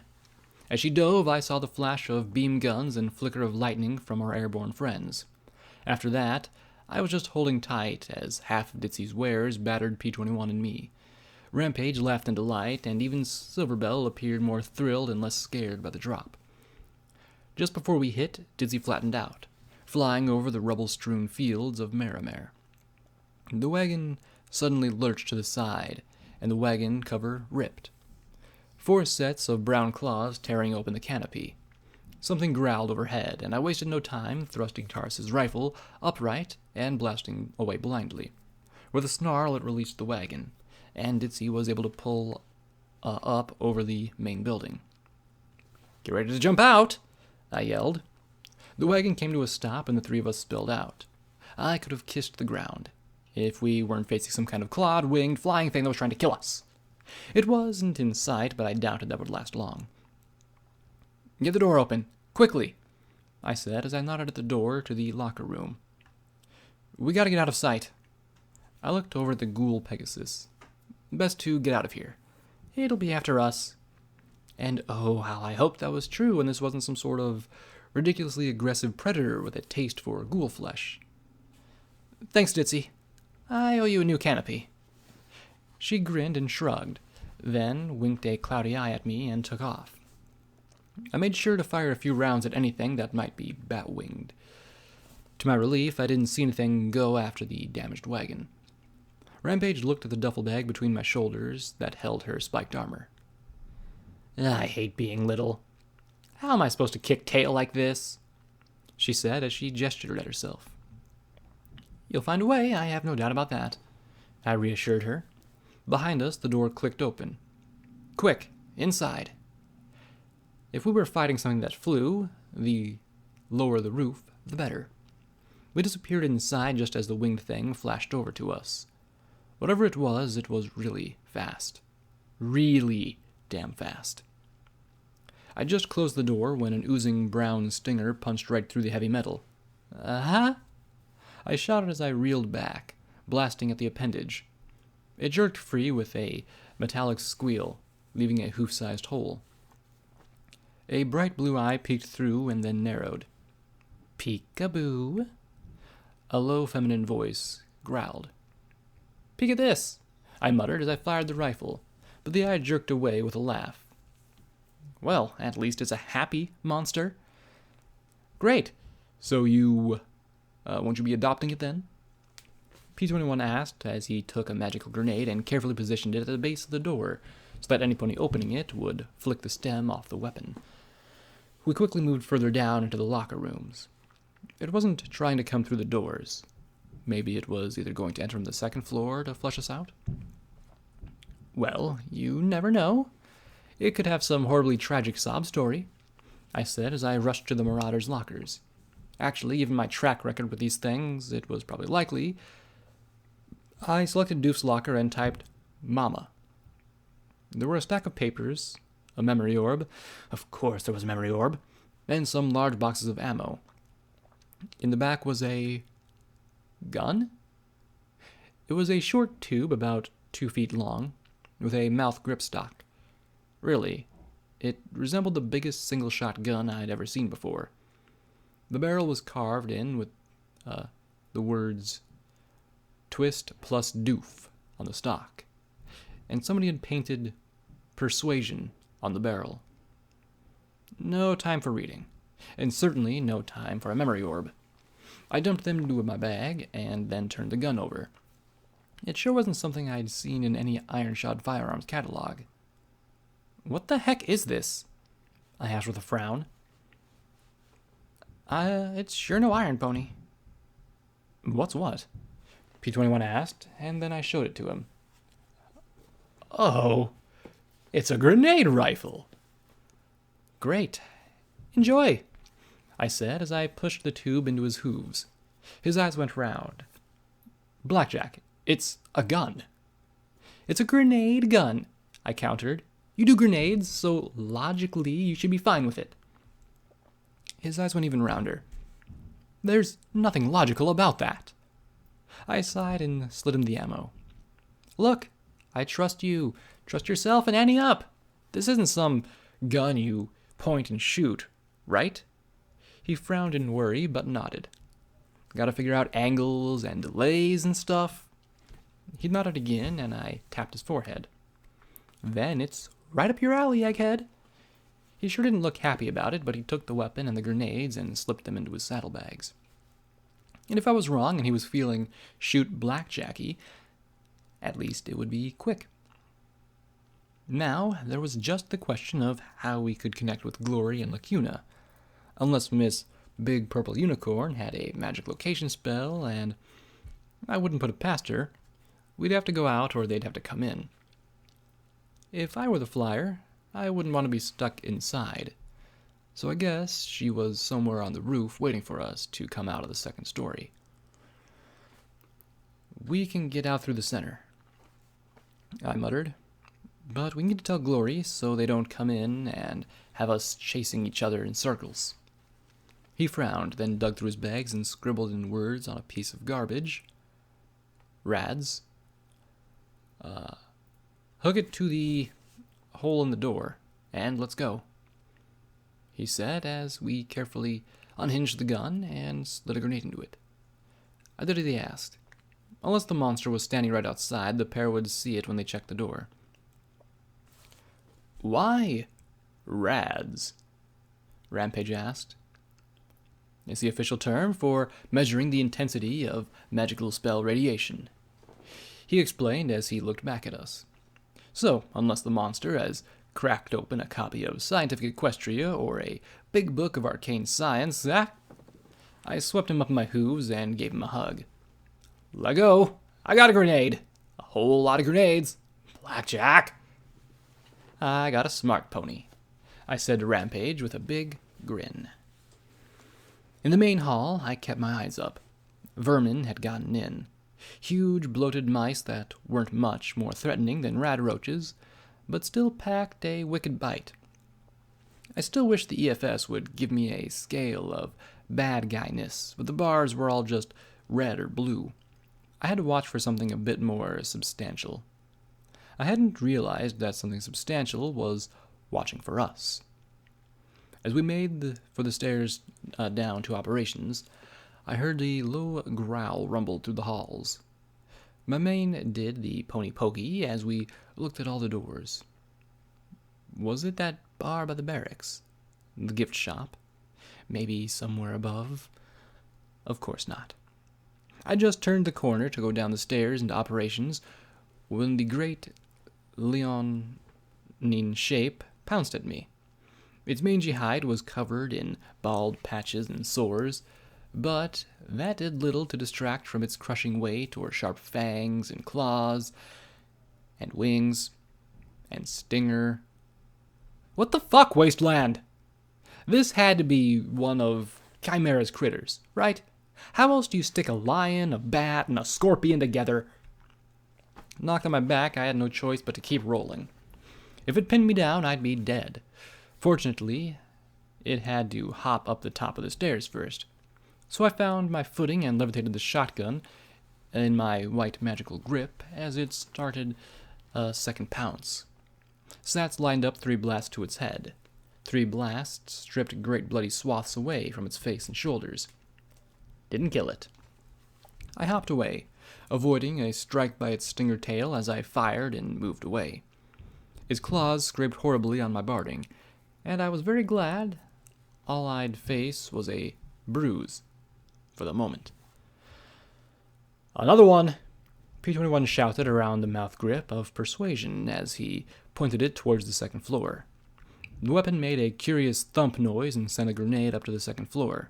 As she dove, I saw the flash of beam guns and flicker of lightning from our airborne friends. After that, I was just holding tight as half of Ditzy's wares battered P21 and me. Rampage laughed in delight, and even Silverbell appeared more thrilled and less scared by the drop. Just before we hit, Ditzy flattened out, flying over the rubble-strewn fields of Marimare. The wagon suddenly lurched to the side, and the wagon cover ripped. 4 sets of brown claws tearing open the canopy. Something growled overhead, and I wasted no time thrusting Tarz's rifle upright and blasting away blindly. With a snarl, it released the wagon, and Ditzy was able to pull up over the main building. Get ready to jump out, I yelled. The wagon came to a stop, and the 3 of us spilled out. I could have kissed the ground, if we weren't facing some kind of clawed, winged, flying thing that was trying to kill us. It wasn't in sight, but I doubted that would last long. Get the door open, quickly, I said as I nodded at the door to the locker room. We gotta get out of sight. I looked over at the ghoul Pegasus. Best to get out of here. It'll be after us. And oh, how I hoped that was true and this wasn't some sort of ridiculously aggressive predator with a taste for ghoul flesh. Thanks, Ditzy. I owe you a new canopy. She grinned and shrugged, then winked a cloudy eye at me and took off. I made sure to fire a few rounds at anything that might be bat-winged. To my relief, I didn't see anything go after the damaged wagon. Rampage looked at the duffel bag between my shoulders that held her spiked armor. I hate being little. How am I supposed to kick tail like this? She said as she gestured at herself. You'll find a way, I have no doubt about that, I reassured her. Behind us, the door clicked open. Quick, inside. If we were fighting something that flew, the lower the roof, the better. We disappeared inside just as the winged thing flashed over to us. Whatever it was really fast. Really damn fast. I just closed the door when an oozing brown stinger punched right through the heavy metal. Uh-huh? I shouted as I reeled back, blasting at the appendage. It jerked free with a metallic squeal, leaving a hoof-sized hole. A bright blue eye peeked through and then narrowed. "Peek-a-boo," a low feminine voice growled. "Peek at this," I muttered as I fired the rifle, but the eye jerked away with a laugh. "Well, at least it's a happy monster." "Great. So won't you be adopting it then?" P-21 asked as he took a magical grenade and carefully positioned it at the base of the door so that any pony opening it would flick the stem off the weapon. We quickly moved further down into the locker rooms. It wasn't trying to come through the doors. Maybe it was either going to enter from the second floor to flush us out? "Well, you never know. It could have some horribly tragic sob story," I said as I rushed to the Marauder's lockers. Actually, given my track record with these things, it was probably likely. I selected Doof's locker and typed "Mama." There were a stack of papers, a memory orb, of course there was a memory orb, and some large boxes of ammo. In the back was a gun? It was a short tube about 2 feet long, with a mouth grip stock. Really, it resembled the biggest single-shot gun I'd ever seen before. The barrel was carved in with the words "Twist plus Doof" on the stock, and somebody had painted "Persuasion" on the barrel. No time for reading, and certainly no time for a memory orb. I dumped them into my bag and then turned the gun over. It sure wasn't something I'd seen in any iron-shod firearms catalog. "What the heck is this?" I asked with a frown. It's sure no iron, pony." "What's what?" P-21 asked, and then I showed it to him. "Oh, it's a grenade rifle." "Great. Enjoy," I said as I pushed the tube into his hooves. His eyes went round. "Blackjack, it's a gun." "It's a grenade gun," I countered. "You do grenades, so logically you should be fine with it." His eyes went even rounder. "There's nothing logical about that." I sighed and slid him the ammo. "Look, I trust you. Trust yourself and ante up. This isn't some gun you point and shoot, right?" He frowned in worry, but nodded. "Gotta figure out angles and delays and stuff." He nodded again, and I tapped his forehead. "Then it's right up your alley, egghead." He sure didn't look happy about it, but he took the weapon and the grenades and slipped them into his saddlebags. And if I was wrong and he was feeling shoot blackjacky, at least it would be quick. Now, there was just the question of how we could connect with Glory and Lacuna. Unless Miss Big Purple Unicorn had a magic location spell, and I wouldn't put it past her, we'd have to go out or they'd have to come in. If I were the flyer, I wouldn't want to be stuck inside, so I guess she was somewhere on the roof waiting for us to come out of the second story. "We can get out through the center," I muttered, "but we need to tell Glory so they don't come in and have us chasing each other in circles." He frowned, then dug through his bags and scribbled in words on a piece of garbage. "Rads. Hook it to the hole in the door, and let's go," he said as we carefully unhinged the gun and slid a grenade into it. I did as he asked. Unless the monster was standing right outside, the pair would see it when they checked the door. "Why rads?" Rampage asked. "It's the official term for measuring the intensity of magical spell radiation," he explained as he looked back at us. "So, unless the monster has cracked open a copy of Scientific Equestria or a big book of arcane science, I swept him up in my hooves and gave him a hug. "Let go. I got a grenade. A whole lot of grenades. Blackjack." "I got a smart pony," I said to Rampage with a big grin. In the main hall, I kept my eyes up. Vermin had gotten in. Huge, bloated mice that weren't much more threatening than rad roaches, but still packed a wicked bite. I still wish the EFS would give me a scale of bad guyness, but the bars were all just red or blue. I had to watch for something a bit more substantial. I hadn't realized that something substantial was watching for us. As we made for the stairs down to operations, I heard a low growl rumble through the halls. My mane did the pony pokey as we looked at all the doors. Was it that bar by the barracks? The gift shop? Maybe somewhere above? Of course not. I just turned the corner to go down the stairs into operations when the great leonine shape pounced at me. Its mangy hide was covered in bald patches and sores, but that did little to distract from its crushing weight or sharp fangs and claws and wings and stinger. What the fuck, Wasteland? This had to be one of Chimera's critters, right? How else do you stick a lion, a bat, and a scorpion together? Knocked on my back, I had no choice but to keep rolling. If it pinned me down, I'd be dead. Fortunately, it had to hop up the top of the stairs first. So I found my footing and levitated the shotgun in my white magical grip as it started a second pounce. Sats lined up 3 blasts to its head. 3 blasts stripped great bloody swaths away from its face and shoulders. Didn't kill it. I hopped away, avoiding a strike by its stinger tail as I fired and moved away. Its claws scraped horribly on my barding, and I was very glad all I'd face was a bruise, for the moment. Another one! P-21 shouted around the mouth grip of persuasion as he pointed it towards the second floor. The weapon made a curious thump noise and sent a grenade up to the second floor,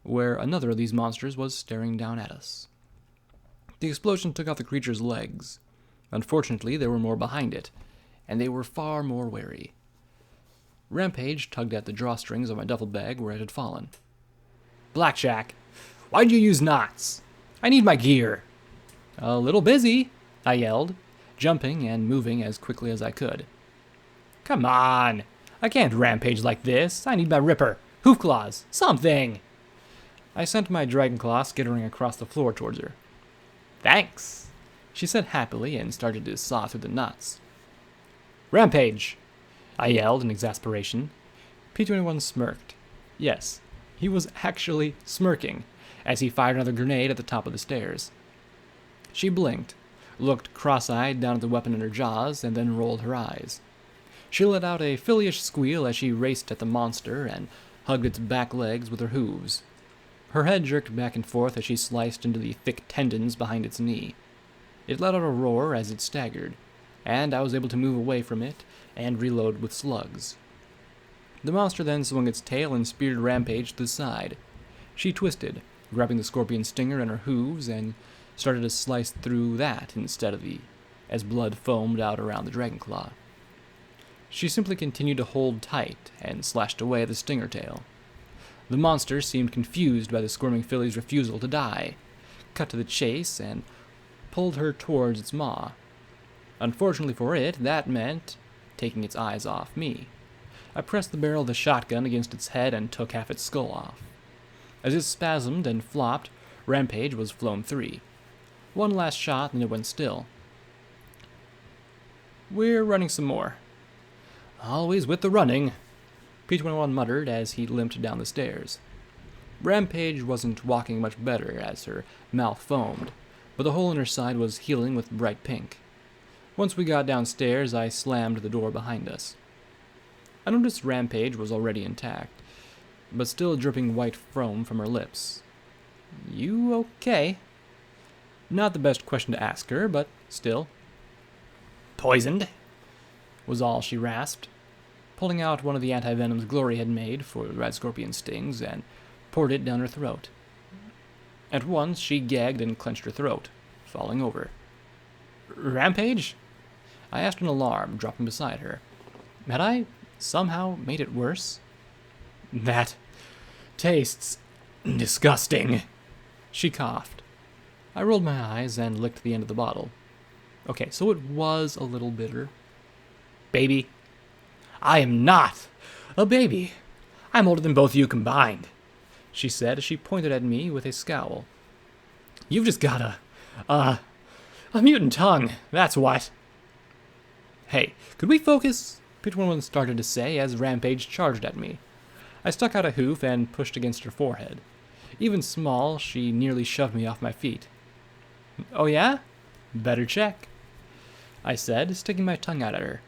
where another of these monsters was staring down at us. The explosion took out the creature's legs. Unfortunately, there were more behind it, and they were far more wary. Rampage tugged at the drawstrings of my duffel bag where it had fallen. Blackjack, why'd you use knots? I need my gear. A little busy, I yelled, jumping and moving as quickly as I could. Come on, I can't rampage like this. I need my ripper, hoof claws, something. I sent my dragon claw skittering across the floor towards her. Thanks, she said happily and started to saw through the knots. Rampage, I yelled in exasperation. P-21 smirked. Yes, he was actually smirking as he fired another grenade at the top of the stairs. She blinked, looked cross-eyed down at the weapon in her jaws, and then rolled her eyes. She let out a filly-ish squeal as she raced at the monster and hugged its back legs with her hooves. Her head jerked back and forth as she sliced into the thick tendons behind its knee. It let out a roar as it staggered, and I was able to move away from it and reload with slugs. The monster then swung its tail and speared Rampage to the side. She twisted, grabbing the scorpion stinger in her hooves, and started to slice through that instead of as blood foamed out around the dragon claw. She simply continued to hold tight and slashed away at the stinger tail. The monster seemed confused by the squirming filly's refusal to die, cut to the chase, and pulled her towards its maw. Unfortunately for it, that meant taking its eyes off me. I pressed the barrel of the shotgun against its head and took half its skull off. As it spasmed and flopped, Rampage was flown 3. One last shot, and it went still. We're running some more. Always with the running, P-21 muttered as he limped down the stairs. Rampage wasn't walking much better as her mouth foamed, but the hole in her side was healing with bright pink. Once we got downstairs, I slammed the door behind us. I noticed Rampage was already intact, but still dripping white foam from her lips. You okay? Not the best question to ask her, but still. Poisoned? Was all she rasped, pulling out one of the antivenoms Glory had made for Red Scorpion stings and poured it down her throat. At once she gagged and clenched her throat, falling over. Rampage? I asked in alarm, dropping beside her. Had I somehow made it worse? That tastes disgusting, she coughed. I rolled my eyes and licked the end of the bottle. Okay, so it was a little bitter. Baby, I am not a baby. I'm older than both of you combined, she said as she pointed at me with a scowl. You've just got a A mutant tongue, that's what. Hey, could we focus? P21 started to say as Rampage charged at me. I stuck out a hoof and pushed against her forehead. Even small, she nearly shoved me off my feet. Oh yeah? Better check, I said, sticking my tongue out at her.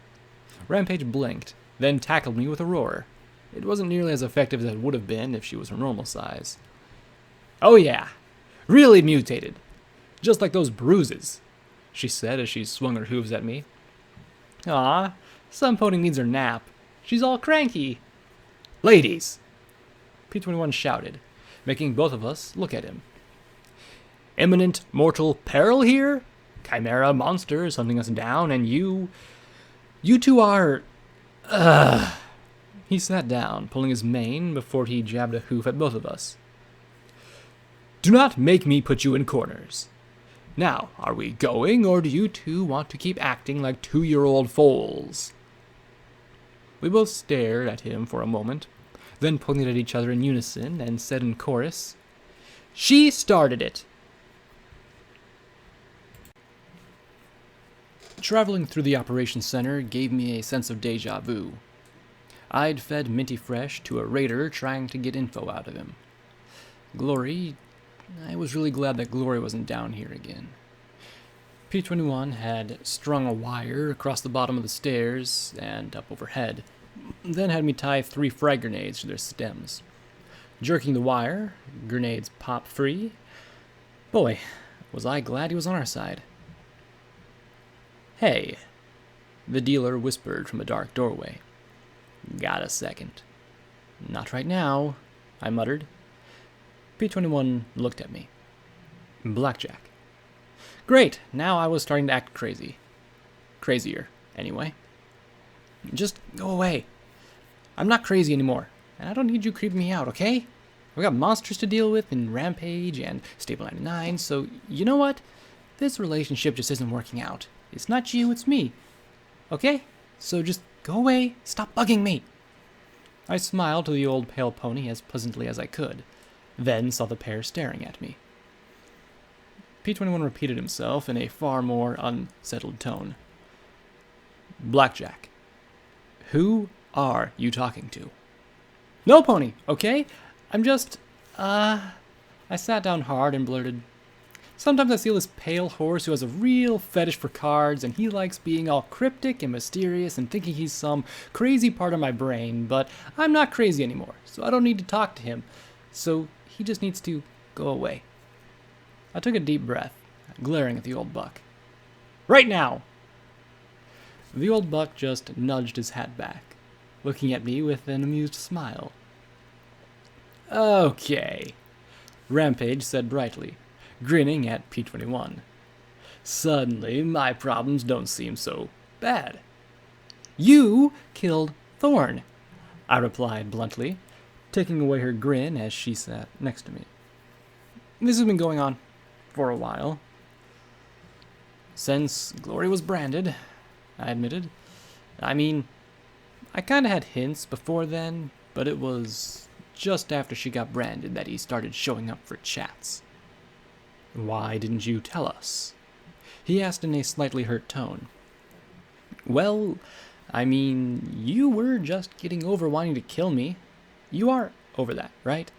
Rampage blinked, then tackled me with a roar. It wasn't nearly as effective as it would have been if she was her normal size. Oh yeah, really mutated. Just like those bruises, she said as she swung her hooves at me. Ah, some pony needs her nap. She's all cranky. Ladies, P21 shouted, making both of us look at him. Imminent mortal peril here? Chimera monsters hunting us down, and you two are... He sat down, pulling his mane before he jabbed a hoof at both of us. Do not make me put you in corners. Now, are we going, or do you two want to keep acting like 2-year-old foals? We both stared at him for a moment, then pointed at each other in unison and said in chorus, She started it! Traveling through the operations center gave me a sense of deja vu. I'd fed Minty Fresh to a raider trying to get info out of him. Glory... I was really glad that Glory wasn't down here again. P21 had strung a wire across the bottom of the stairs and up overhead, then had me tie 3 frag grenades to their stems. Jerking the wire, grenades pop free. Boy, was I glad he was on our side. Hey, the dealer whispered from a dark doorway. Got a second? Not right now, I muttered. P21 looked at me. Blackjack. Great, now I was starting to act crazy. Crazier, anyway. Just go away. I'm not crazy anymore, and I don't need you creeping me out, okay? I've got monsters to deal with in Rampage and Stable 99, so you know what? This relationship just isn't working out. It's not you, it's me. Okay? So just go away, stop bugging me. I smiled to the old pale pony as pleasantly as I could, then saw the pair staring at me. P21 repeated himself in a far more unsettled tone. Blackjack, who are you talking to? No, pony, okay? I'm just, I sat down hard and blurted, sometimes I see this pale horse who has a real fetish for cards, and he likes being all cryptic and mysterious and thinking he's some crazy part of my brain, but I'm not crazy anymore, so I don't need to talk to him. So he just needs to go away. I took a deep breath, glaring at the old buck. Right now! The old buck just nudged his hat back, looking at me with an amused smile. Okay, Rampage said brightly, grinning at P21. Suddenly, my problems don't seem so bad. You killed Thorn, I replied bluntly, taking away her grin as she sat next to me. This has been going on for a while. Since Glory was branded, I admitted. I mean, I kinda had hints before then, but it was just after she got branded that he started showing up for chats. Why didn't you tell us? He asked in a slightly hurt tone. Well, I mean, you were just getting over wanting to kill me. You are over that, right?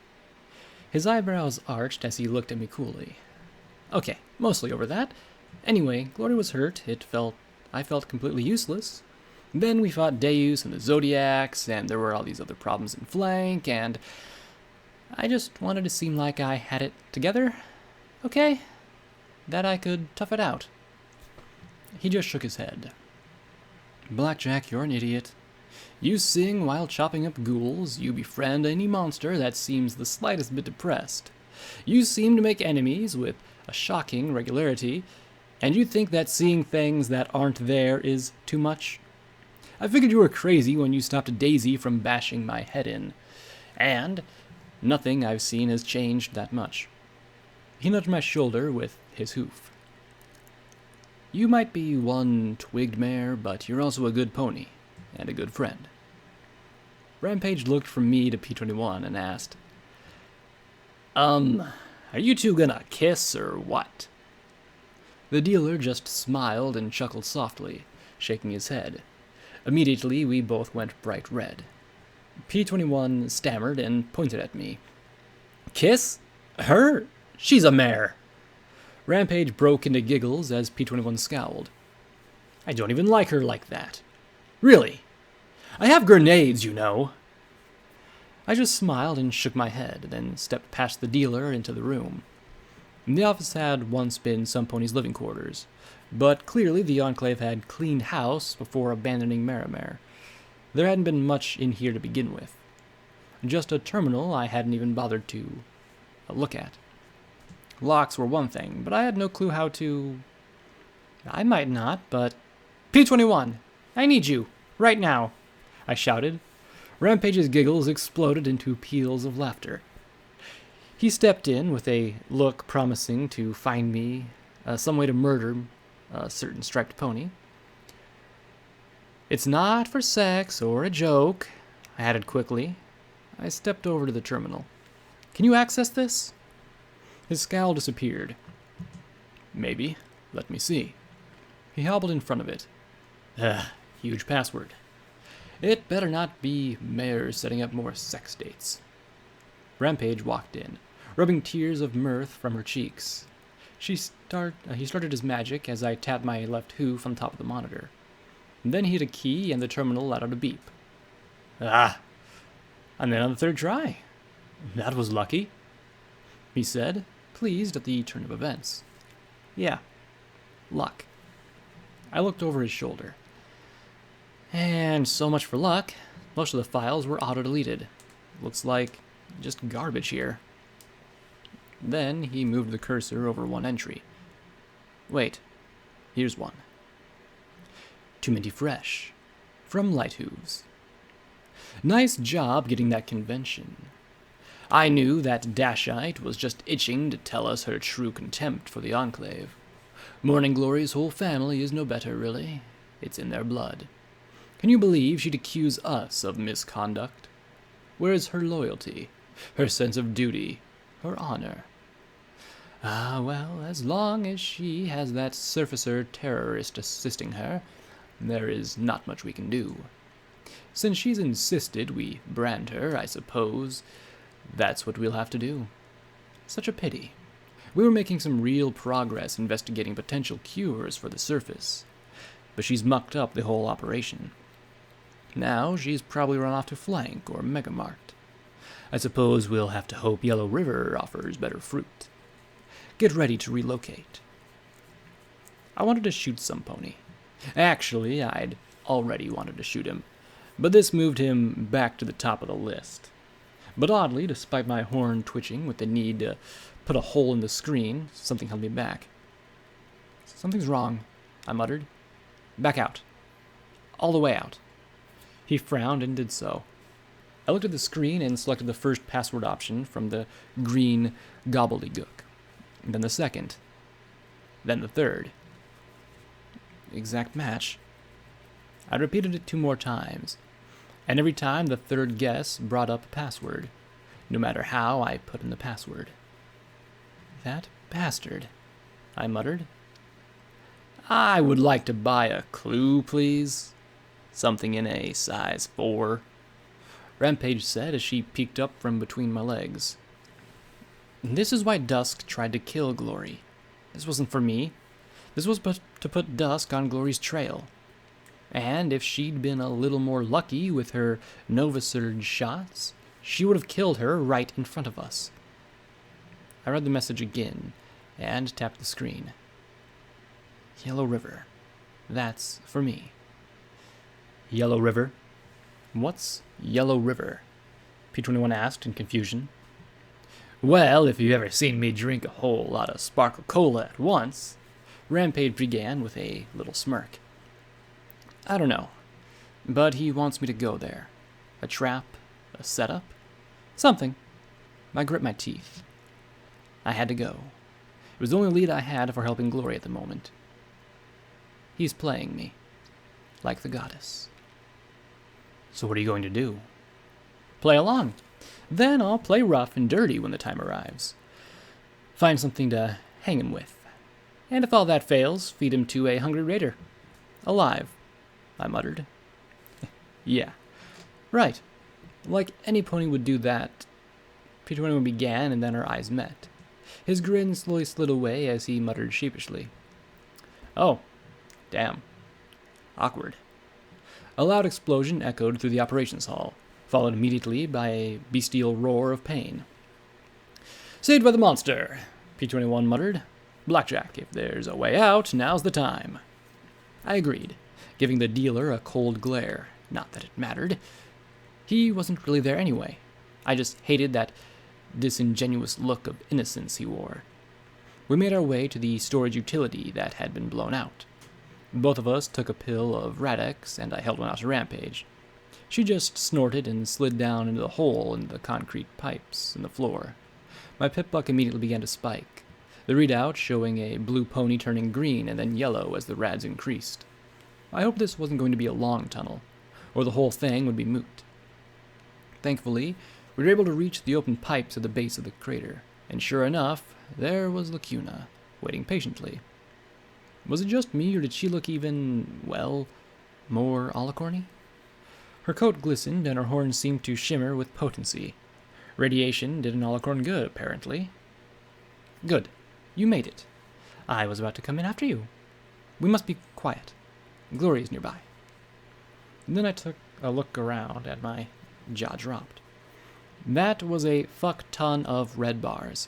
His eyebrows arched as he looked at me coolly. Okay, mostly over that. Anyway, Glory was hurt. I felt completely useless. Then we fought Deus and the Zodiacs, and there were all these other problems in flank, and I just wanted to seem like I had it together. Okay? That I could tough it out. He just shook his head. Blackjack, you're an idiot. You sing while chopping up ghouls, you befriend any monster that seems the slightest bit depressed. You seem to make enemies with a shocking regularity, and you think that seeing things that aren't there is too much? I figured you were crazy when you stopped Daisy from bashing my head in, and nothing I've seen has changed that much. He nudged my shoulder with his hoof. You might be one twigged mare, but you're also a good pony, and a good friend. Rampage looked from me to P21 and asked, are you two gonna kiss or what? The dealer just smiled and chuckled softly, shaking his head. Immediately, we both went bright red. P21 stammered and pointed at me. Kiss? Her? She's a mare. Rampage broke into giggles as P21 scowled. I don't even like her like that. Really? I have grenades, you know. I just smiled and shook my head, then stepped past the dealer into the room. The office had once been Some Pony's living quarters, but clearly the Enclave had cleaned house before abandoning Marimar. There hadn't been much in here to begin with. Just a terminal I hadn't even bothered to look at. Locks were one thing, but I had no clue how to... I might not, but... P21, I need you, right now, I shouted. Rampage's giggles exploded into peals of laughter. He stepped in with a look promising to find me some way to murder a certain striped pony. It's not for sex or a joke, I added quickly. I stepped over to the terminal. Can you access this? His scowl disappeared. Maybe. Let me see. He hobbled in front of it. Huge password. It better not be mares setting up more sex dates. Rampage walked in, rubbing tears of mirth from her cheeks. He started his magic as I tapped my left hoof on top of the monitor. Then he hit a key and the terminal let out a beep. I'm in on the third try. That was lucky, he said, pleased at the turn of events. Yeah, luck. I looked over his shoulder. And so much for luck. Most of the files were auto-deleted. Looks like just garbage here. Then he moved the cursor over one entry. Wait, here's one. Too many fresh. From Light Hooves. Nice job getting that convention. I knew that Dashite was just itching to tell us her true contempt for the Enclave. Morning Glory's whole family is no better, really. It's in their blood. Can you believe she'd accuse us of misconduct? Where's her loyalty, her sense of duty, her honor? Well, as long as she has that surfacer terrorist assisting her, there is not much we can do. Since she's insisted we brand her, I suppose that's what we'll have to do. Such a pity. We were making some real progress investigating potential cures for the surface, but she's mucked up the whole operation. Now she's probably run off to Flank or Megamart. I suppose we'll have to hope Yellow River offers better fruit. Get ready to relocate. I wanted to shoot Some Pony. Actually, I'd already wanted to shoot him, but this moved him back to the top of the list. But oddly, despite my horn twitching with the need to put a hole in the screen, something held me back. Something's wrong, I muttered. Back out. All the way out. He frowned and did so. I looked at the screen and selected the first password option from the green gobbledygook. Then the second. Then the third. Exact match. I repeated it 2 more times, and every time the third guess brought up a password, no matter how I put in the password. That bastard, I muttered. I would like to buy a clue, please. Something in a size 4. Rampage said as she peeked up from between my legs. This is why Dusk tried to kill Glory. This wasn't for me. This was but to put Dusk on Glory's trail. And if she'd been a little more lucky with her Nova Surge shots, she would have killed her right in front of us. I read the message again and tapped the screen. Yellow River. That's for me. Yellow River? What's Yellow River? P21 asked in confusion. Well, if you've ever seen me drink a whole lot of Sparkle Cola at once, Rampage began with a little smirk. I don't know, but he wants me to go there. A trap, a setup, something. I grit my teeth. I had to go. It was the only lead I had for helping Glory at the moment. He's playing me, like the goddess. So what are you going to do? Play along. Then I'll play rough and dirty when the time arrives. Find something to hang him with. And if all that fails, feed him to a hungry raider. Alive, I muttered. Yeah, right. Like any pony would do that. P21 began, and then our eyes met. His grin slowly slid away as he muttered sheepishly. Oh, damn. Awkward. A loud explosion echoed through the operations hall, followed immediately by a bestial roar of pain. Saved by the monster, P21 muttered. Blackjack, if there's a way out, now's the time. I agreed, giving the dealer a cold glare. Not that it mattered. He wasn't really there anyway. I just hated that disingenuous look of innocence he wore. We made our way to the storage utility that had been blown out. Both of us took a pill of Radex, and I held one out to Rampage. She just snorted and slid down into the hole in the concrete pipes in the floor. My pip-buck immediately began to spike, the readout showing a blue pony turning green and then yellow as the rads increased. I hoped this wasn't going to be a long tunnel, or the whole thing would be moot. Thankfully, we were able to reach the open pipes at the base of the crater, and sure enough, there was Lacuna, waiting patiently. Was it just me, or did she look even, well, more alicorny? Her coat glistened, and her horns seemed to shimmer with potency. Radiation did an alicorn good, apparently. Good. You made it. I was about to come in after you. We must be quiet. Glory is nearby. And then I took a look around, and my jaw dropped. That was a fuck ton of red bars.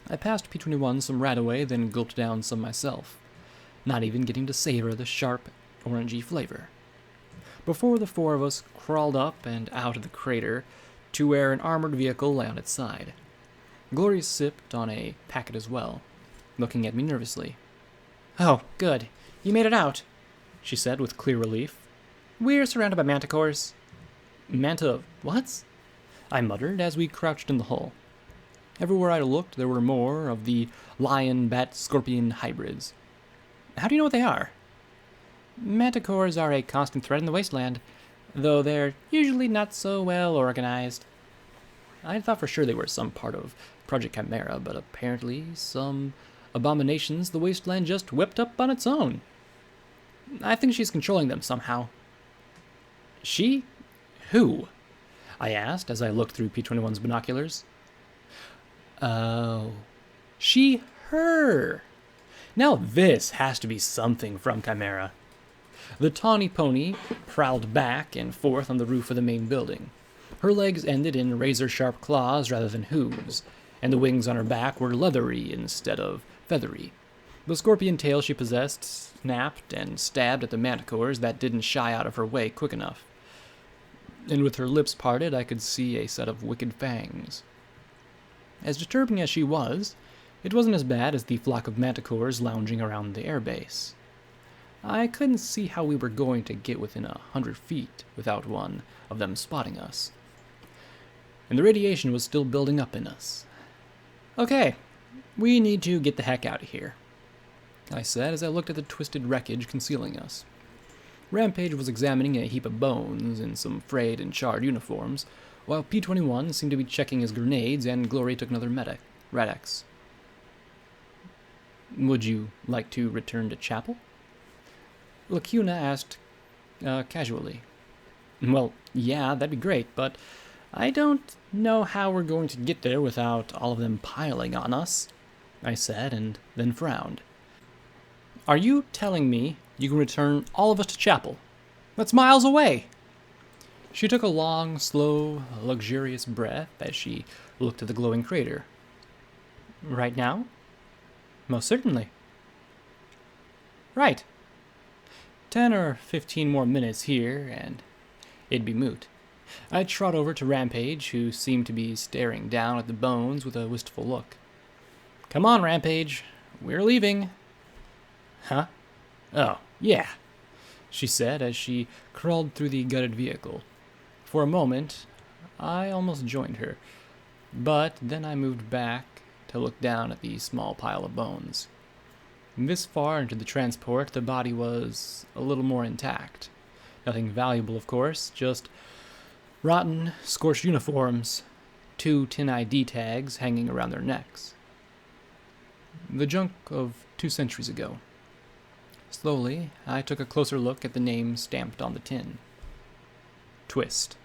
I passed P21 some Radaway, then gulped down some myself, not even getting to savor the sharp, orangey flavor. Before the four of us crawled up and out of the crater to where an armored vehicle lay on its side. Glory sipped on a packet as well, looking at me nervously. Oh, good. You made it out, she said with clear relief. We're surrounded by manticores. Manta what? I muttered as we crouched in the hull. Everywhere I looked, there were more of the lion-bat-scorpion hybrids. How do you know what they are? Manticores are a constant threat in the wasteland, though they're usually not so well organized. I thought for sure they were some part of Project Chimera, but apparently some abominations the wasteland just whipped up on its own. I think she's controlling them somehow. She? Who? I asked as I looked through P21's binoculars. Oh. Her. Now this has to be something from Chimera. The tawny pony prowled back and forth on the roof of the main building. Her legs ended in razor-sharp claws rather than hooves, and the wings on her back were leathery instead of feathery. The scorpion tail she possessed snapped and stabbed at the manticores that didn't shy out of her way quick enough. And with her lips parted, I could see a set of wicked fangs. As disturbing as she was, it wasn't as bad as the flock of manticores lounging around the airbase. I couldn't see how we were going to get within 100 feet without one of them spotting us. And the radiation was still building up in us. Okay, we need to get the heck out of here, I said as I looked at the twisted wreckage concealing us. Rampage was examining a heap of bones in some frayed and charred uniforms, while P21 seemed to be checking his grenades and Glory took another Radex. Would you like to return to chapel? Lacuna asked casually. Well, yeah, that'd be great, but I don't know how we're going to get there without all of them piling on us, I said, and then frowned. Are you telling me you can return all of us to chapel? That's miles away. She took a long, slow, luxurious breath as she looked at the glowing crater. Right now? Most certainly. Right. 10 or 15 more minutes here, and it'd be moot. I trot over to Rampage, who seemed to be staring down at the bones with a wistful look. Come on, Rampage. We're leaving. Huh? Oh, yeah, she said as she crawled through the gutted vehicle. For a moment, I almost joined her, but then I moved back to look down at the small pile of bones. This far into the transport, the body was a little more intact. Nothing valuable, of course, just rotten, scorched uniforms, 2 tin ID tags hanging around their necks. The junk of 2 centuries ago. Slowly, I took a closer look at the name stamped on the tin. Twist.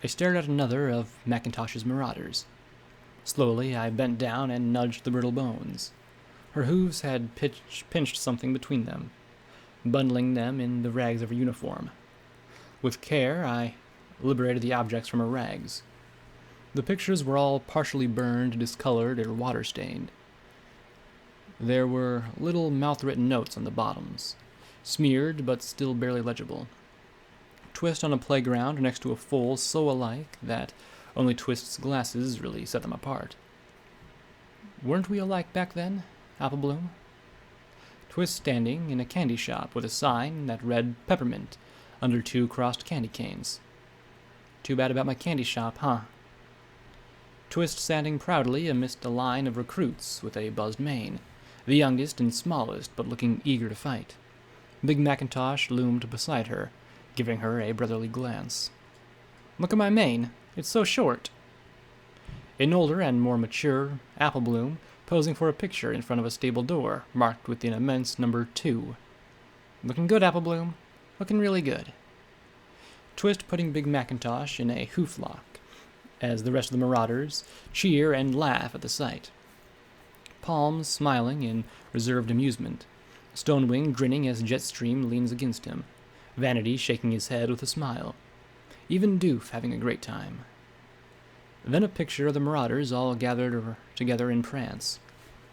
I stared at another of Macintosh's Marauders. Slowly, I bent down and nudged the brittle bones. Her hooves had pinched something between them, bundling them in the rags of her uniform. With care, I liberated the objects from her rags. The pictures were all partially burned, discolored, or water-stained. There were little mouth-written notes on the bottoms, smeared but still barely legible. Twist on a playground next to a foal so alike that only Twist's glasses really set them apart. Weren't we alike back then, Applebloom? Twist standing in a candy shop with a sign that read Peppermint under 2 crossed candy canes. Too bad about my candy shop, huh? Twist standing proudly amidst a line of recruits with a buzzed mane, the youngest and smallest but looking eager to fight. Big Macintosh loomed beside her, giving her a brotherly glance. Look at my mane. It's so short. An older and more mature Applebloom posing for a picture in front of a stable door marked with an immense number 2. Looking good, Applebloom. Looking really good. Twist putting Big Macintosh in a hoof lock, as the rest of the Marauders cheer and laugh at the sight. Palms smiling in reserved amusement, Stonewing grinning as Jetstream leans against him, Vanity shaking his head with a smile, even Doof having a great time. Then a picture of the Marauders all gathered together in prance,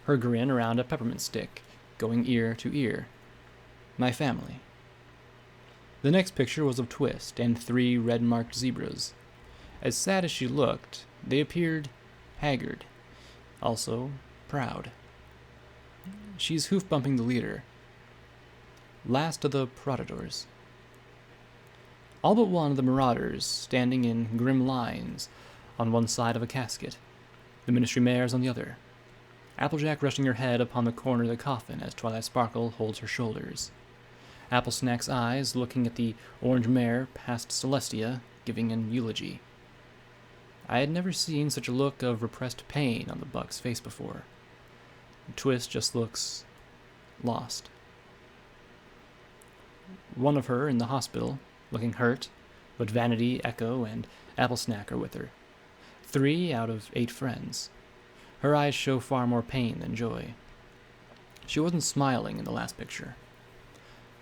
her grin around a peppermint stick, going ear to ear. My family. The next picture was of Twist and 3 red-marked zebras. As sad as she looked, they appeared haggard, also proud. She's hoof-bumping the leader. Last of the Protators. All but one of the Marauders standing in grim lines on one side of a casket, the Ministry Mares on the other. Applejack resting her head upon the corner of the coffin as Twilight Sparkle holds her shoulders. Applesnack's eyes looking at the orange mare past Celestia, giving an eulogy. I had never seen such a look of repressed pain on the buck's face before. Twist just looks lost. One of her in the hospital, looking hurt, but Vanity, Echo, and Applesnack are with her. 3 out of 8 friends. Her eyes show far more pain than joy. She wasn't smiling in the last picture.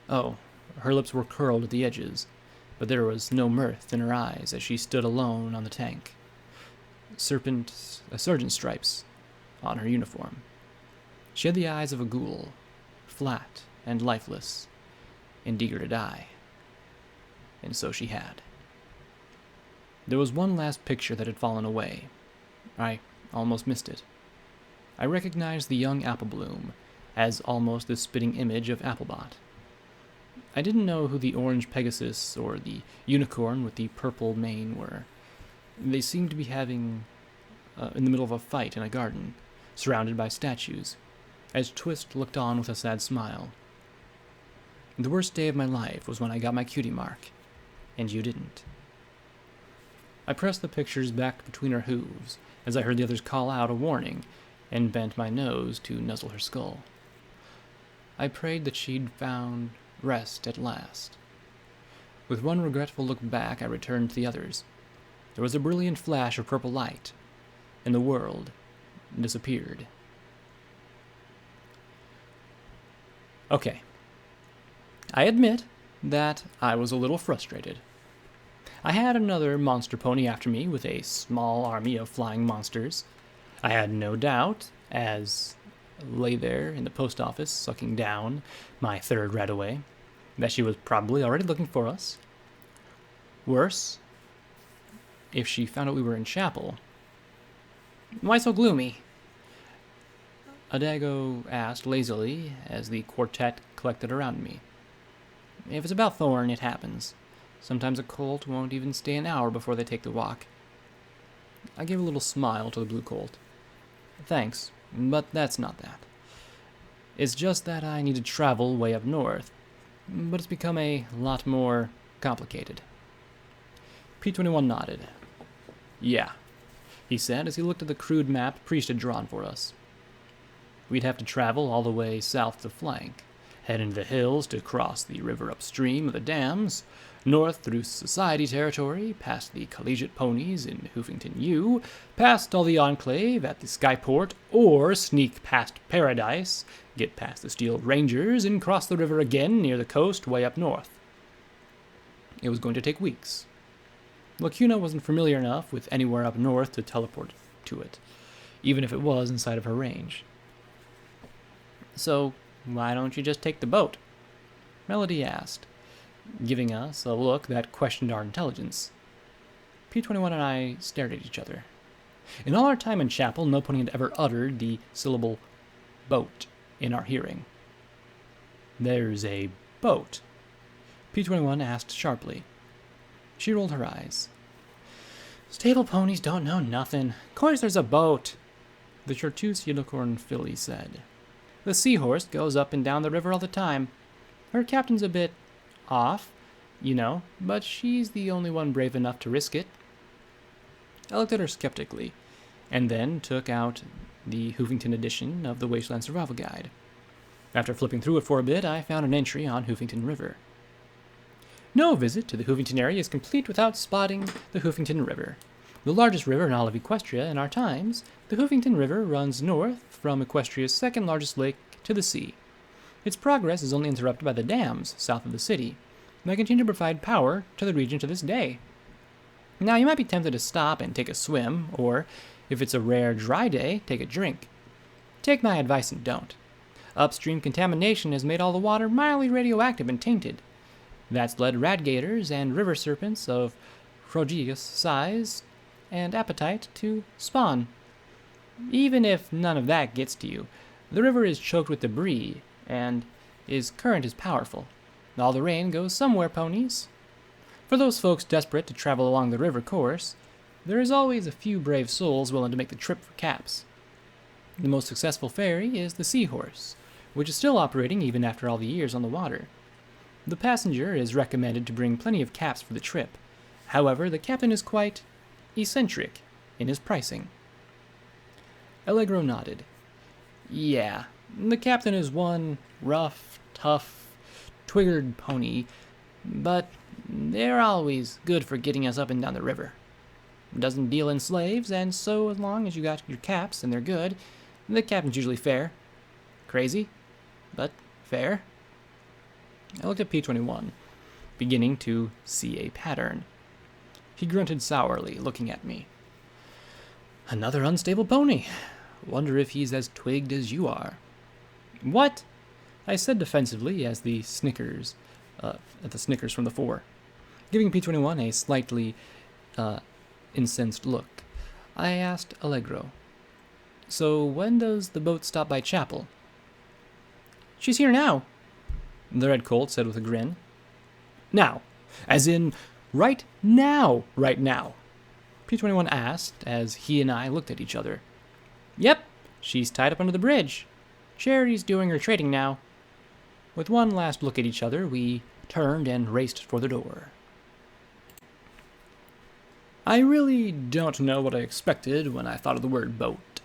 Oh, her lips were curled at the edges, but there was no mirth in her eyes as she stood alone on the tank. Sergeant stripes on her uniform. She had the eyes of a ghoul, flat and lifeless, and eager to die. And so she had. There was one last picture that had fallen away. I almost missed it. I recognized the young Applebloom as almost the spitting image of Applebot. I didn't know who the orange Pegasus or the unicorn with the purple mane were. They seemed to be having in the middle of a fight in a garden, surrounded by statues, as Twist looked on with a sad smile. The worst day of my life was when I got my cutie mark, and you didn't. I pressed the pictures back between her hooves as I heard the others call out a warning and bent my nose to nuzzle her skull. I prayed that she'd found rest at last. With one regretful look back, I returned to the others. There was a brilliant flash of purple light, and the world disappeared. Okay. I admit that I was a little frustrated. I had another monster pony after me with a small army of flying monsters. I had no doubt, as lay there in the post office sucking down my 3rd Rataway, that she was probably already looking for us. Worse, if she found out we were in chapel. Why so gloomy? Adago asked lazily as the quartet collected around me. If it's about Thorn, it happens. Sometimes a colt won't even stay an hour before they take the walk. I gave a little smile to the blue colt. Thanks, but that's not that. It's just that I need to travel way up north, but it's become a lot more complicated. P-21 nodded. Yeah, he said as he looked at the crude map Priest had drawn for us. We'd have to travel all the way south to flank, head into the hills to cross the river upstream of the dams, north through Society territory, past the collegiate ponies in Hoofington U, past all the Enclave at the Skyport, or sneak past Paradise, get past the Steel Rangers, and cross the river again near the coast way up north. It was going to take weeks. Lacuna wasn't familiar enough with anywhere up north to teleport to it, even if it was inside of her range. So, why don't you just take the boat? Melody asked, giving us a look that questioned our intelligence. P21 and I stared at each other. In all our time in chapel, no pony had ever uttered the syllable boat in our hearing. There's a boat? P21 asked sharply. She rolled her eyes. Stable ponies don't know nothing. Course there's a boat, the Chartreuse Unicorn filly said. The seahorse goes up and down the river all the time. Her captain's a bit off, you know, but she's the only one brave enough to risk it. I looked at her skeptically, and then took out the Hoofington edition of the Wasteland Survival Guide. After flipping through it for a bit, I found an entry on Hoofington River. No visit to the Hoofington area is complete without spotting the Hoofington River. The largest river in all of Equestria in our times, the Hoofington River runs north from Equestria's second largest lake to the sea. Its progress is only interrupted by the dams south of the city, and they continue to provide power to the region to this day. Now, you might be tempted to stop and take a swim, or, if it's a rare dry day, take a drink. Take my advice and don't. Upstream contamination has made all the water mildly radioactive and tainted. That's led radgators and river serpents of prodigious size and appetite to spawn. Even if none of that gets to you, the river is choked with debris, and its current is powerful. All the rain goes somewhere, ponies. For those folks desperate to travel along the river course, there is always a few brave souls willing to make the trip for caps. The most successful ferry is the Seahorse, which is still operating even after all the years on the water. The passenger is recommended to bring plenty of caps for the trip. However, the captain is quite eccentric in his pricing. Allegro nodded. Yeah, the captain is one rough, tough, twiggered pony, but they're always good for getting us up and down the river. Doesn't deal in slaves, and so as long as you got your caps and they're good, the captain's usually fair. Crazy, but fair. I looked at P21, beginning to see a pattern. He grunted sourly, looking at me. Another unstable pony. Wonder if he's as twigged as you are. What? I said defensively at the snickers from the fore, giving P21 a slightly incensed look. I asked Allegro, so when does the boat stop by chapel? She's here now, the Red Colt said with a grin. Now, as in right now, P21 asked as he and I looked at each other. Yep, she's tied up under the bridge. Charity's doing her trading now. With one last look at each other, we turned and raced for the door. I really don't know what I expected when I thought of the word boat.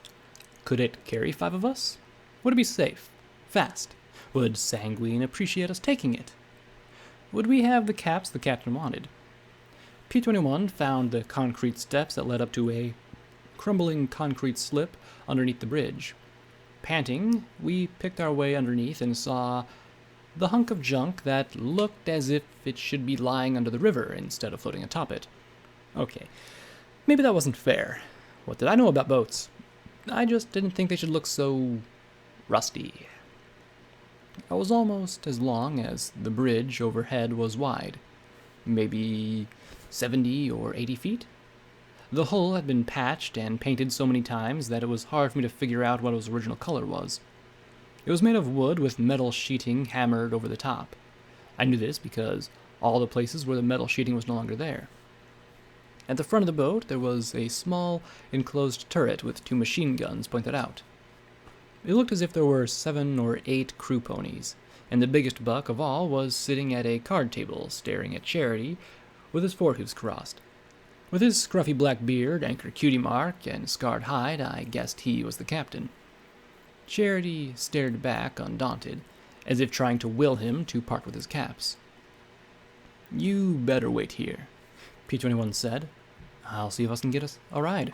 Could it carry 5 of us? Would it be safe? Fast? Would Sanguine appreciate us taking it? Would we have the caps the captain wanted? P21 found the concrete steps that led up to a crumbling concrete slip underneath the bridge. Panting, we picked our way underneath and saw the hunk of junk that looked as if it should be lying under the river instead of floating atop it. Okay, maybe that wasn't fair. What did I know about boats? I just didn't think they should look so rusty. I was almost as long as the bridge overhead was wide, maybe 70 or 80 feet. The hull had been patched and painted so many times that it was hard for me to figure out what its original color was. It was made of wood with metal sheeting hammered over the top. I knew this because all the places where the metal sheeting was no longer there. At the front of the boat, there was a small enclosed turret with 2 machine guns pointed out. It looked as if there were 7 or 8 crew ponies, and the biggest buck of all was sitting at a card table staring at Charity with his forehoofs crossed. With his scruffy black beard, anchor cutie mark, and scarred hide, I guessed he was the captain. Charity stared back undaunted, as if trying to will him to part with his caps. "You better wait here," P-21 said. "I'll see if us can get us a ride."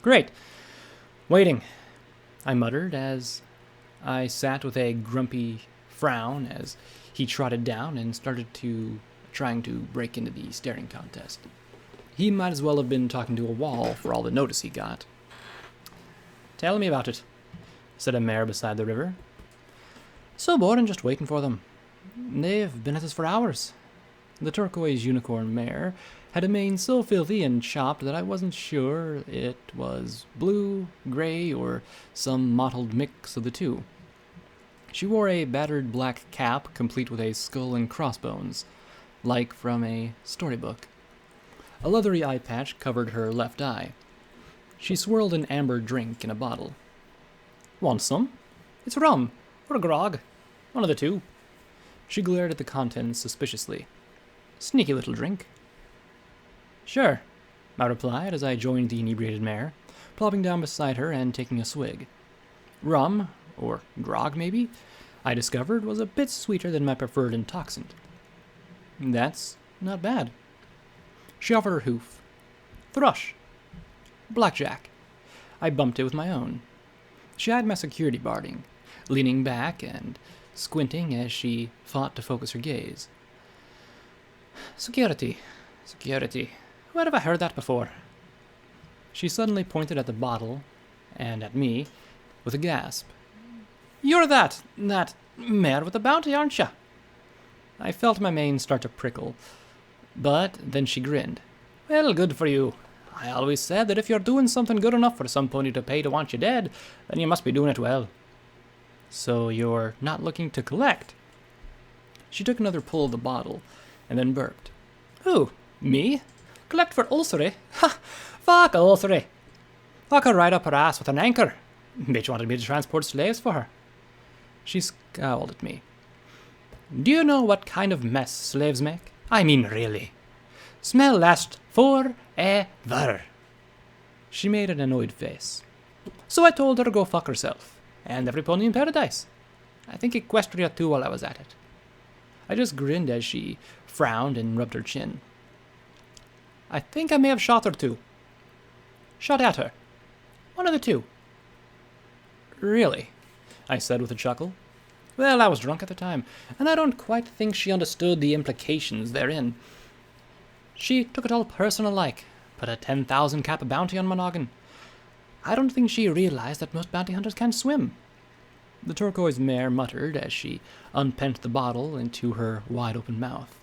"Great. Waiting," I muttered as I sat with a grumpy frown as he trotted down and started trying to break into the staring contest. He might as well have been talking to a wall for all the notice he got. "Tell me about it," said a mare beside the river. "So boring just waiting for them. They've been at us for hours." The turquoise unicorn mare had a mane so filthy and chopped that I wasn't sure it was blue, gray, or some mottled mix of the two. She wore a battered black cap complete with a skull and crossbones, like from a storybook. A leathery eye patch covered her left eye. She swirled an amber drink in a bottle. "Want some? It's rum, or grog. One of the two." She glared at the contents suspiciously. "Sneaky little drink." "Sure," I replied as I joined the inebriated mare, plopping down beside her and taking a swig. Rum, or grog maybe, I discovered was a bit sweeter than my preferred intoxicant. "That's not bad." She offered her hoof. "Thrush." "Blackjack." I bumped it with my own. She eyed my security barding, leaning back and squinting as she fought to focus her gaze. Security. Where have I heard that before?" She suddenly pointed at the bottle, and at me, with a gasp. "You're that mare with the bounty, aren't you?" I felt my mane start to prickle, but then she grinned. "Well, good for you. I always said that if you're doing something good enough for some pony to pay to want you dead, then you must be doing it well." "So you're not looking to collect?" She took another pull of the bottle, and then burped. "Who? Me? Collect for ulcery? Ha! Fuck ulcery! I could ride up her ass with an anchor. Bitch wanted me to transport slaves for her." She scowled at me. "Do you know what kind of mess slaves make? I mean, really. Smell last forever." She made an annoyed face. "So I told her to go fuck herself, and every pony in paradise. I think Equestria too while I was at it." I just grinned as she frowned and rubbed her chin. "I think I may have shot her too." "Shot at her." "One of the two." "Really?" I said with a chuckle. "Well, I was drunk at the time, and I don't quite think she understood the implications therein. She took it all personal like, put a 10,000 cap bounty on my noggin. I don't think she realized that most bounty hunters can't swim." The turquoise mare muttered as she unpent the bottle into her wide-open mouth.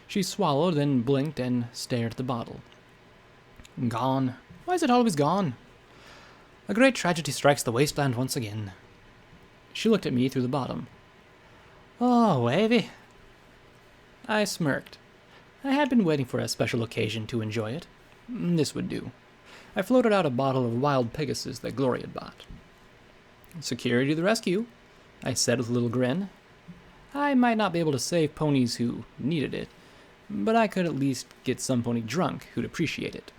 She swallowed, then blinked and stared at the bottle. "Gone. Why is it always gone? A great tragedy strikes the wasteland once again." She looked at me through the bottom. "Oh, wavy." I smirked. I had been waiting for a special occasion to enjoy it. This would do. I floated out a bottle of wild Pegasus that Glory had bought. "Security to the rescue," I said with a little grin. I might not be able to save ponies who needed it, but I could at least get some pony drunk who'd appreciate it.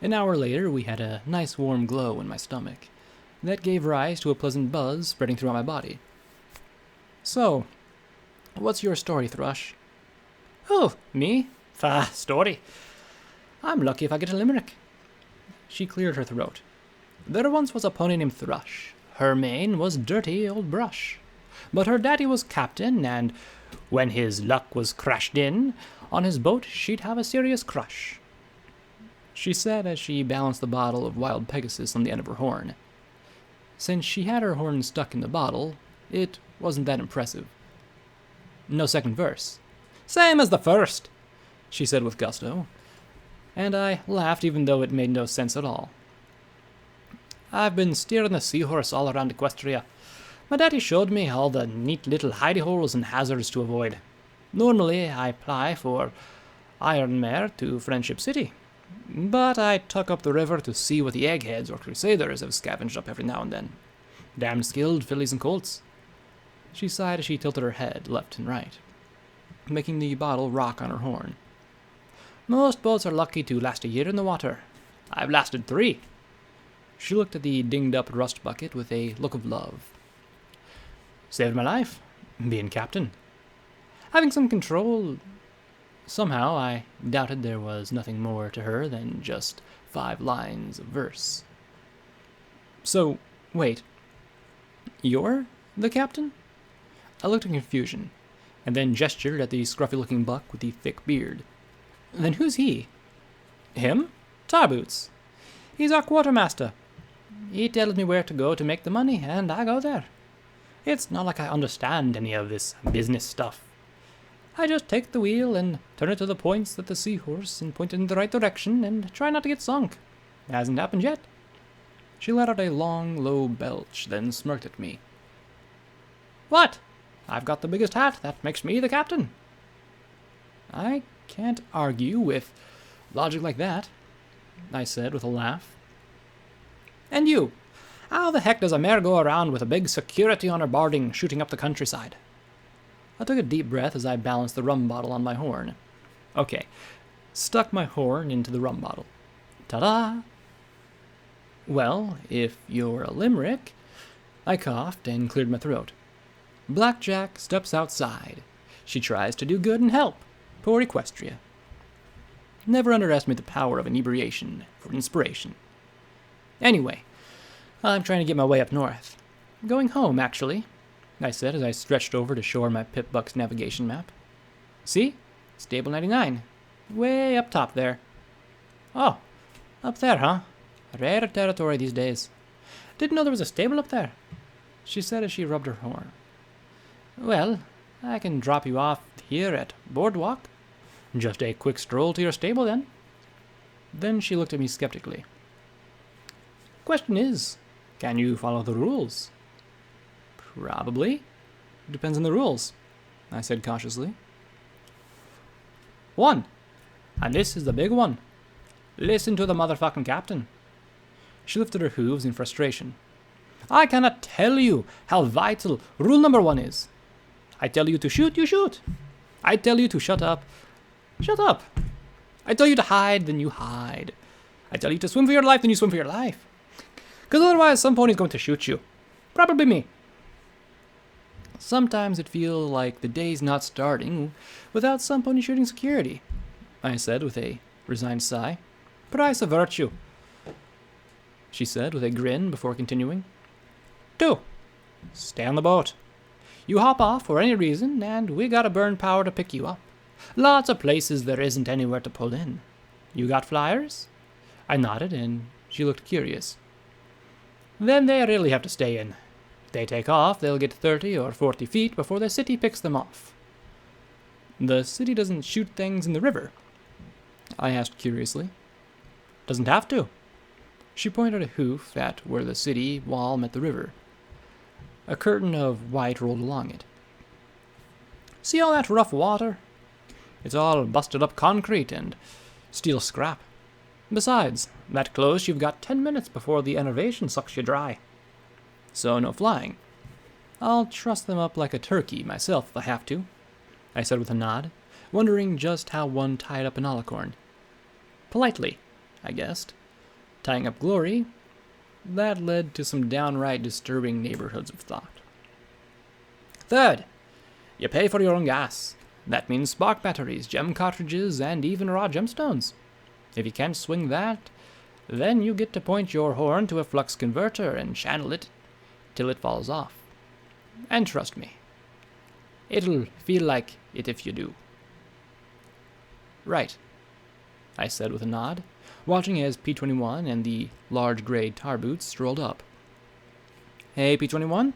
An hour later, we had a nice warm glow in my stomach. That gave rise to a pleasant buzz spreading throughout my body. "So, what's your story, Thrush?" "Oh, me? Story. I'm lucky if I get a limerick." She cleared her throat. "There once was a pony named Thrush. Her mane was dirty old brush. But her daddy was captain, and when his luck was crashed in, on his boat she'd have a serious crush." She said as she balanced the bottle of wild Pegasus on the end of her horn. Since she had her horn stuck in the bottle, it wasn't that impressive. No second verse. "Same as the first," she said with gusto, and I laughed even though it made no sense at all. "I've been steering the seahorse all around Equestria. My daddy showed me all the neat little hidey holes and hazards to avoid. Normally, I apply for Iron Mare to Friendship City, but I tuck up the river to see what the eggheads or crusaders have scavenged up every now and then. Damn skilled fillies and colts." She sighed as she tilted her head left and right, making the bottle rock on her horn. "Most boats are lucky to last a year in the water. I've lasted 3. She looked at the dinged-up rust bucket with a look of love. Saved my life, being captain. Having some control. Somehow I doubted there was nothing more to her than just 5 lines of verse. So, wait. You're the captain? I looked in confusion, and then gestured at the scruffy-looking buck with the thick beard. Then who's he? Him? Tarboots. He's our quartermaster. He tells me where to go to make the money, and I go there. It's not like I understand any of this business stuff. I just take the wheel and turn it to the points that the seahorse and point it in the right direction and try not to get sunk. Hasn't happened yet. She let out a long, low belch, then smirked at me. What? I've got the biggest hat. That makes me the captain. I can't argue with logic like that, I said with a laugh. And you? How the heck does a mare go around with a big security on her barding shooting up the countryside? I took a deep breath as I balanced the rum bottle on my horn. Okay, stuck my horn into the rum bottle. Ta-da! Well, if you're a limerick... I coughed and cleared my throat. Blackjack steps outside. She tries to do good and help. Poor Equestria. Never underestimate the power of inebriation for inspiration. Anyway, I'm trying to get my way up north. Going home, actually, I said as I stretched over to shore my Pip-Buck's navigation map. See? Stable 99. Way up top there. Oh, up there, huh? Rare territory these days. Didn't know there was a stable up there, she said as she rubbed her horn. Well, I can drop you off here at Boardwalk. Just a quick stroll to your stable, then. Then she looked at me skeptically. Question is, can you follow the rules? Probably. Depends on the rules, I said cautiously. 1. And this is the big one. Listen to the motherfucking captain. She lifted her hooves in frustration. I cannot tell you how vital rule number 1 is. I tell you to shoot, you shoot. I tell you to shut up. Shut up. I tell you to hide, then you hide. I tell you to swim for your life, then you swim for your life. Because otherwise some pony's going to shoot you. Probably me. Sometimes it feels like the day's not starting without some pony shooting security, I said with a resigned sigh. Price of virtue, she said with a grin before continuing. 2. Stay on the boat. You hop off for any reason, and we gotta burn power to pick you up. Lots of places there isn't anywhere to pull in. You got flyers? I nodded, and she looked curious. Then they really have to stay in. If they take off, they'll get 30 or 40 feet before the city picks them off. The city doesn't shoot things in the river? I asked curiously. Doesn't have to. She pointed a hoof at where the city wall met the river. A curtain of white rolled along it. See all that rough water? It's all busted up concrete and steel scrap. Besides, that close you've got 10 minutes before the enervation sucks you dry. So no flying. I'll truss them up like a turkey myself if I have to, I said with a nod, wondering just how one tied up an alicorn. Politely, I guessed. Tying up Glory, that led to some downright disturbing neighborhoods of thought. 3rd, you pay for your own gas. That means spark batteries, gem cartridges, and even raw gemstones. If you can't swing that, then you get to point your horn to a flux converter and channel it till it falls off. And trust me, it'll feel like it if you do. Right, I said with a nod, watching as P-21 and the large gray tar boots strolled up. Hey, P-21?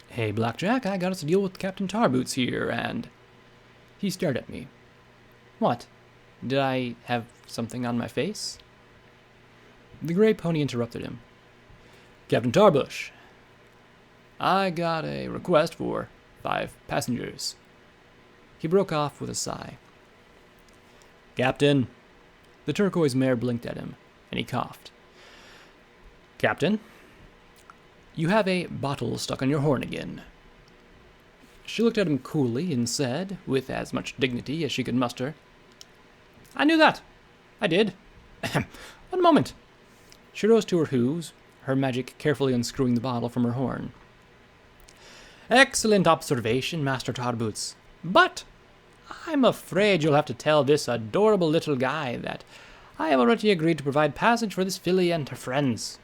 Hey, Blackjack, I got us to deal with Captain Tarboots here, and... He stared at me. What? Did I have something on my face? The gray pony interrupted him. Captain Tarbush, I got a request for 5 passengers. He broke off with a sigh. Captain. The turquoise mare blinked at him, and he coughed. Captain, you have a bottle stuck on your horn again. She looked at him coolly and said, with as much dignity as she could muster, I knew that. I did. 1 moment. She rose to her hooves, her magic carefully unscrewing the bottle from her horn. Excellent observation, Master Tarboots. But I'm afraid you'll have to tell this adorable little guy that I have already agreed to provide passage for this filly and her friends.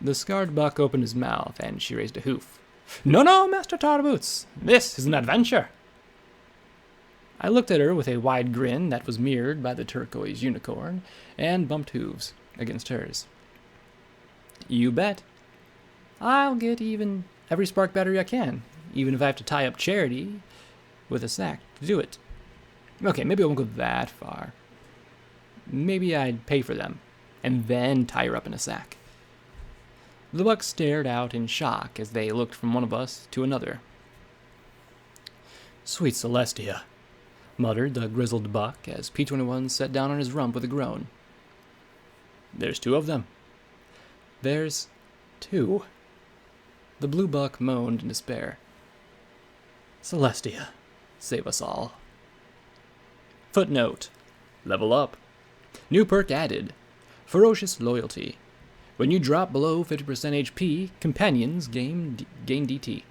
The scarred buck opened his mouth, and she raised a hoof. No, Master Tarboots. This is an adventure. I looked at her with a wide grin that was mirrored by the turquoise unicorn, and bumped hooves against hers. You bet. I'll get even every spark battery I can, even if I have to tie up Charity with a sack to do it. Okay, maybe I won't go that far. Maybe I'd pay for them, and then tie her up in a sack. The bucks stared out in shock as they looked from one of us to another. Sweet Celestia, muttered the grizzled buck as P-21 sat down on his rump with a groan. There's 2 of them. There's 2. The blue buck moaned in despair. Celestia, save us all. Footnote. Level up. New perk added. Ferocious Loyalty. When you drop below 50% HP, companions gain DT.